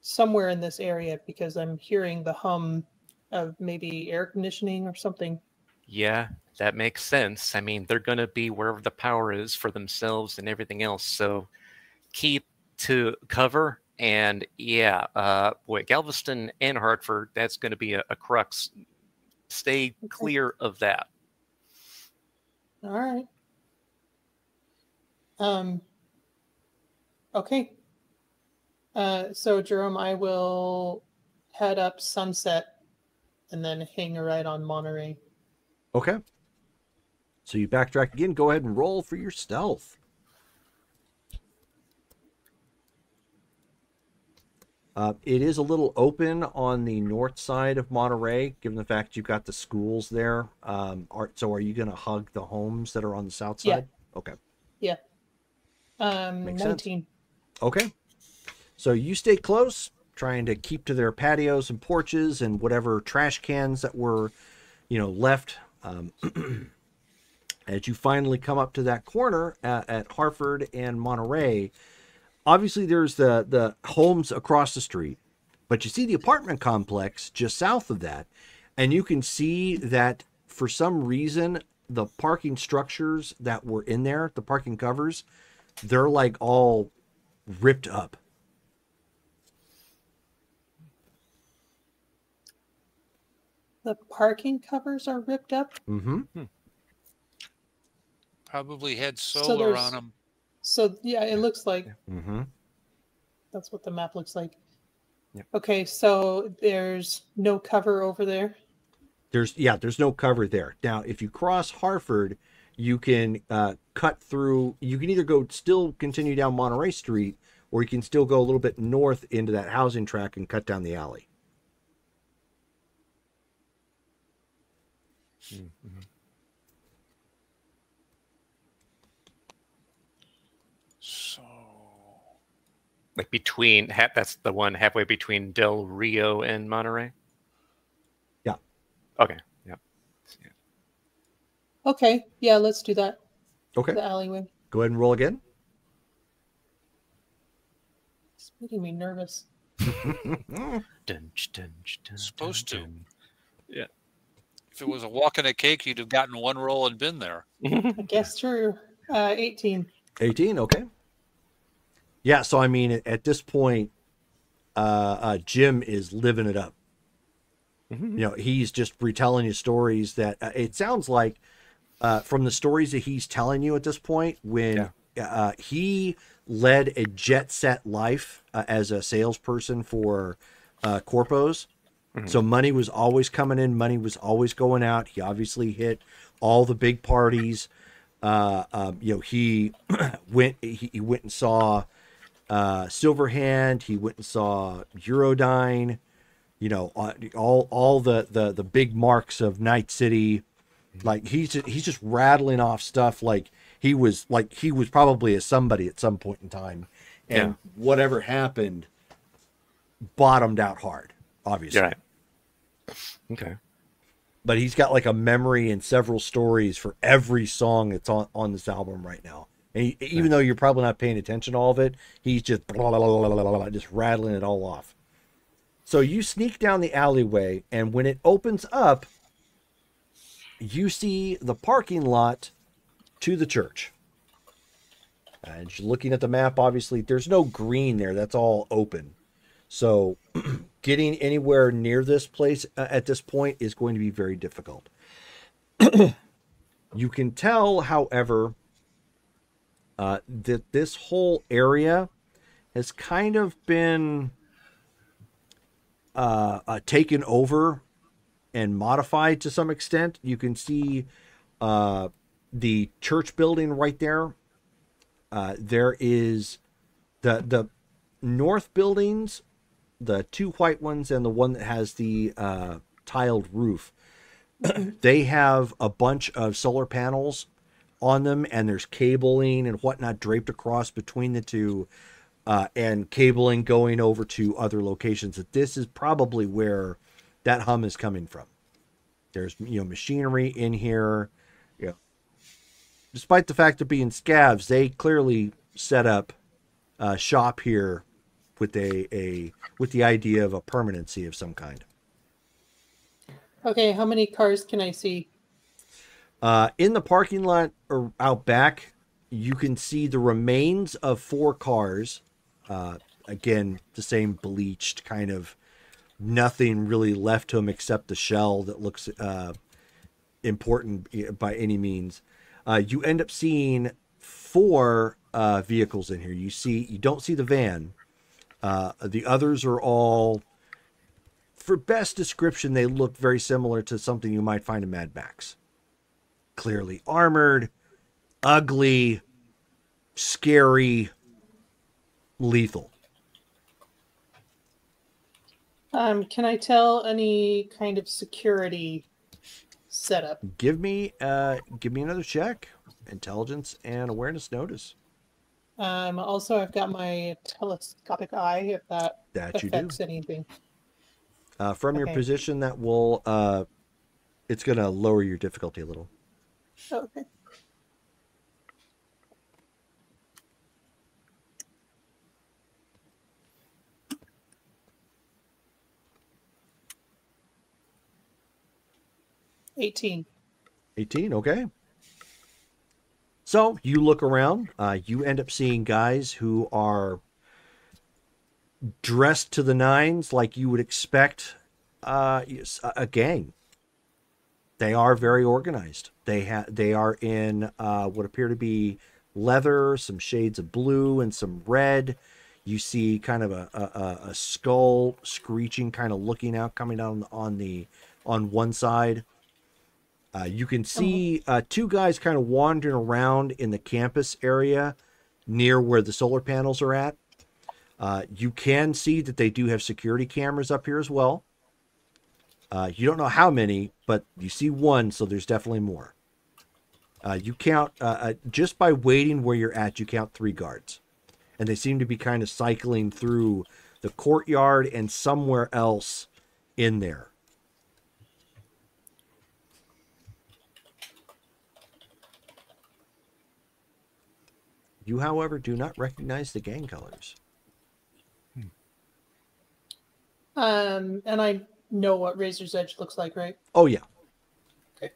somewhere in this area because I'm hearing the hum of maybe air conditioning or something. Yeah, that makes sense. I mean, they're going to be wherever the power is for themselves and everything else. So keep to cover. And yeah, boy, Galveston and Hartford, that's going to be a crux. Stay clear of that. All right. Okay. So Jerome, I will head up Sunset and then hang a right on Monterey. Okay. So you backtrack again. Go ahead and roll for your stealth. It is a little open on the north side of Monterey, given the fact you've got the schools there. So are you going to hug the homes that are on the south side? Yeah. Okay. Yeah. Makes 19. sense. Okay. So you stay close, trying to keep to their patios and porches and whatever trash cans that were, left. As you finally come up to that corner at Hartford and Monterey, obviously there's the homes across the street, but you see the apartment complex just south of that, and you can see that for some reason the parking structures that were in there, the parking covers, they're like all ripped up. The parking covers are ripped up. Mm-hmm. Probably had So solar there's- on them. So yeah, it looks like Mm-hmm. that's what the map looks like. Yep. Okay, so there's no cover over there. There's no cover there. Now, if you cross Hartford, you can cut through. You can either still continue down Monterey Street, or you can still go a little bit north into that housing tract and cut down the alley. Mm-hmm. So Like that's the one halfway between Del Rio and Monterey? Yeah. Okay. Yep. Okay, yeah, let's do that. Okay. The alleyway. Go ahead and roll again. It's making me nervous. Supposed to. Yeah. If it was a walk in a cake, you'd have gotten one roll and been there. I guess true. 18. 18. Okay. Yeah. So I mean, at this point, Jim is living it up. Mm-hmm. He's just retelling his stories that it sounds like from the stories that he's telling you at this point, when he led a jet set life as a salesperson for corpos. Mhm. So money was always coming in, money was always going out. He obviously hit all the big parties. He went and saw Silverhand. He went and saw Eurodyne. All the big marks of Night City. Like he's just rattling off stuff like he was probably a somebody at some point in time, and whatever happened bottomed out hard, obviously. Right. Okay. But he's got like a memory and several stories for every song that's on this album right now. And even though you're probably not paying attention to all of it, he's just blah, blah, blah, blah, blah, blah, just rattling it all off. So you sneak down the alleyway, and when it opens up, you see the parking lot to the church. And you're looking at the map, obviously, there's no green there. That's all open. So getting anywhere near this place at this point is going to be very difficult. You can tell, however, that this whole area has kind of been taken over and modified to some extent. You can see the church building right there. There is the north buildings, the two white ones and the one that has the tiled roof. They have a bunch of solar panels on them, and there's cabling and whatnot draped across between the two, and cabling going over to other locations. That this is probably where that hum is coming from. There's machinery in here. Despite the fact of being scavs, they clearly set up shop here with with the idea of a permanency of some kind. Okay, how many cars can I see? In the parking lot or out back, you can see the remains of 4 cars. Again, the same bleached kind of, nothing really left to them except the shell that looks important by any means. You end up seeing 4 vehicles in here. You don't see the van. The others are all, for best description, they look very similar to something you might find in Mad Max. Clearly armored, ugly, scary, lethal. Can I tell any kind of security setup? Give me another check. Intelligence and awareness notice. Also, I've got my telescopic eye, if that That you do. affects anything. From your Okay. position, that will it's going to lower your difficulty a little. Okay. $18. 18, okay. So you look around. You end up seeing guys who are dressed to the nines, like you would expect a gang. They are very organized. They are in what appear to be leather, some shades of blue, and some red. You see kind of a skull screeching, kind of looking out, coming down on one side. You can see 2 guys kind of wandering around in the campus area near where the solar panels are at. You can see that they do have security cameras up here as well. You don't know how many, but you see 1, so there's definitely more. You count, just by waiting where you're at, you count 3 guards. And they seem to be kind of cycling through the courtyard and somewhere else in there. You, however, do not recognize the gang colors. And I know what Razor's Edge looks like, right? Oh, yeah. Okay.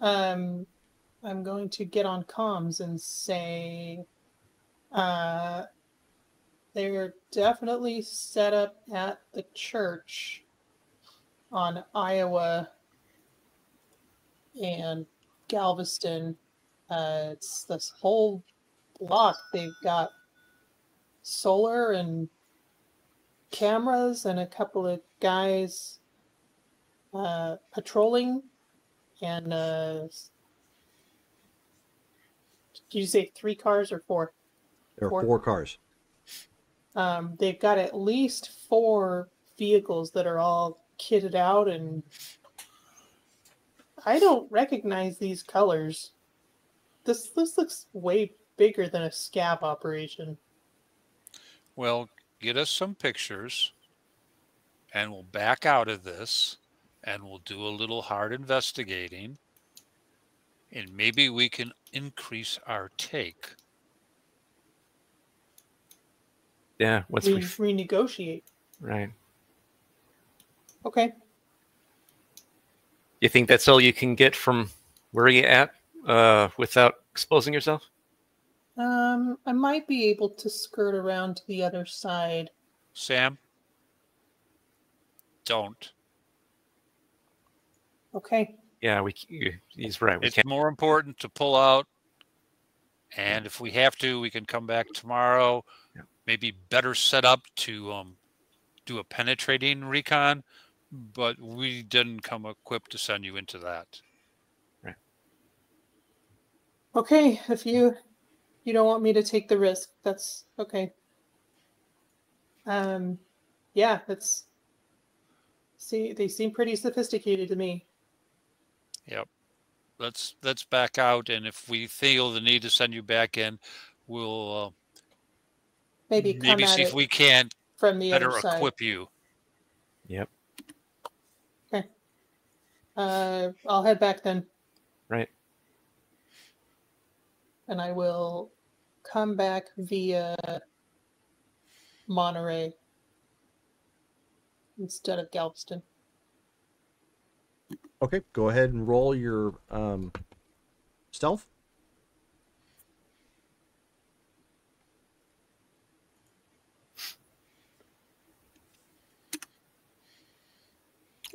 I'm going to get on comms and say they're definitely set up at the church on Iowa and Galveston. It's this whole block. They've got solar and cameras and a couple of guys patrolling. And did you say 3 cars or 4? There are 4 cars. They've got at least 4 vehicles that are all kitted out, and I don't recognize these colors. This looks way bigger than a scab operation. Well, get us some pictures, and we'll back out of this, and we'll do a little hard investigating, and maybe we can increase our take. Yeah, once we renegotiate. Right. Okay. You think that's all you can get from where you at without exposing yourself? I might be able to skirt around to the other side. Sam? Don't. Okay. Yeah, he's right. It's more important to pull out, and if we have to, we can come back tomorrow. Yeah. Maybe better set up to do a penetrating recon, but we didn't come equipped to send you into that. Right. Okay, if you don't want me to take the risk, that's okay. Yeah, they seem pretty sophisticated to me. Yep. Let's back out, and if we feel the need to send you back in, we'll maybe see if we can from the better other side. equip you. Yep. Okay. I'll head back then. Right. And I will come back via Monterey instead of Galveston. Okay, go ahead and roll your stealth.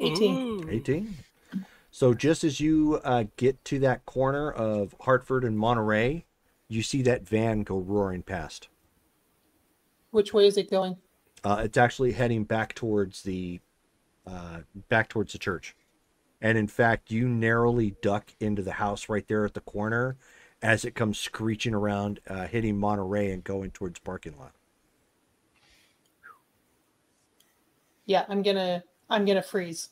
Ooh. 18. So just as you get to that corner of Hartford and Monterey, you see that van go roaring past. Which way is it going? It's actually heading back towards the church. And in fact, you narrowly duck into the house right there at the corner as it comes screeching around, hitting Monterey and going towards parking lot. Yeah, I'm gonna freeze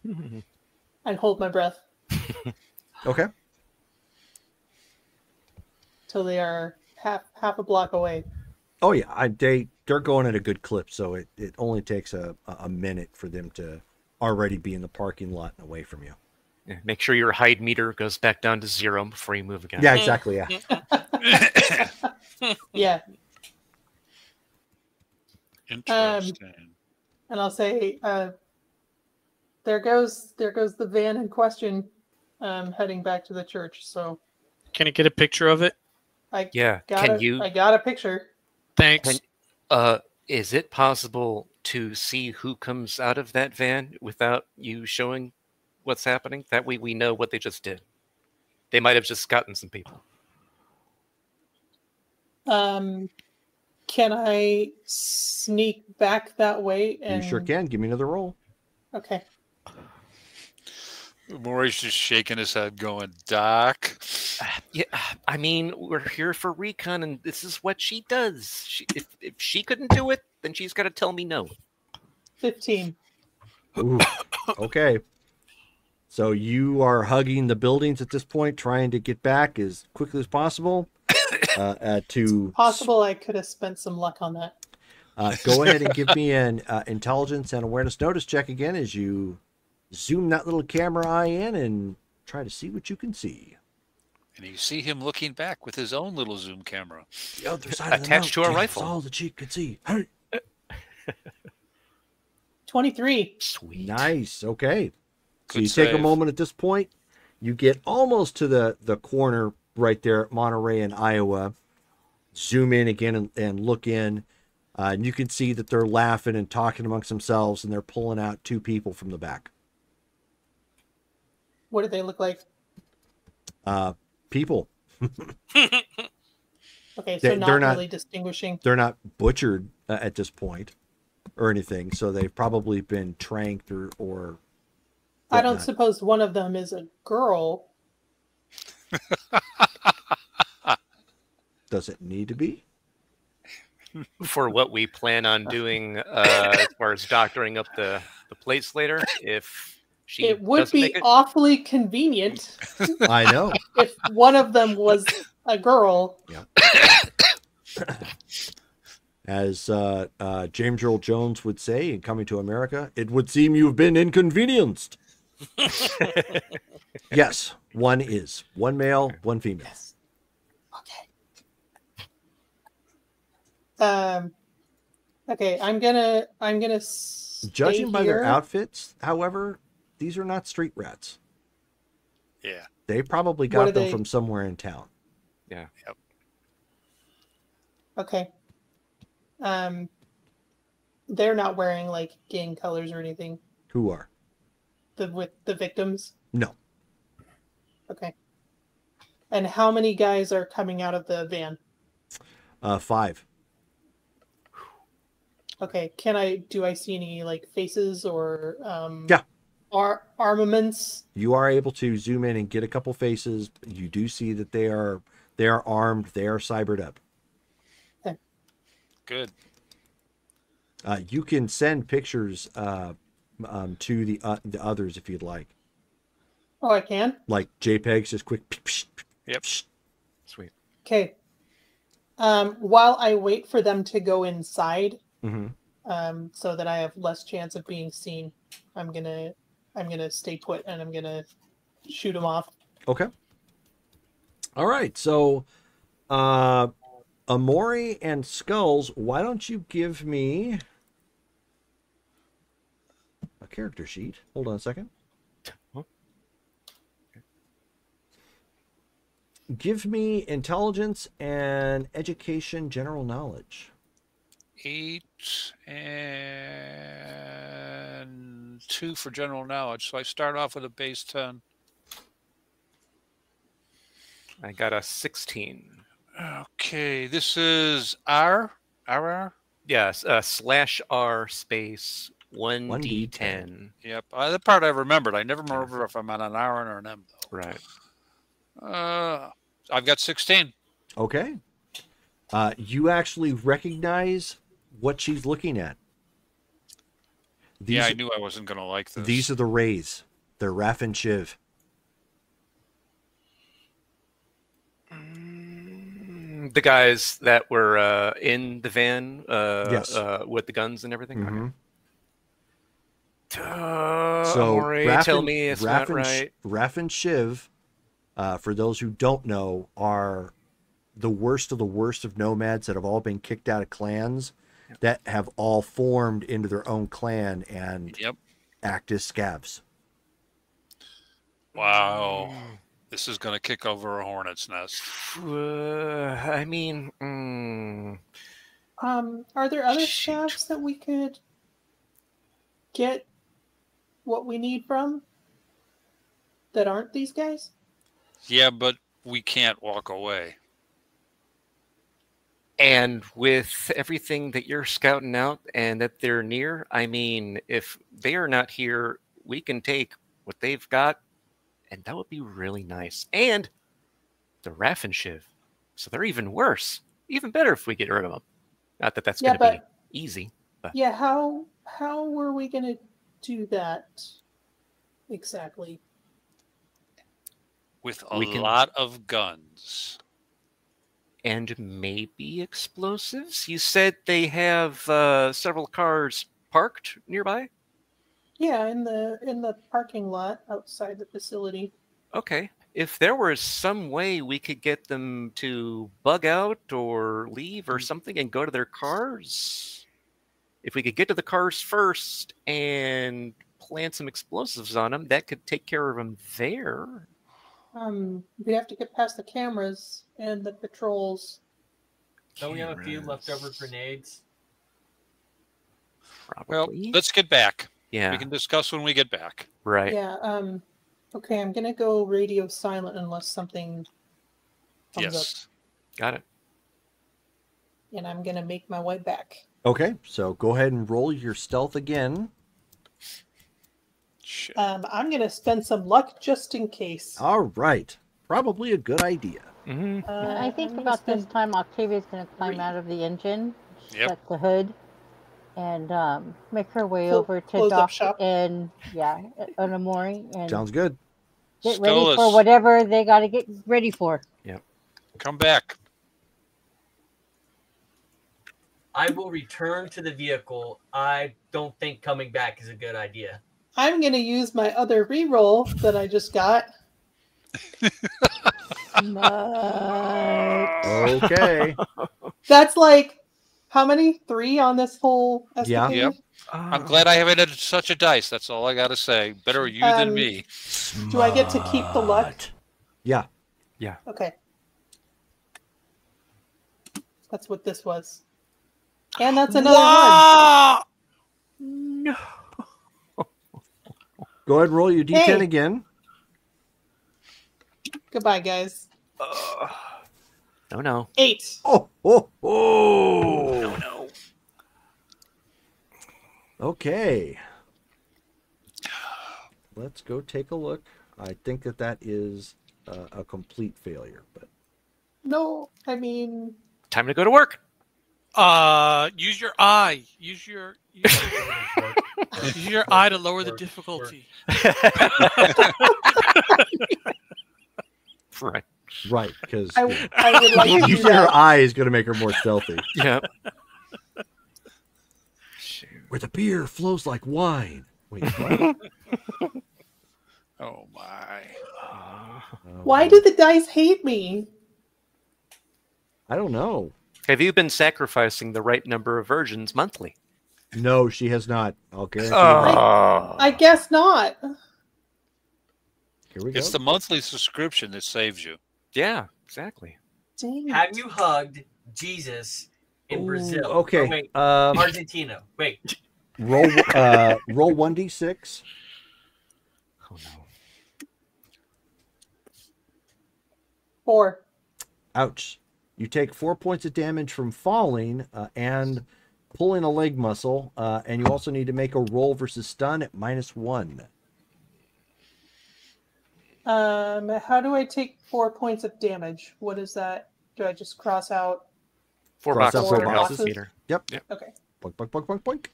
and hold my breath Okay. till they are half a block away. Oh yeah, they're going at a good clip, so it only takes a minute for them to already be in the parking lot and away from you. Yeah, make sure your hide meter goes back down to 0 before you move again. Yeah, exactly. Yeah. Yeah, Interesting. and I'll say, there goes the van in question, heading back to the church. So Can I get a picture of it? I Yeah. got I got a picture. Thanks. Is it possible to see who comes out of that van without you showing what's happening? That way we know what they just did. They might have just gotten some people. Can I sneak back that way? And You sure can. Give me another roll. Okay. Maury's just shaking his head, going, "Doc." Yeah, I mean, we're here for recon, and this is what she does. If she couldn't do it, then she's got to tell me no. 15. Ooh, okay. So you are hugging the buildings at this point, trying to get back as quickly as possible. Possible I could have spent some luck on that. Go ahead and give me an intelligence and awareness notice check again as you zoom that little camera eye in and try to see what you can see. And you see him looking back with his own little zoom camera. The other side of the Attached to a mountain, rifle. that's all the cheek could see. Hey. 23. Sweet. Nice. Okay. So Good you take a save. moment at this point. You get almost to the corner right there at Monterey and Iowa. Zoom in again and look in. And you can see that they're laughing and talking amongst themselves, and they're pulling out two people from the back. What do they look like? People. Okay, so They're not not- really distinguishing. They're not butchered at this point or anything, so they've probably been tranked or I don't whatnot. suppose one of them is a girl. Does it need to be? For what we plan on doing as far as doctoring up the plates later, if she It would doesn't be make it, awfully convenient I know. if one of them was a girl. As James Earl Jones would say in Coming to America, it would seem you've been inconvenienced. Yes, one is. One male, one female. Okay. Okay, I'm gonna stay Judging by their here. outfits, however, these are not street rats. Yeah. They probably What got are them they- from somewhere in town. yeah. Okay. They're not wearing like gang colors or anything. Who are? With the victims. No. Okay. And how many guys are coming out of the van? 5. Okay. Do I see any like faces or Yeah. armaments? You are able to zoom in and get a couple faces. You do see that they are armed. They are cybered up. Good. You can send pictures to the others if you'd like. Oh, I can? Like JPEGs, just quick. Yep. Sweet. Okay. While I wait for them to go inside, Mm-hmm. so that I have less chance of being seen, I'm gonna stay put and I'm gonna shoot them off. Okay. All right. So, Amori and Skulls, why don't you give me a character sheet? Hold on a second. Give me intelligence and education general knowledge. 8 and 2 for general knowledge. So I start off with a base 10. I got a 16. Okay, this is R. Yes, /R space 1d10. Yep, the part I remembered. I never remember if I'm on an R or an M though. Right. I've got 16. Okay. You actually recognize what she's looking at. Yeah, I knew I wasn't going to like this. These are the Rays. They're Raph and Shiv. The guys that were in the van Yes. with the guns and everything? Mhm. So, Amori, tell me it's not right. Raph and Shiv, for those who don't know, are the worst of nomads that have all been kicked out of clans that have all formed into their own clan and act as scavs. Wow. This is going to kick over a hornet's nest. I mean... Are there other scavs that we could get what we need from that aren't these guys? Yeah, but we can't walk away. And with everything that you're scouting out and that they're near, I mean, if they are not here, we can take what they've got, and that would be really nice. And the Raph and Shiv, so they're even worse. Even better if we get rid of them. Not that that's going to be easy. But. Yeah, how were we going to do that exactly? With a lot of guns. And maybe explosives? You said they have several cars parked nearby? Yeah, in the parking lot outside the facility. Okay. If there was some way we could get them to bug out or leave or something and go to their cars, if we could get to the cars first and plant some explosives on them, that could take care of them there. We have to get past the cameras and the patrols. Don't we have a few leftover grenades? Probably. Well, let's get back. Yeah. We can discuss when we get back. Right. Yeah, okay, I'm gonna go radio silent unless something comes up. Got it. And I'm gonna make my way back. Okay, so go ahead and roll your stealth again. I'm gonna spend some luck just in case. All right. Probably a good idea. I think about this time Octavia's going to climb out of the engine, shut the hood, and make her way over to close up Doc shop. and Amori and Sounds good. get ready for whatever they got to get ready for. Yep. Come back. I will return to the vehicle. I don't think coming back is a good idea. I'm gonna use my other reroll that I just got. Okay. That's like how many? 3 on this whole escapade? Yep. I'm glad I haven't had such a dice. That's all I got to say. Better you than me. Do I get to keep the luck? Yeah. Yeah. Okay. That's what this was. And that's another one. No. Go ahead and roll your D10 again. Goodbye, guys. No. 8. Oh. No. Okay. Let's go take a look. I think that is a complete failure, but No, I mean... Time to go to work. Use your eye. Use your eye to lower the difficulty. Right, because I would like to do using her that. eye is going to make her more stealthy. Yeah. Where the beer flows like wine. Wait, what? Oh my. Why do the dice hate me? I don't know. Have you been sacrificing the right number of virgins monthly? No, she has not. I'll guarantee you. I guess not. Here we go. It's the monthly subscription that saves you. Yeah, exactly. Dang Have it. you hugged Jesus in Ooh, Brazil? okay. Or wait, Um, Argentina. Wait. roll 1d6. Oh no. 4. Ouch. You take 4 points of damage from falling and pulling a leg muscle, and you also need to make a roll versus stun at -1. How do I take 4 points of damage? What is that? Do I just cross out? 4 Cross boxes out for four health boxes? meter. Yep. Okay. Boink, boink, boink, boink, boink.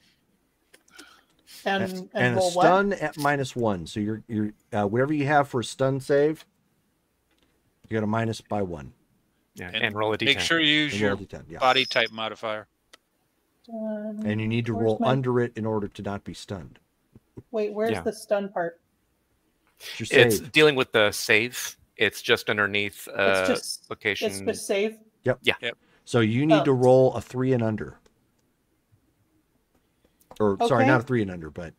And And a roll what? stun at -1. So you're whatever you have for a stun save, you got a minus by 1. Yeah, and roll a d10. Make sure you use And your roll a d10, yeah. body type modifier. And you need to Where's roll my- under it in order to not be stunned. Wait, where's Yeah. the stun part? It's your It's save. dealing with the save. It's just underneath It's just location. it's just save. So you need to roll a 3 and under. Or sorry, Okay. not a 3 and under, but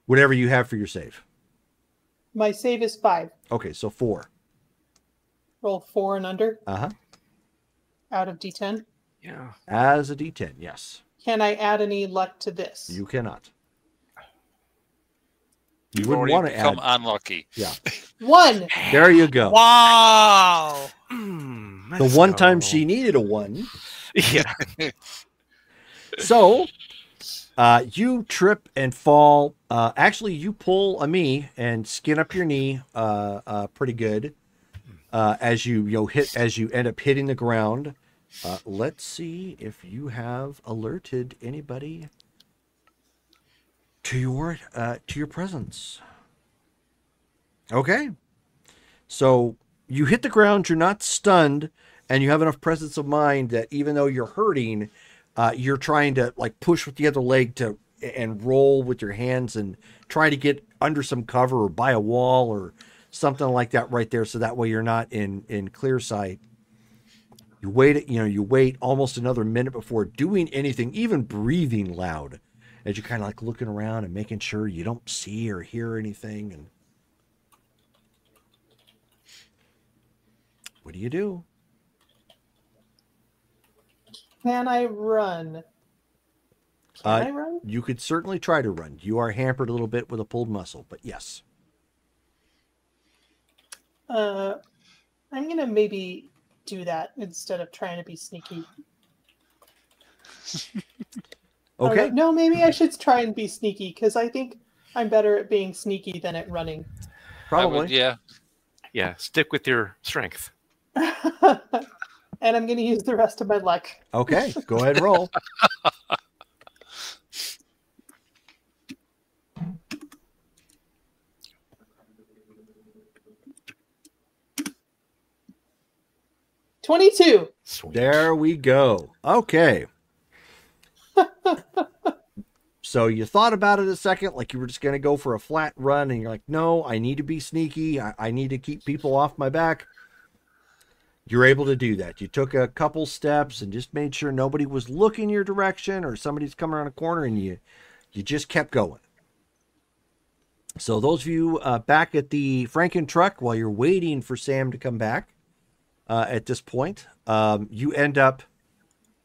whatever you have for your save. My save is 5. Okay, so 4. Roll 4 and under Uh-huh. out of D10. Yeah. As a d10, yes. Can I add any luck to this? You cannot. You You've wouldn't already want to become add. unlucky. Yeah. 1. There you go. Wow. The one time she needed a 1. Yeah. So, you trip and fall. Actually, you pull a me and skin up your knee pretty good as you end up hitting the ground. Let's see if you have alerted anybody to your presence. Okay. So you hit the ground. You're not stunned, and you have enough presence of mind that even though you're hurting, you're trying to like push with the other leg and roll with your hands and try to get under some cover or by a wall or something like that right there, so that way you're not in clear sight. You wait almost another minute before doing anything, even breathing loud, as you're kind of like looking around and making sure you don't see or hear anything. And what do you do? Can I run? Can I run? You could certainly try to run. You are hampered a little bit with a pulled muscle, but yes. I'm gonna maybe do that instead of trying to be sneaky. Okay. No, maybe I should try and be sneaky because I think I'm better at being sneaky than at running. Probably. Yeah. Yeah. Stick with your strength. And I'm going to use the rest of my luck. Okay. Go ahead and roll. $22. Sweet. There we go. Okay. So you thought about it a second, like you were just going to go for a flat run, and you're like, no, I need to be sneaky. I need to keep people off my back. You're able to do that. You took a couple steps and just made sure nobody was looking your direction or somebody's coming around a corner, and you just kept going. So those of you back at the Franken truck, while you're waiting for Sam to come back, at this point, you end up,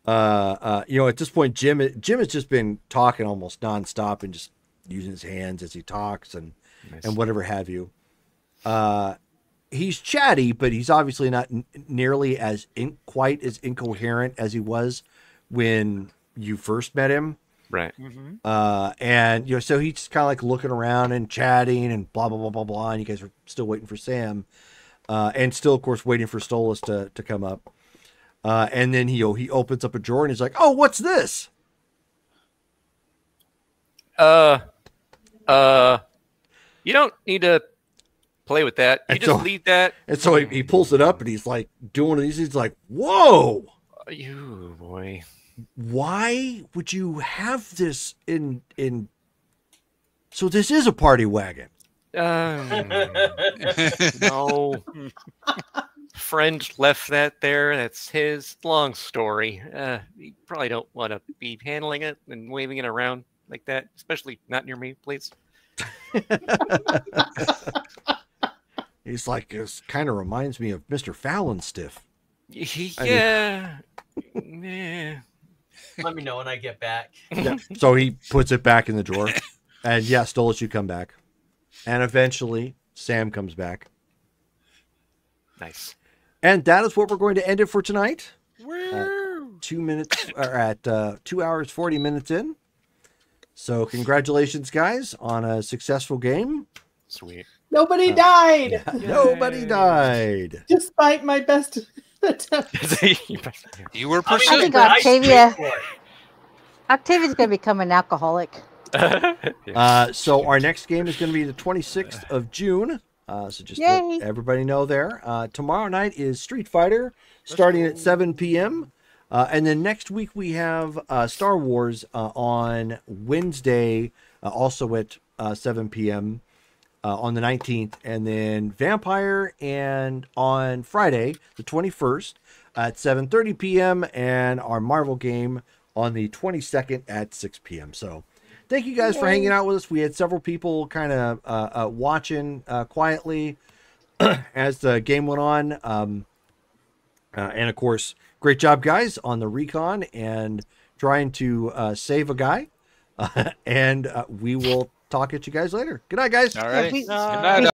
at this point, Jim has just been talking almost nonstop and just using his hands as he talks and whatever have you. He's chatty, but he's obviously not nearly as quite as incoherent as he was when you first met him. Right. And so he's just kind of like looking around and chatting and blah blah blah blah blah. And you guys are still waiting for Sam, and still, of course, waiting for Stolas to come up. And then he opens up a drawer and he's like, "Oh, what's this?" You don't need to play with that. You And just so- leave that. And so he pulls it up and he's like doing one of these. He's like, "Whoa! You boy. Why would you have this in? So this is a party wagon." No. friend left that there. That's his. Long story. You probably don't want to be handling it and waving it around like that, especially not near me, please. He's like, it kind of reminds me of Mr. Fallon stiff. Yeah. Yeah. Let me know when I get back. Yeah. So he puts it back in the drawer. And yeah, Stolas, you come back. And eventually, Sam comes back. Nice. And that is what we're going to end it for tonight. Woo! 2 minutes, or at 2 hours, 40 minutes in. So congratulations, guys, on a successful game. Sweet. Nobody died, Nobody died. despite my best attempt. You were I mean, I think persistent. nice Octavia- for it. Octavia's going to become an alcoholic. So our next game is going to be the 26th of June. So just Yay. let everybody know there. Tomorrow night is Street Fighter, starting at 7 p.m. And then next week we have Star Wars on Wednesday, also at 7 p.m. On the 19th. And then Vampire and on Friday, the 21st, at 7:30 p.m. And our Marvel game on the 22nd at 6 p.m. So thank you guys for hanging out with us. We had several people kind of watching quietly as the game went on. And of course, great job, guys, on the recon and trying to save a guy. And we will talk at you guys later. Good night, guys. All right. we- Good night.